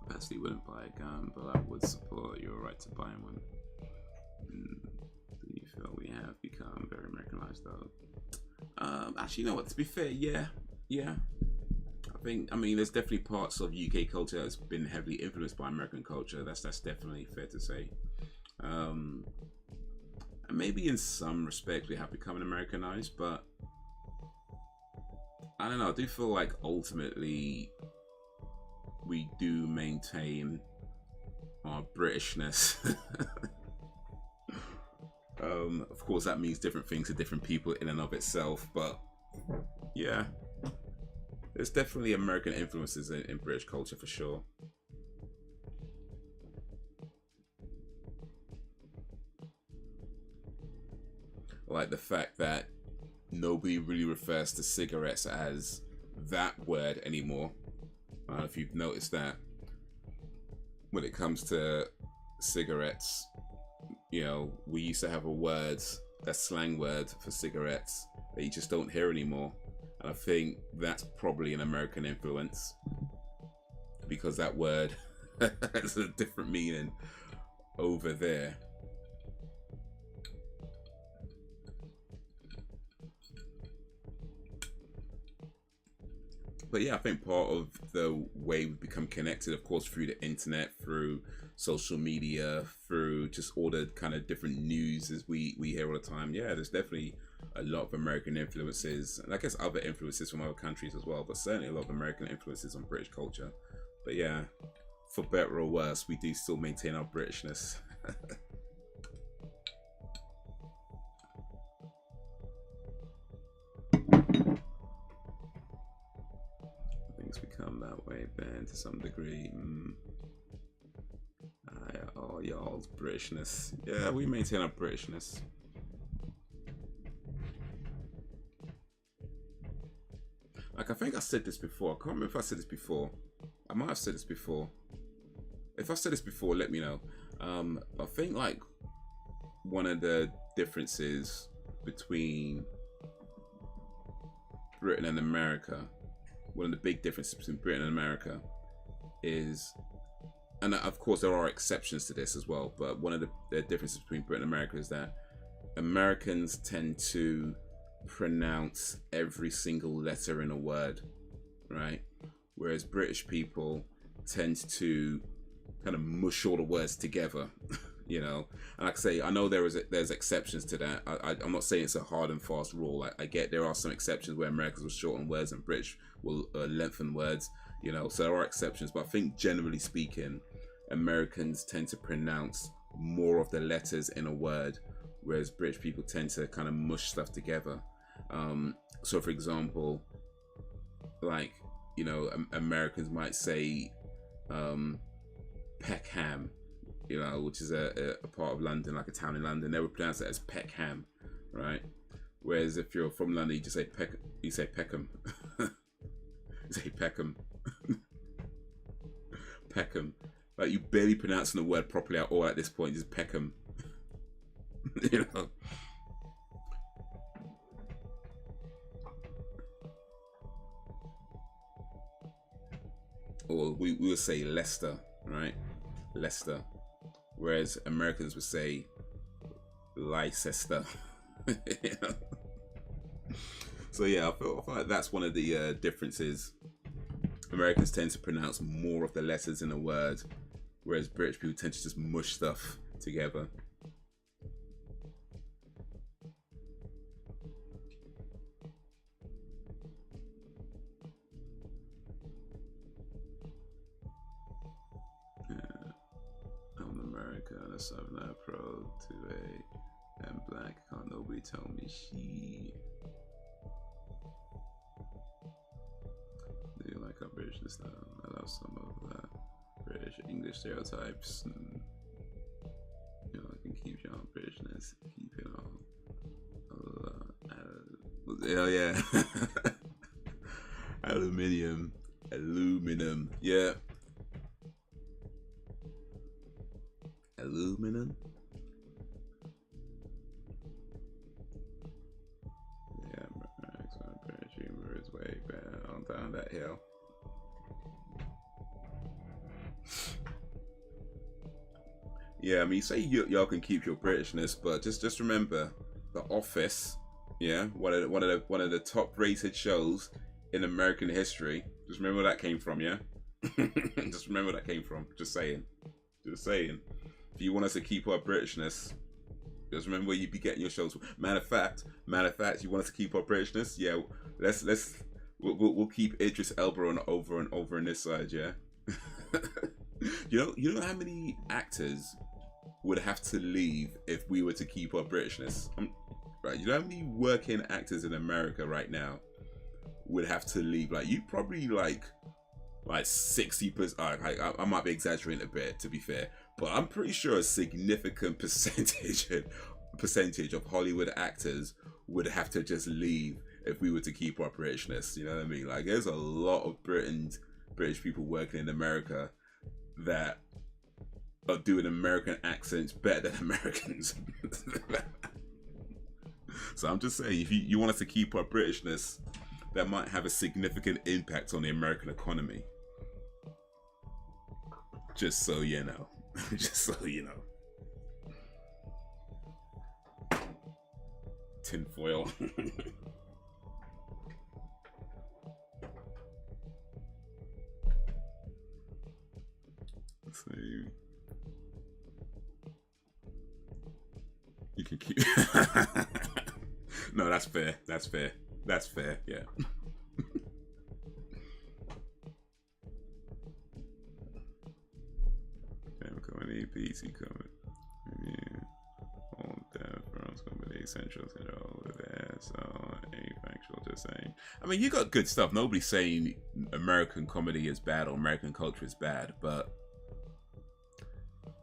Personally wouldn't buy a gun, but I would support your right to buy one. Do you feel we have become very Americanized though? Actually, you know what, to be fair, yeah. I mean, there's definitely parts of UK culture that's been heavily influenced by American culture. That's definitely fair to say. And maybe in some respects we have become Americanized, but I don't know, I do feel like ultimately we do maintain our Britishness. Of course, that means different things to different people in and of itself, but yeah, there's definitely American influences in British culture for sure. Like the fact that nobody really refers to cigarettes as that word anymore. I don't know if you've noticed that. When it comes to cigarettes, you know, we used to have a word, a slang word for cigarettes that you just don't hear anymore. And I think that's probably an American influence, because that word has a different meaning over there. But yeah, I think part of the way we've become connected, of course, through the internet, through social media, through just all the kind of different news as we hear all the time. Yeah, there's definitely a lot of American influences, and I guess other influences from other countries as well, but certainly a lot of American influences on British culture. But yeah, for better or worse, we do still maintain our Britishness. Things become that way, Ben, to some degree. Oh, y'all's Britishness. Yeah, we maintain our Britishness. Like, I think I said this before. I can't remember if I said this before. I might have said this before. If I said this before, let me know. I think, like, one of the differences between Britain and America one of the big differences between Britain and America is, and of course there are exceptions to this as well, but one of the differences between Britain and America is that Americans tend to pronounce every single letter in a word, right? Whereas British people tend to kind of mush all the words together, you know. And like I say, I know there's exceptions to that. I'm not saying it's a hard and fast rule. I get there are some exceptions where Americans will shorten words and British will lengthen words, you know. So there are exceptions, but I think generally speaking, Americans tend to pronounce more of the letters in a word, whereas British people tend to kind of mush stuff together. So for example, like, you know, Americans might say Peckham, you know, which is a part of London, like a town in London. They would pronounce it as Peckham, right? Whereas if you're from London, you just say you say Peckham. You say Peckham. Peckham. Like, you barely pronouncing the word properly at all at this point, just Peckham. You know. Or we would say Leicester, right? Leicester. Whereas Americans would say Leicester. You know? So yeah, I feel like that's one of the differences. Americans tend to pronounce more of the letters in a word, whereas British people tend to just mush stuff together. A 7 Pro 2A and black. Can't nobody tell me she. Do you like our Britishness style? I love some of that British English stereotypes. And, you know, I can keep your Britishness, keep it all. Hell yeah. Aluminum. Yeah. Aluminum. Yeah, British humor is way better on down that hill. Yeah, I mean, say y'all can keep your Britishness, but just remember, The Office, yeah, one of the top rated shows in American history. Just remember where that came from, yeah. Just remember where that came from. Just saying. Just saying. If you want us to keep our Britishness, just remember where you be getting your shows. Matter of fact, you want us to keep our Britishness? Yeah, we'll keep Idris Elba on over and over on this side, yeah. You know how many actors would have to leave if we were to keep our Britishness? Right, you know how many working actors in America right now would have to leave? Like, you probably like 60%. I might be exaggerating a bit, to be fair, but I'm pretty sure a significant percentage of Hollywood actors would have to just leave if we were to keep our Britishness. You know what I mean? Like, there's a lot of British people working in America that are doing American accents better than Americans. So I'm just saying, if you want us to keep our Britishness, that might have a significant impact on the American economy. Just so you know. Just so you know. Tinfoil. So you can keep. No, that's fair. That's fair. That's fair. Yeah. Company, PC coming. Yeah. All that France company central to over there. So ain't factual, just saying. I mean, you got good stuff. Nobody's saying American comedy is bad or American culture is bad, but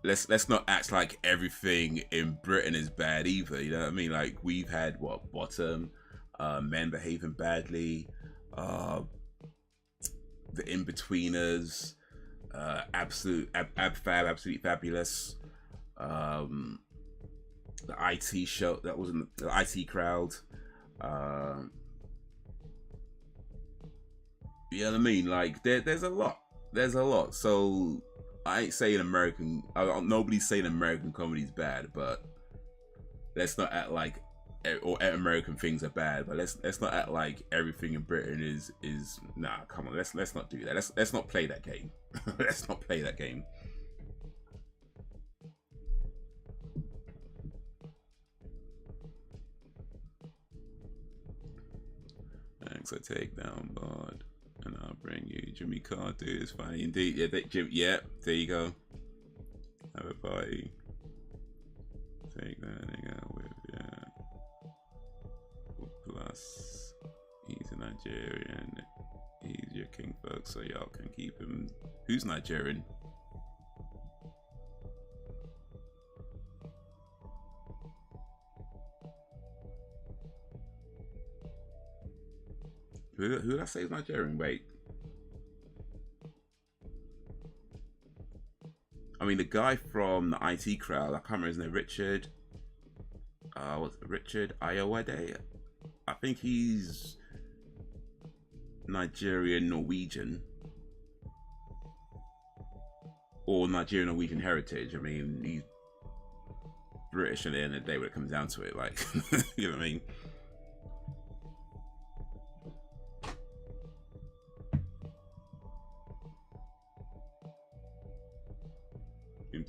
let's not act like everything in Britain is bad either. You know what I mean? Like, we've had Bottom, Men Behaving Badly, The In-Betweeners, Absolutely Fabulous, the IT show, that wasn't the IT Crowd, You know what I mean? Like there's a lot. There's a lot. So I ain't saying nobody's saying American comedy's bad, but let's not act like or American things are bad. But let's not act like everything in Britain is nah. Come on, let's not do that. Let's not play that game. Let's not play that game. Thanks, I take down Bard. And I'll bring you Jimmy Carter. It's funny indeed. Yeah, Jim. Yeah, there you go. Have a party. Take that thing out with Plus, he's a Nigerian. He's your king, folks, so y'all can keep him. Who's Nigerian? Who did I say is Nigerian? Wait. I mean, the guy from the IT crowd, I can't remember his name, Richard. What's it, Richard Ayowade? I think he's Nigerian Norwegian. Or Nigerian Norwegian heritage. I mean, he's British at the end of the day when it comes down to it. Like, you know what I mean?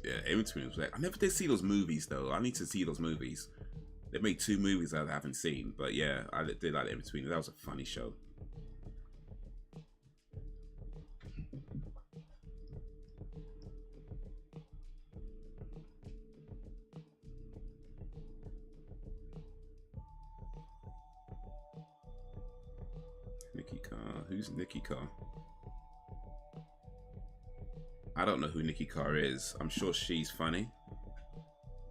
Yeah, In-Between was like, I never did see those movies though. I need to see those movies. They made 2 movies that I haven't seen, but yeah, I did like In-Between. That was a funny show. Nikki Carr. Who's Nikki Carr? I don't know who Nikki Carr is. I'm sure she's funny.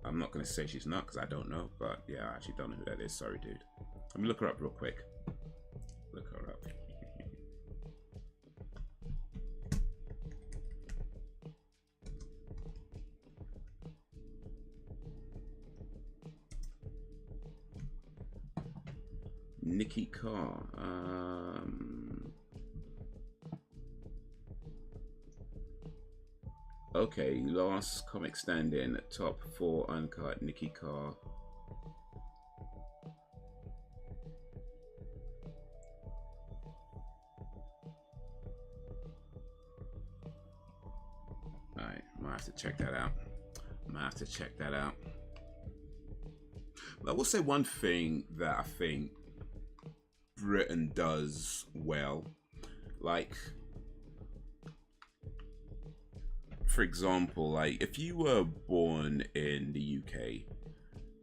I'm not going to say she's not because I don't know. But yeah, I actually don't know who that is. Sorry, dude. Let me look her up real quick. Look her up. Nikki Carr. Okay, last comic stand-in, top 4 uncut, Nikki Carr. Alright, I might have to check that out. But I will say one thing that I think Britain does well, like, for example, like if you were born in the UK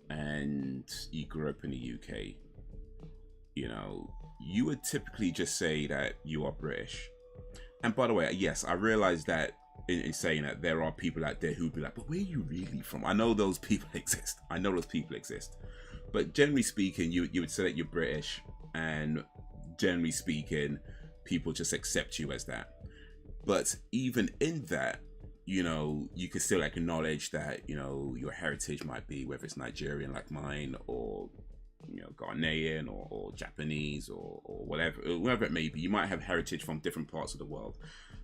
and you grew up in the UK, you know, you would typically just say that you are British. And by the way, yes, I realize that in saying that there are people out there who'd be like, but where are you really from? I know those people exist. But generally speaking, you would say that you're British, and generally speaking, people just accept you as that. But even in that, you know, you can still acknowledge that, you know, your heritage might be, whether it's Nigerian like mine, or, you know, Ghanaian, or Japanese, or whatever it may be. You might have heritage from different parts of the world.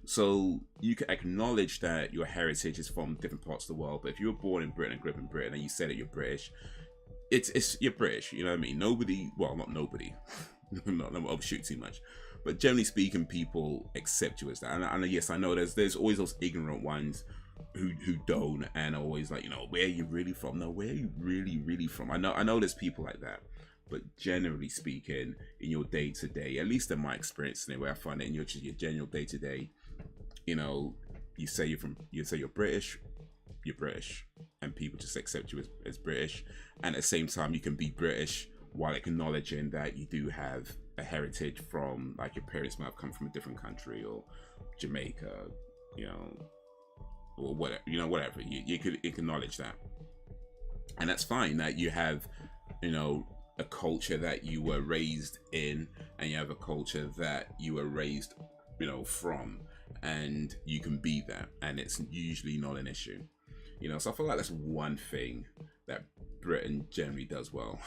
So you can acknowledge that your heritage is from different parts of the world. But if you were born in Britain and grew up in Britain and you say that you're British, you're British, you know what I mean? Nobody, well, not nobody, not overshoot too much, but generally speaking, people accept you as that. And yes, I know there's always those ignorant ones who don't, and are always like, you know, where are you really from? No, where are you really from? I know there's people like that, but generally speaking, in your day to day, at least in my experience, anyway, I find it in your general day to day, you know, you say you're British, you're British, and people just accept you as British. And at the same time, you can be British while acknowledging that you do have a heritage from, like, your parents might have come from a different country, or Jamaica, you know, or whatever, you know, whatever. You could acknowledge that, and that's fine. That you have, you know, a culture that you were raised in, and you have a culture that you were raised, you know, from, and you can be that, and it's usually not an issue. You know, so I feel like that's one thing that Britain generally does well.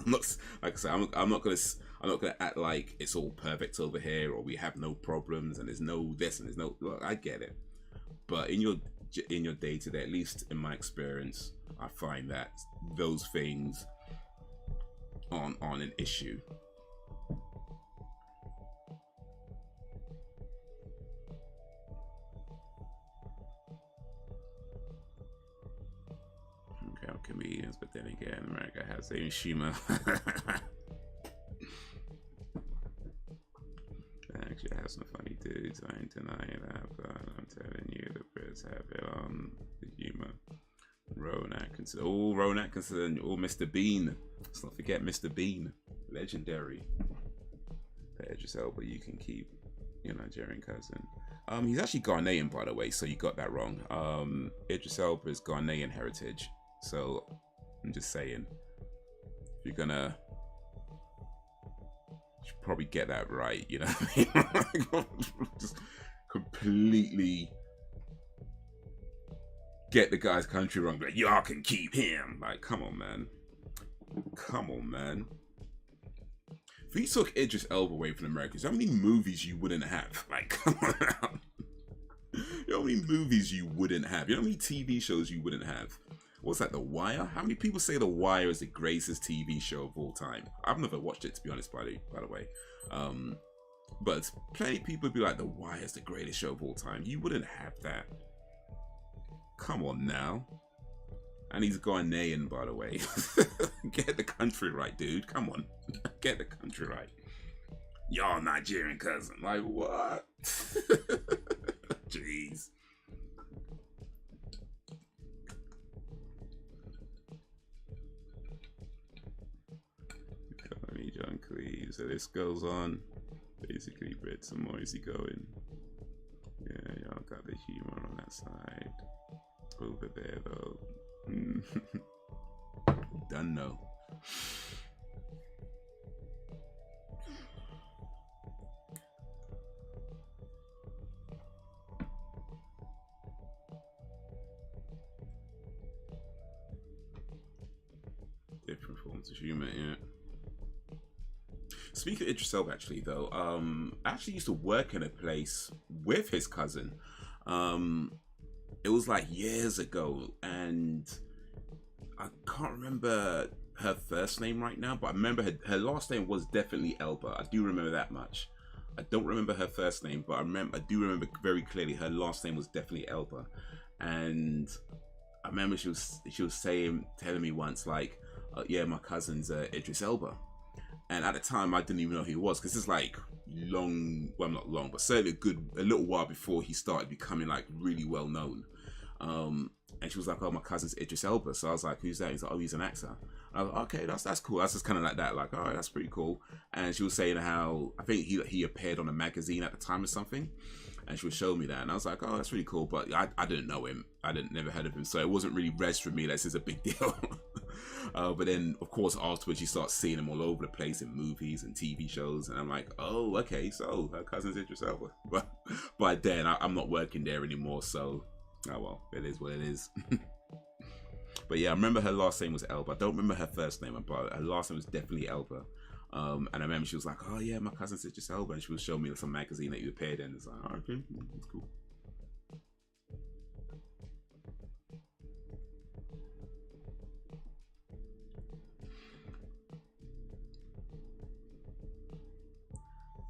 I'm not, like I said, I'm not gonna act like it's all perfect over here, or we have no problems and there's no this and there's no. Look, I get it, but in your day to day, at least in my experience, I find that those things aren't an issue. Okay, comedians, but then again, America has a humor. Actually, I have some funny dudes. I ain't denying that, but I'm telling you, the Brits have it on the humor. Rowan Atkinson. Oh, Rowan Atkinson. Oh, Mr. Bean. Let's not forget Mr. Bean. Legendary. The Idris Elba, you can keep your Nigerian cousin. He's actually Ghanaian, by the way, so you got that wrong. Idris Elba is Ghanaian heritage. So, I'm just saying. If you're gonna... you should probably get that right, you know what I mean? Just completely... get the guy's country wrong, but y'all can keep him. Like, come on, man. Come on, man. If you took Idris Elba away from Americans, how many movies you wouldn't have? Like, come on now. You know how many movies you wouldn't have? You know how many TV shows you wouldn't have? What's that, The Wire? How many people say The Wire is the greatest TV show of all time? I've never watched it, to be honest, by the way. But plenty of people would be like, The Wire is the greatest show of all time. You wouldn't have that. Come on now. And he's Ghanaian, by the way. Get the country right, dude. Come on. Get the country right. Y'all Nigerian cousin. Like, what? Jeez. Connie John Cleves. So this goes on. Basically, Brits are more easygoing. Yeah, y'all got the humor on that side. Over there though. Done no. Different forms of humor, yeah. Speaking of Idris Elba, actually though, I actually used to work in a place with his cousin. It was like years ago, and I can't remember her first name right now, but I remember her last name was definitely Elba. I do remember that much. I don't remember her first name, but I do remember very clearly her last name was definitely Elba. And I remember she was telling me once, like, yeah, my cousin's Idris Elba. And at the time, I didn't even know who he was, because it's like long, well, not long, but certainly a little while before he started becoming like really well known. And she was like, oh, my cousin's Idris Elba. So I was like, who's that? He's like, oh, he's an actor. And I was like, okay, that's cool. That's just kind of like that. Like, all right, that's pretty cool. And she was saying how, I think he appeared on a magazine at the time or something. And she was showing me that. And I was like, oh, that's really cool. But I didn't know him. Never heard of him. So it wasn't really registered for me that this is a big deal. But then, of course, afterwards, you start seeing him all over the place in movies and TV shows. And I'm like, oh, okay, so her cousin's Idris Elba. But by then, I'm not working there anymore. So, oh, well, it is what it is. But yeah, I remember her last name was Elba. I don't remember her first name, but her last name was definitely Elba. And I remember she was like, oh yeah, my cousin's Idris Elba. And she was showing me some magazine that you appeared in. It's like, oh, okay, that's cool.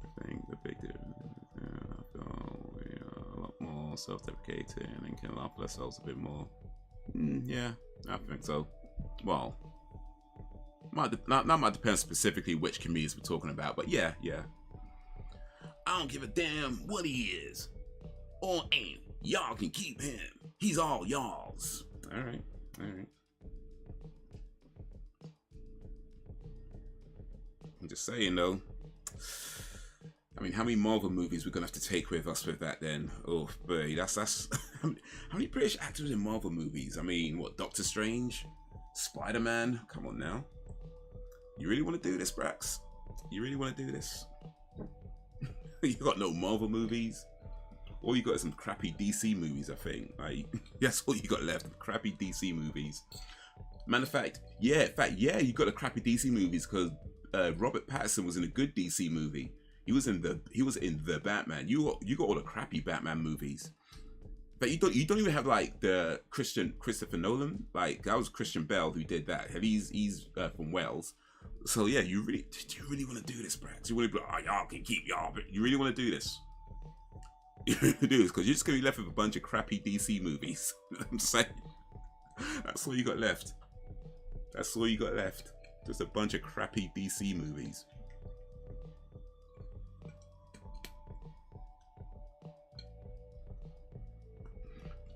I think the big difference, I feel we are a lot more self-deprecating and can laugh at ourselves a bit more. Yeah, I think so. Well, that might depend specifically which comedians we're talking about, but yeah. I don't give a damn what he is or ain't. Y'all can keep him. He's all y'all's. All right. I'm just saying though. I mean, how many Marvel movies we're gonna have to take with us with that then? Oh, boy, that's how many British actors in Marvel movies? I mean, what, Doctor Strange, Spider-Man? Come on now. You really want to do this, Brax? You really want to do this? You got no Marvel movies? All you got is some crappy DC movies, I think. Like, that's all you got left, crappy DC movies. Matter of fact, yeah, you got the crappy DC movies because Robert Pattinson was in a good DC movie. He was in the Batman. You got all the crappy Batman movies. But you don't even have like the Christopher Nolan. Like that was Christian Bale who did that. He's from Wales. So yeah, do you really want to do this, Brad? Do you want to be like, oh, y'all can keep y'all, but you really want to do this? You really want to do this because you're just gonna be left with a bunch of crappy DC movies. I'm saying that's all you got left. That's all you got left. Just a bunch of crappy DC movies.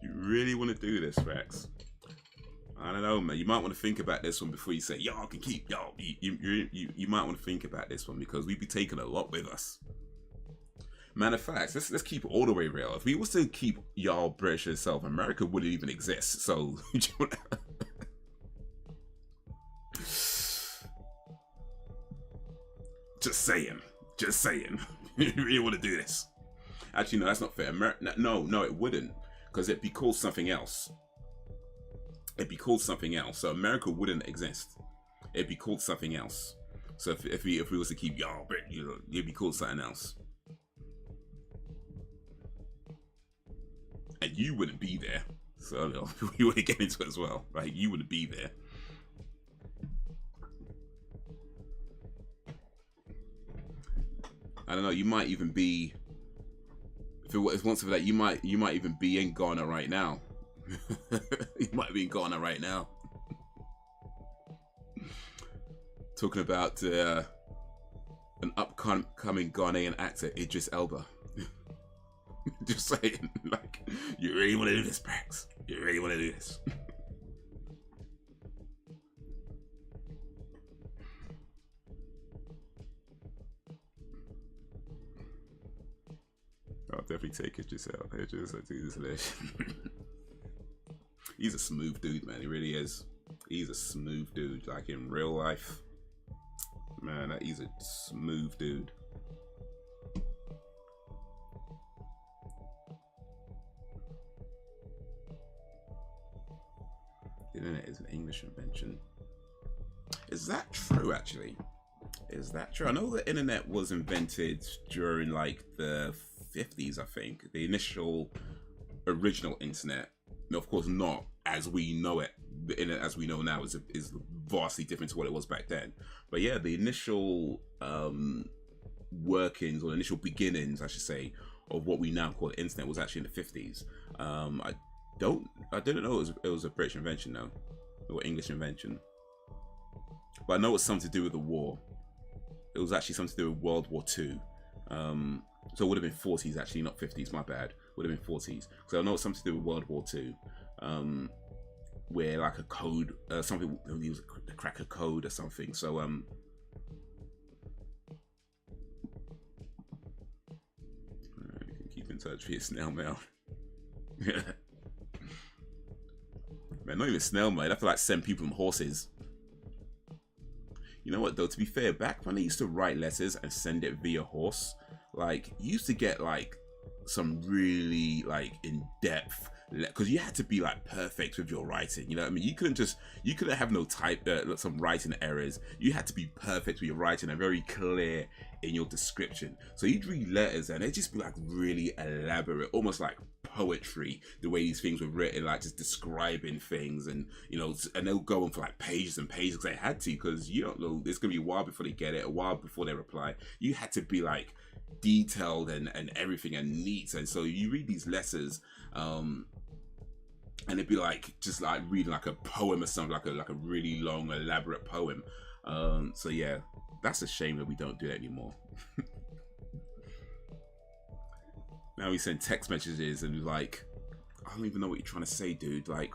You really want to do this, Rex? I don't know, man. You might want to think about this one before you say y'all can keep y'all. You might want to think about this one because we'd be taking a lot with us. Matter of fact, let's keep it all the way real. If we was to keep y'all British itself, America wouldn't even exist. So just saying. You really want to do this? Actually, no, that's not fair. No, it wouldn't, because it'd be called something else. It'd be called something else. So America wouldn't exist. It'd be called something else. So if we was to keep y'all, it'd be called something else. And you wouldn't be there. So we wouldn't get into it as well. Right? You wouldn't be there. I don't know. You might even be. If it was once of that, you might even be in Ghana right now. You might be in Ghana right now. Talking about an upcoming Ghanaian actor, Idris Elba. Just saying, like, you really want to do this, Prax? You really want to do this? I'll definitely take Idris Elba. He's a smooth dude, man. He really is. He's a smooth dude. Like in real life, man, he's a smooth dude. The internet is an English invention. Is that true, actually? Is that true? I know the internet was invented during like the 50s, I think. The initial original internet. No, of course not as we know it. The internet as we know now is vastly different to what it was back then. But yeah, the initial workings, or the initial beginnings, I should say, of what we now call the internet was actually in the 50s. I didn't know it was a British invention though, or English invention. But I know it's something to do with the war. It was actually something to do with World War II. So it would have been 40s actually, not 50s, my bad. Would have been 40s. So I know it's something to do with World War II. Where like a code, something, he was to crack a code or something. So you can keep in touch via snail mail. Man, not even snail mail. I have to like send people from horses. You know what though, to be fair, back when I used to write letters and send it via horse, like you used to get like some really like in-depth, because you had to be like perfect with your writing, you know what I mean? You couldn't have no type, some writing errors. You had to be perfect with your writing and very clear in your description. So you'd read letters and they'd just be like really elaborate, almost like poetry, the way these things were written, like just describing things, and you know, and they'll go on for like pages and pages because they had to, because you don't know, it's gonna be a while before they get it, a while before they reply. You had to be like detailed and everything and neat. And so you read these letters and it'd be like just like reading like a poem or something, like a really long elaborate poem. So yeah, that's a shame that we don't do that anymore. Now we send text messages and like, I don't even know what you're trying to say, dude. Like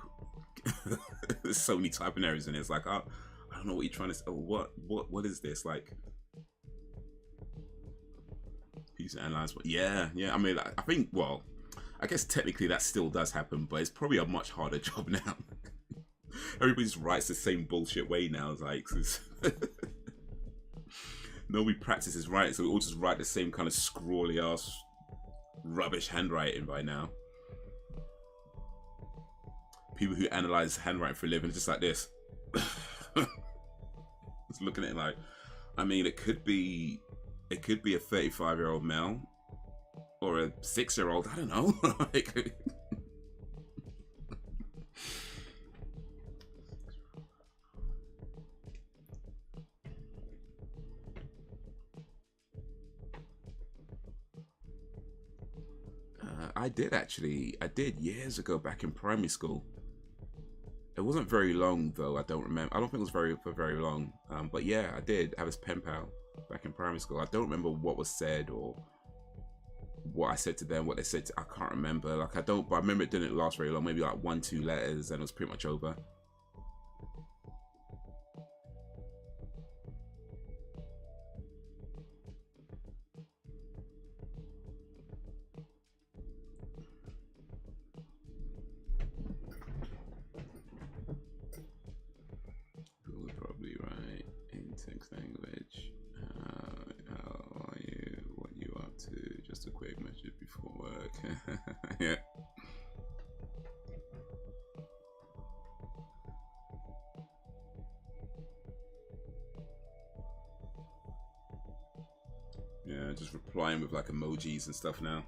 there's so many typing errors in it. It's like, I don't know what you're trying to say. Oh, what is this? Like, use and analyze. But yeah. I mean, I think, well, I guess technically that still does happen, but it's probably a much harder job now. Everybody just writes the same bullshit way now. It's like, nobody practices writing, so we all just write the same kind of scrawly ass rubbish handwriting by now. People who analyze handwriting for a living, it's just like this. It's looking at it like, I mean, it could be a 35-year-old male or a 6-year-old. I don't know. Like, I did actually. I did years ago, back in primary school. It wasn't very long though. I don't remember. I don't think it was for very long. But yeah, I did have this pen pal back in primary school. I don't remember what was said or what I said to them, what they said. I can't remember. Like I don't. But I remember it didn't last very long. Maybe like 1-2 letters, and it was pretty much over. Text language. How are you? What you up to? Just a quick message before work. Yeah. Yeah, just replying with like emojis and stuff now.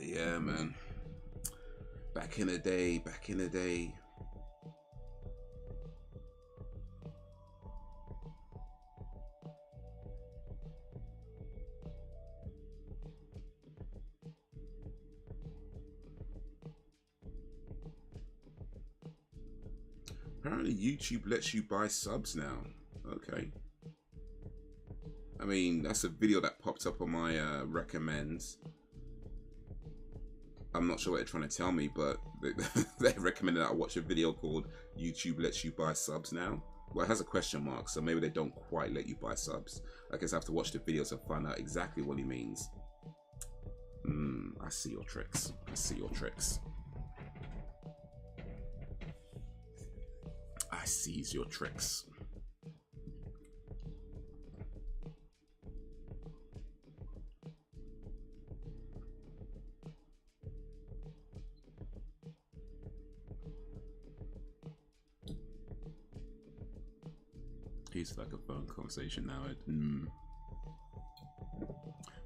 Yeah, man. Back in the day. Apparently YouTube lets you buy subs now. Okay. I mean, that's a video that popped up on my recommends. I'm not sure what they're trying to tell me, but they recommended that I watch a video called YouTube lets you buy subs now. Well, it has a question mark, so maybe they don't quite let you buy subs. I guess I have to watch the video to find out exactly what he means. I see your tricks. I see your tricks. I seize your tricks. It's like a phone conversation now.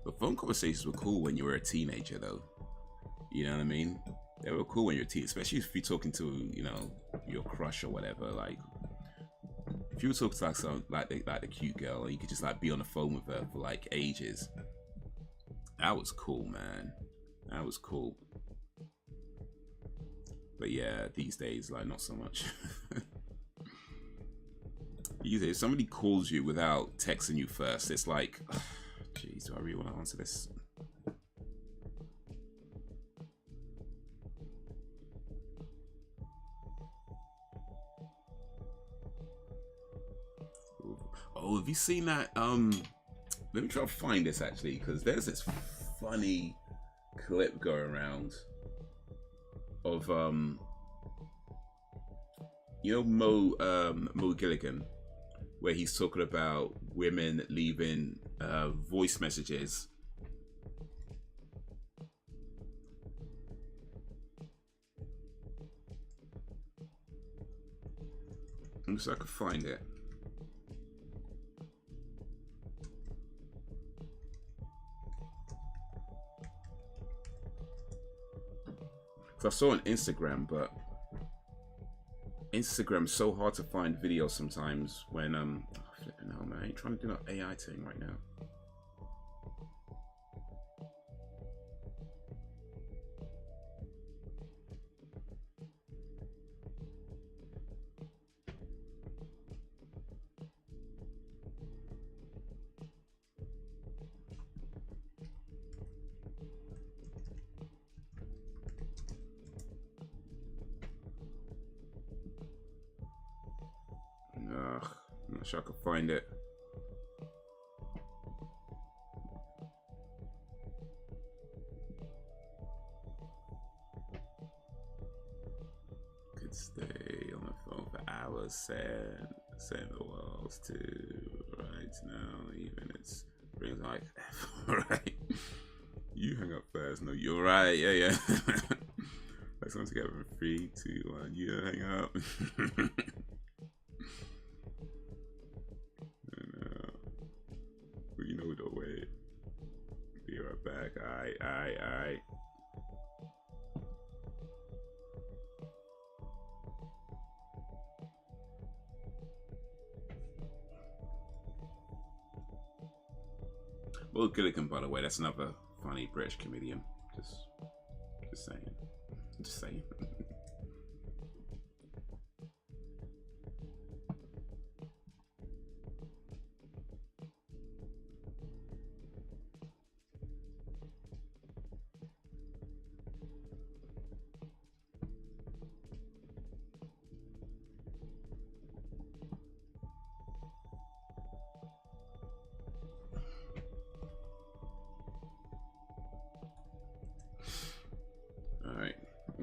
But phone conversations were cool when you were a teenager, though. You know what I mean? They were cool when you're a teen, especially if you're talking to, you know, your crush or whatever. Like, if you were talking to like some like the cute girl, and you could just like be on the phone with her for like ages. That was cool, man. That was cool. But yeah, these days, like, not so much. If somebody calls you without texting you first, it's like, jeez, do I really want to answer this? Oh, have you seen that? Let me try to find this actually, because there's this funny clip going around of you know Mo Gilligan, where he's talking about women leaving voice messages. I'm just so I can find it. Because I saw on Instagram, but Instagram's so hard to find videos sometimes when oh, flipping hell, man, I ain't trying to do that AI thing right now. I'm not sure I can find it. Could stay on the phone for hours. Send the walls to right now. Even it's brings like right. You hang up first. No, you're right. Yeah, yeah. Let's come together for 3, 2, 1. You don't hang up. You know the way. Be right back. Alright. Well, Gilligan, by the way, that's another funny British comedian. Just saying. Just saying.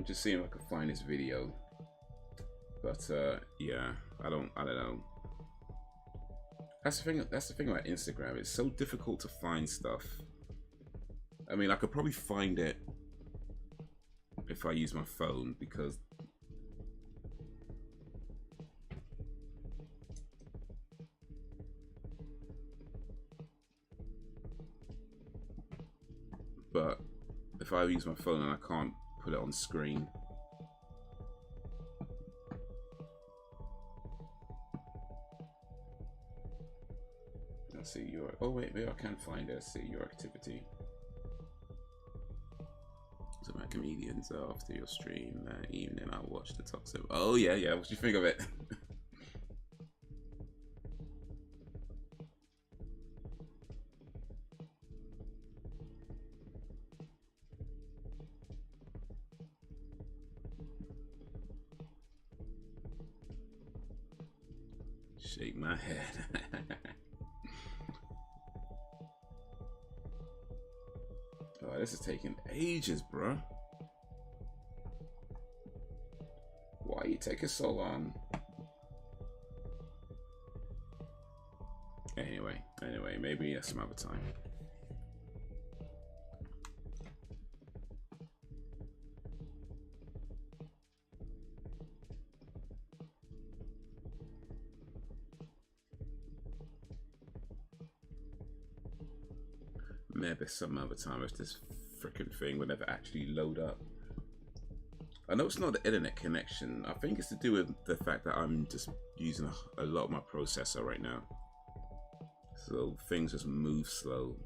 Just seeing if I can find this video, but yeah, I don't know. That's the thing about Instagram. It's so difficult to find stuff. I mean, I could probably find it if I use my phone, because but if I use my phone and I can't put it on screen. Let's see your. Oh wait, maybe I can find it. Let's see your activity. So my comedians after your stream that evening, I'll watch the toxic. Oh yeah. What do you think of it? Shake my head. Oh, this is taking ages, bro. Why are you taking so long? Anyway, maybe some other time. Maybe some other time if this freaking thing would never actually load up. I know it's not the internet connection. I think it's to do with the fact that I'm just using a lot of my processor right now. So things just move slow.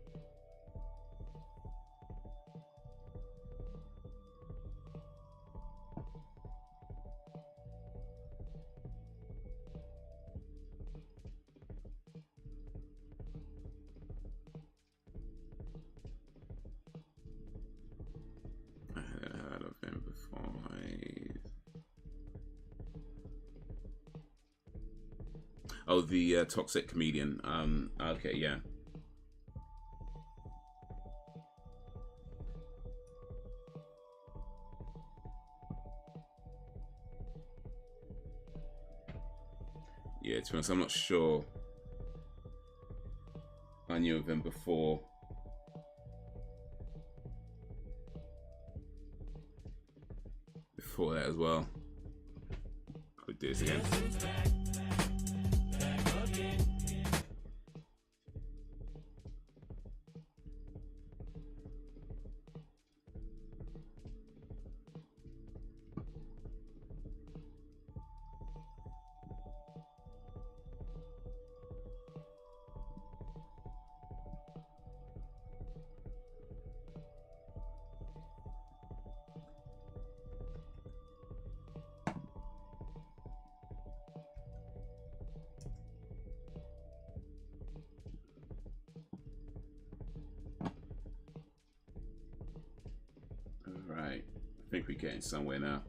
Oh, the toxic comedian. Okay, yeah. Yeah, to be honest, I'm not sure. I knew of him before. Before that as well. I'll do this again. Right, I think we're getting somewhere now.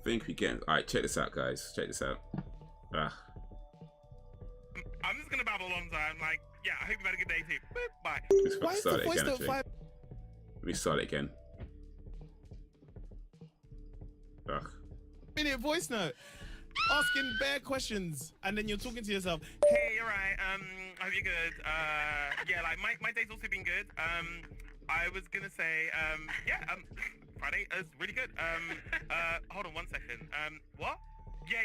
think we get. All right, check this out, guys. Check this out. I'm just gonna babble on, so I'm like, yeah, I hope you've had a good day too. Boop, bye. Why is the voice note 5? Let me start it again. Ugh. Minute voice note. Asking bare questions, and then you're talking to yourself. Hey, you're right. I hope you're good. Yeah, like my day's also been good. I was gonna say, Friday is really good. Hold on 1 second. What? Yeah.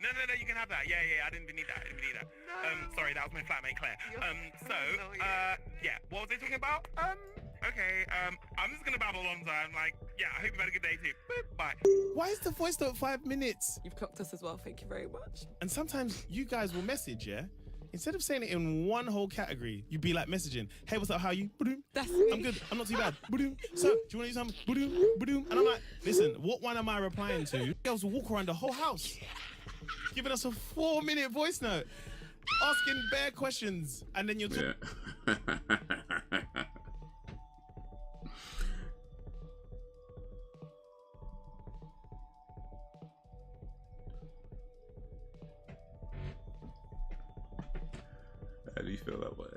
No, you can have that. Yeah, I didn't even need that. No. Sorry, that was my flatmate Claire. Yeah, what was I talking about? Okay, I'm just gonna babble on, so I'm like, yeah, I hope you've had a good day too. Boop, bye. Why is the voice note 5 minutes? You've clocked us as well, thank you very much. And sometimes you guys will message, yeah? Instead of saying it in one whole category, you'd be like messaging, hey, what's up, how are you? That's me. I'm good, I'm not too bad. So, do you want to use something? And I'm like, listen, what one am I replying to? Girls will walk around the whole house, giving us a 4-minute voice note, asking bare questions, and then you're How do you feel that way?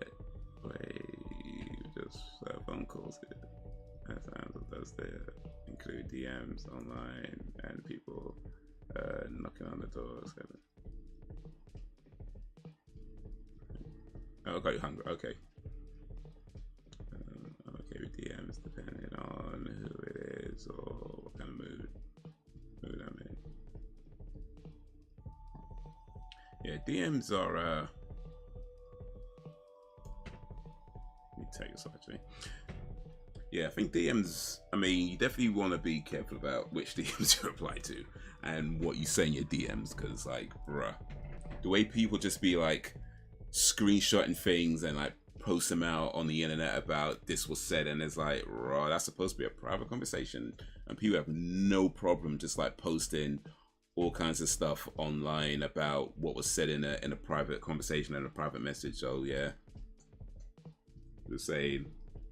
Just phone calls here. As Angel does there, include DMs online and people knocking on the doors. Oh, got you hungry. Okay. Okay with DMs depending on who it is or what kind of mood I'm in. Yeah, DMs are. Take this actually. Yeah, I think DMs, I mean, you definitely want to be careful about which DMs you reply to and what you say in your DMs, because like, bruh, the way people just be like screenshotting things and like post them out on the internet about this was said, and it's like, bruh, that's supposed to be a private conversation, and people have no problem just like posting all kinds of stuff online about what was said in a private conversation and a private message. So yeah, just saying,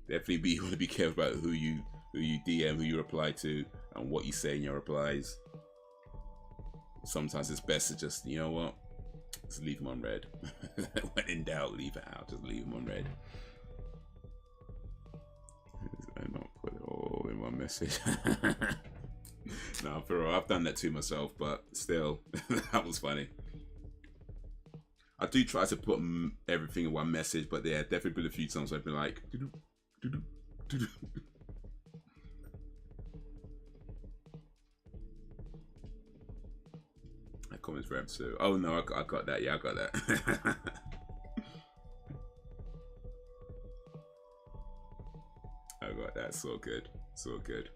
definitely you want to be careful about who you DM, who you reply to, and what you say in your replies. Sometimes it's best to just, you know what, just leave them on red. When in doubt, leave it out. Just leave them on red. I not put it all in one message. No, for real, I've done that too myself, but still, that was funny. I do try to put everything in one message, but there definitely been a few times I've been like, that comments for episode. Oh no, I got that. Yeah, I got that. I got that. So good. So good.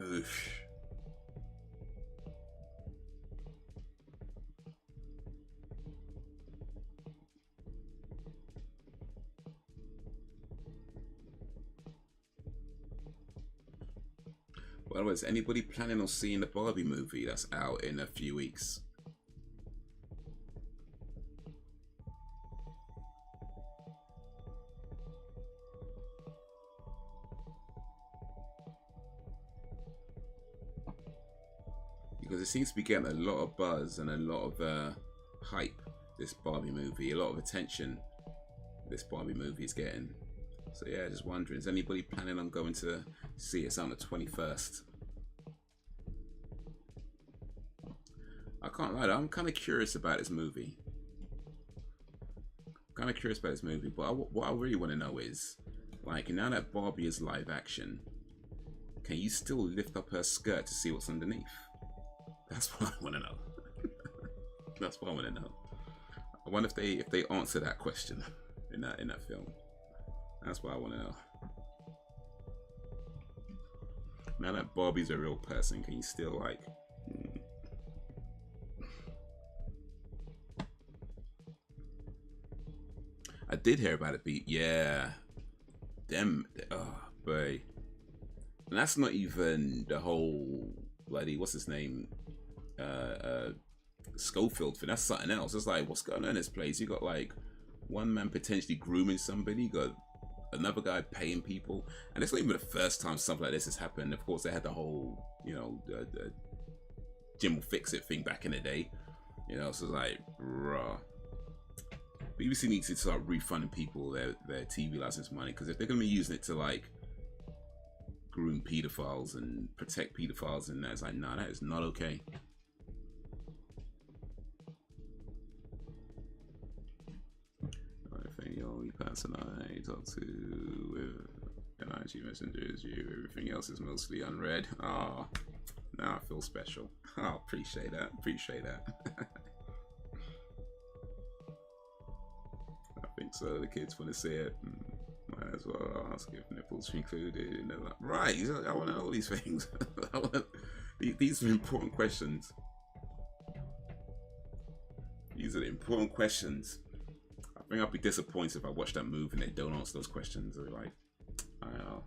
Oof. Well, was anybody planning on seeing the Barbie movie that's out in a few weeks? Because it seems to be getting a lot of buzz and a lot of hype, this Barbie movie, a lot of attention this Barbie movie is getting. So yeah, just wondering, is anybody planning on going to see it? It's on the 21st. I can't lie, I'm kind of curious about this movie. But what I really want to know is, like, now that Barbie is live action, can you still lift up her skirt to see what's underneath? That's what I want to know. That's what I want to know. I wonder if they answer that question in that film. That's what I want to know. Now that Barbie's a real person, can you still like? I did hear about it. Yeah, them. Oh, boy. And that's not even the whole bloody what's his name, Schofield thing. That's something else. It's like, what's going on in this place? You got like one man potentially grooming somebody, you got another guy paying people, and it's not even the first time something like this has happened. Of course, they had the whole, you know, the Jim will fix it thing back in the day, you know. So it's like, raw. BBC needs to start refunding people their TV license money, because if they're gonna be using it to like groom pedophiles and protect pedophiles, and that's like, nah, that is not okay. I think the only person I talk to with an IG Messenger is you. Everything else is mostly unread. Ah, oh, now I feel special. Oh, appreciate that. Appreciate that. I think so. The kids want to see it. Might as well ask if nipples are included. You know, like, right? I want to know all these things. These are important questions. These are the important questions. I think I'll be disappointed if I watch that movie and they don't answer those questions. They're like, I know,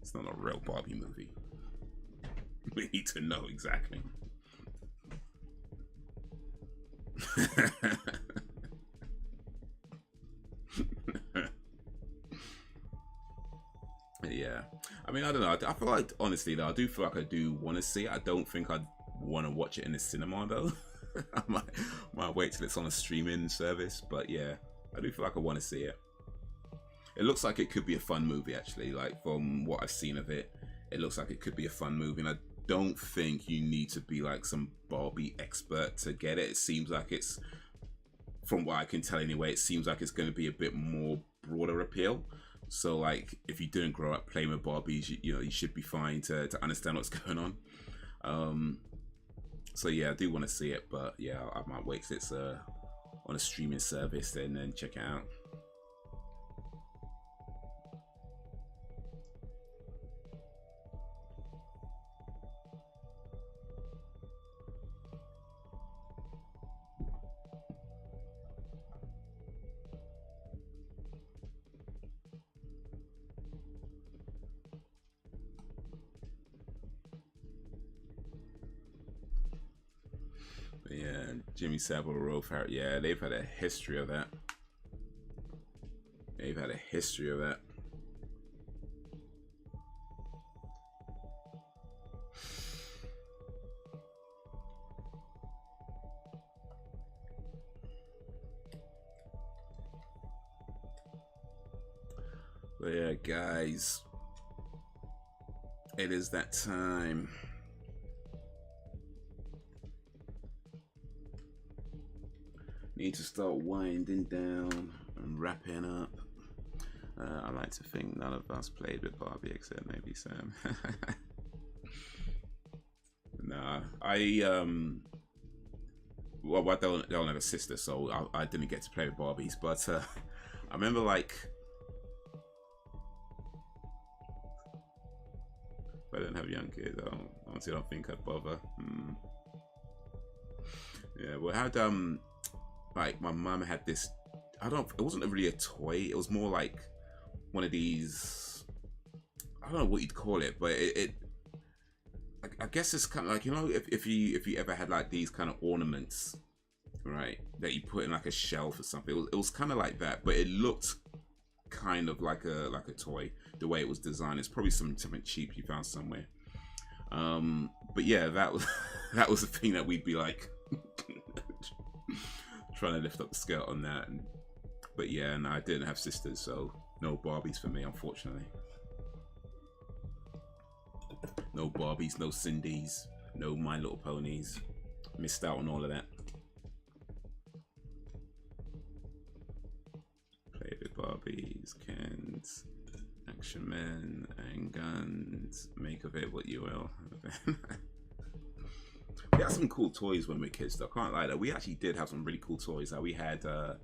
it's not a real Barbie movie. We need to know exactly. Yeah, I mean, I don't know. I feel like, honestly, though, I do feel like I do want to see it. I don't think I'd want to watch it in the cinema, though. I might wait till it's on a streaming service, but yeah, I do feel like I want to see it. It looks like it could be a fun movie, actually. Like, from what I've seen of it, it looks like it could be a fun movie, and I don't think you need to be like some Barbie expert to get it. It seems like it's, from what I can tell anyway, it seems like it's going to be a bit more broader appeal. So like, if you didn't grow up playing with Barbies, you know, you should be fine to understand what's going on. So yeah, I do want to see it, but yeah, I might wait till it's on a streaming service and then check it out. Yeah, Jimmy Savile, Rolf Harris. Yeah, they've had a history of that. They've had a history of that. But yeah, guys, it is that time. Need to start winding down and wrapping up. I like to think none of us played with Barbie except maybe Sam. Nah, well, I don't have a sister, so I didn't get to play with Barbies. But I remember, like, if I don't have young kids, honestly, I don't think I'd bother. Yeah, well, how like, my mum had this, it wasn't really a toy, it was more like one of these, I don't know what you'd call it, but I guess it's kind of like, you know, if you ever had like these kind of ornaments, right, that you put in like a shelf or something, it was kind of like that, but it looked kind of like a toy, the way it was designed. It's probably something cheap you found somewhere. But yeah, that was the thing that we'd be like trying to lift up the skirt on that. But yeah, no, I didn't have sisters, so no Barbies for me, unfortunately. No Barbies, no Cindy's, no My Little Ponies. Missed out on all of that. Play with Barbies, Kens, Action Men, and guns. Make of it what you will. We had some cool toys when we were kids, though. I can't lie, though. We actually did have some really cool toys. We had the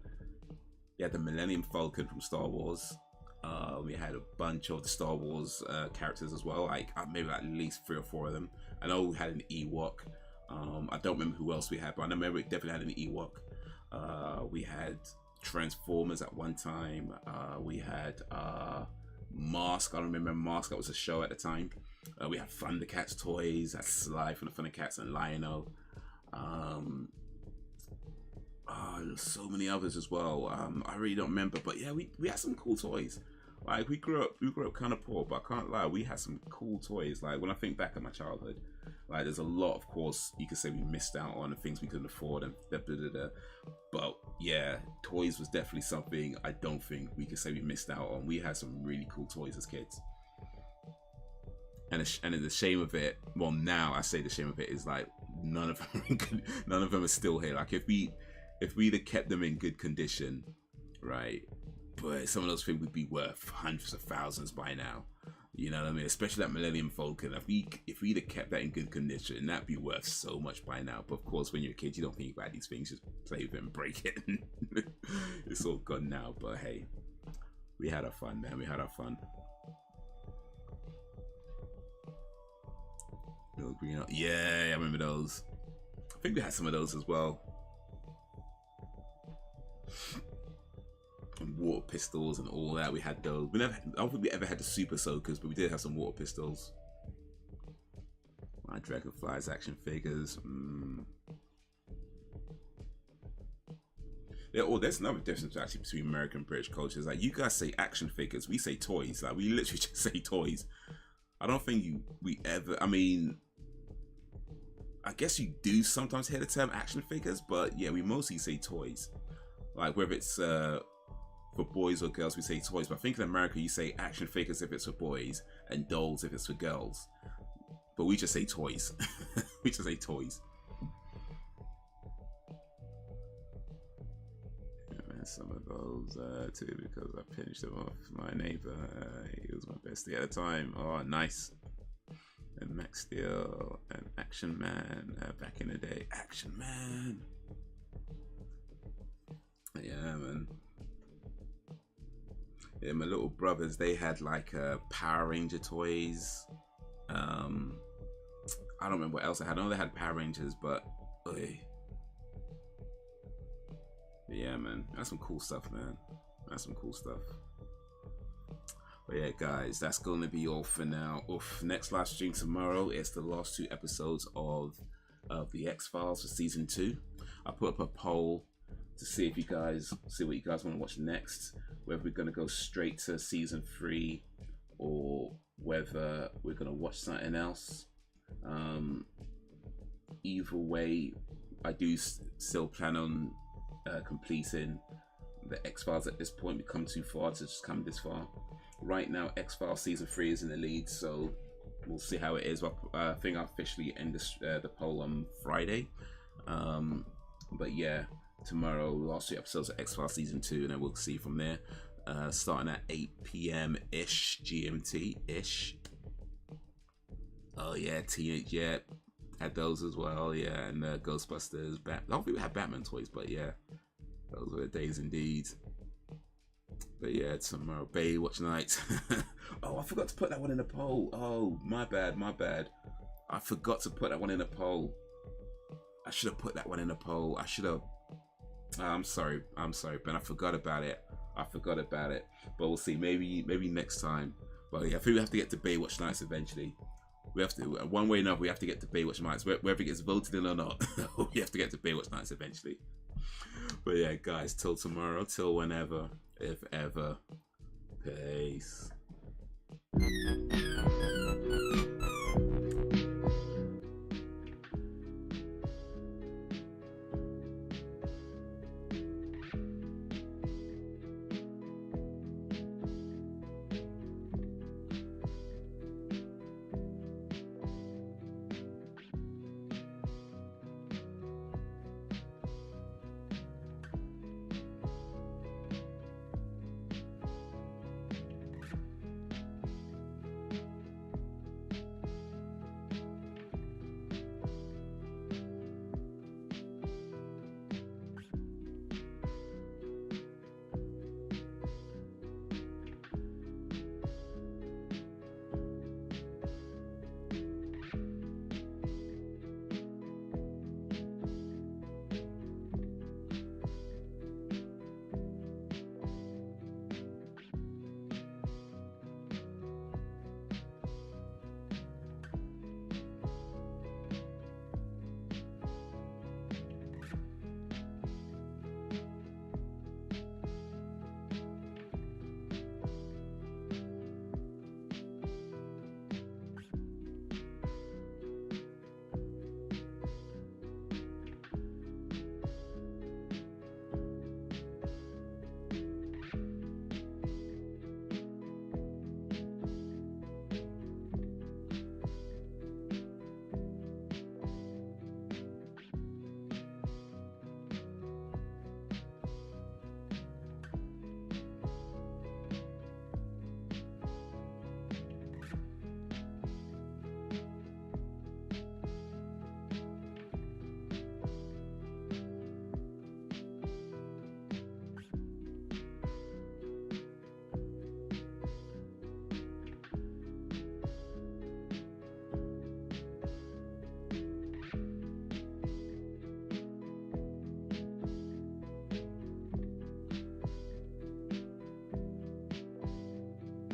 Millennium Falcon from Star Wars. We had a bunch of the Star Wars characters as well, like maybe at least 3 or 4 of them. I know we had an Ewok. I don't remember who else we had, but I remember we definitely had an Ewok. We had Transformers at one time. We had Mask. I remember Mask. That was a show at the time. We had Thundercats toys. That's Sly from the Thundercats and Lion-O. there's so many others as well. I really don't remember, but yeah, we had some cool toys. Like we grew up kind of poor, but I can't lie, we had some cool toys. Like when I think back at my childhood, like there's a lot, of course, you could say we missed out on, and things we couldn't afford, and but yeah, toys was definitely something I don't think we could say we missed out on. We had some really cool toys as kids, and the shame of it, well, now I say the shame of it is like none of them are still here. Like if we'd have kept them in good condition, right, but some of those things would be worth hundreds of thousands by now. You know what I mean? Especially that Millennium Falcon. If we'd have kept that in good condition, that'd be worth so much by now. But of course, when you're a kid, you don't think about these things. Just play with it and break it. It's all gone now. But hey, we had our fun, man. We had our fun. Yeah, I remember those. I think we had some of those as well. And water pistols and all that. We had those. I don't think we ever had the super soakers, but we did have some water pistols. My Dragonflies action figures. Yeah, there's another difference actually between American and British cultures. Like you guys say action figures, we say toys. Like we literally just say toys. I don't think we ever. I mean, I guess you do sometimes hear the term action figures, but yeah, we mostly say toys. Like whether it's for boys or girls, we say toys. But I think in America, you say action figures if it's for boys and dolls if it's for girls. But we just say toys. We just say toys. Yeah, man, some of those too, because I pinched them off my neighbor. He was my bestie at the time. Oh, nice. And Max Steel and Action Man back in the day. Action Man. Yeah, man. Yeah, my little brothers, they had like Power Ranger toys. I don't remember what else I had. I know they had Power Rangers, but yeah, man, that's some cool stuff, man. That's some cool stuff. But yeah, guys, that's going to be all for now. Next live stream tomorrow. It's the last 2 episodes of the X-Files for season 2. I put up a poll to see if you guys what you guys want to watch next, whether we're going to go straight to season 3 or whether we're going to watch something else. Either way, I do still plan on completing the X-Files at this point. We've come too far to just come this far. Right now, X-Files season 3 is in the lead, so we'll see how it is. I think I'll officially end the poll on Friday. But yeah, tomorrow, last 2 episodes of X-Files season 2, and then we'll see from there. Starting at 8 p.m.-ish GMT-ish. Oh yeah, Teenage, yeah, had those as well, yeah, and Ghostbusters. I don't think we had Batman toys, but yeah, those were the days indeed. But yeah, tomorrow, Baywatch night. Oh, I forgot to put that one in the poll. Oh, my bad. I forgot to put that one in the poll. I should have put that one in the poll. I should have. I'm sorry, Ben. I forgot about it. But we'll see. Maybe next time. But yeah, I think we have to get to Baywatch nights eventually. We have to, one way or another, we have to get to Baywatch nights, whether it gets voted in or not. We have to get to Baywatch nights eventually. But yeah, guys, till tomorrow, till whenever, if ever. Peace.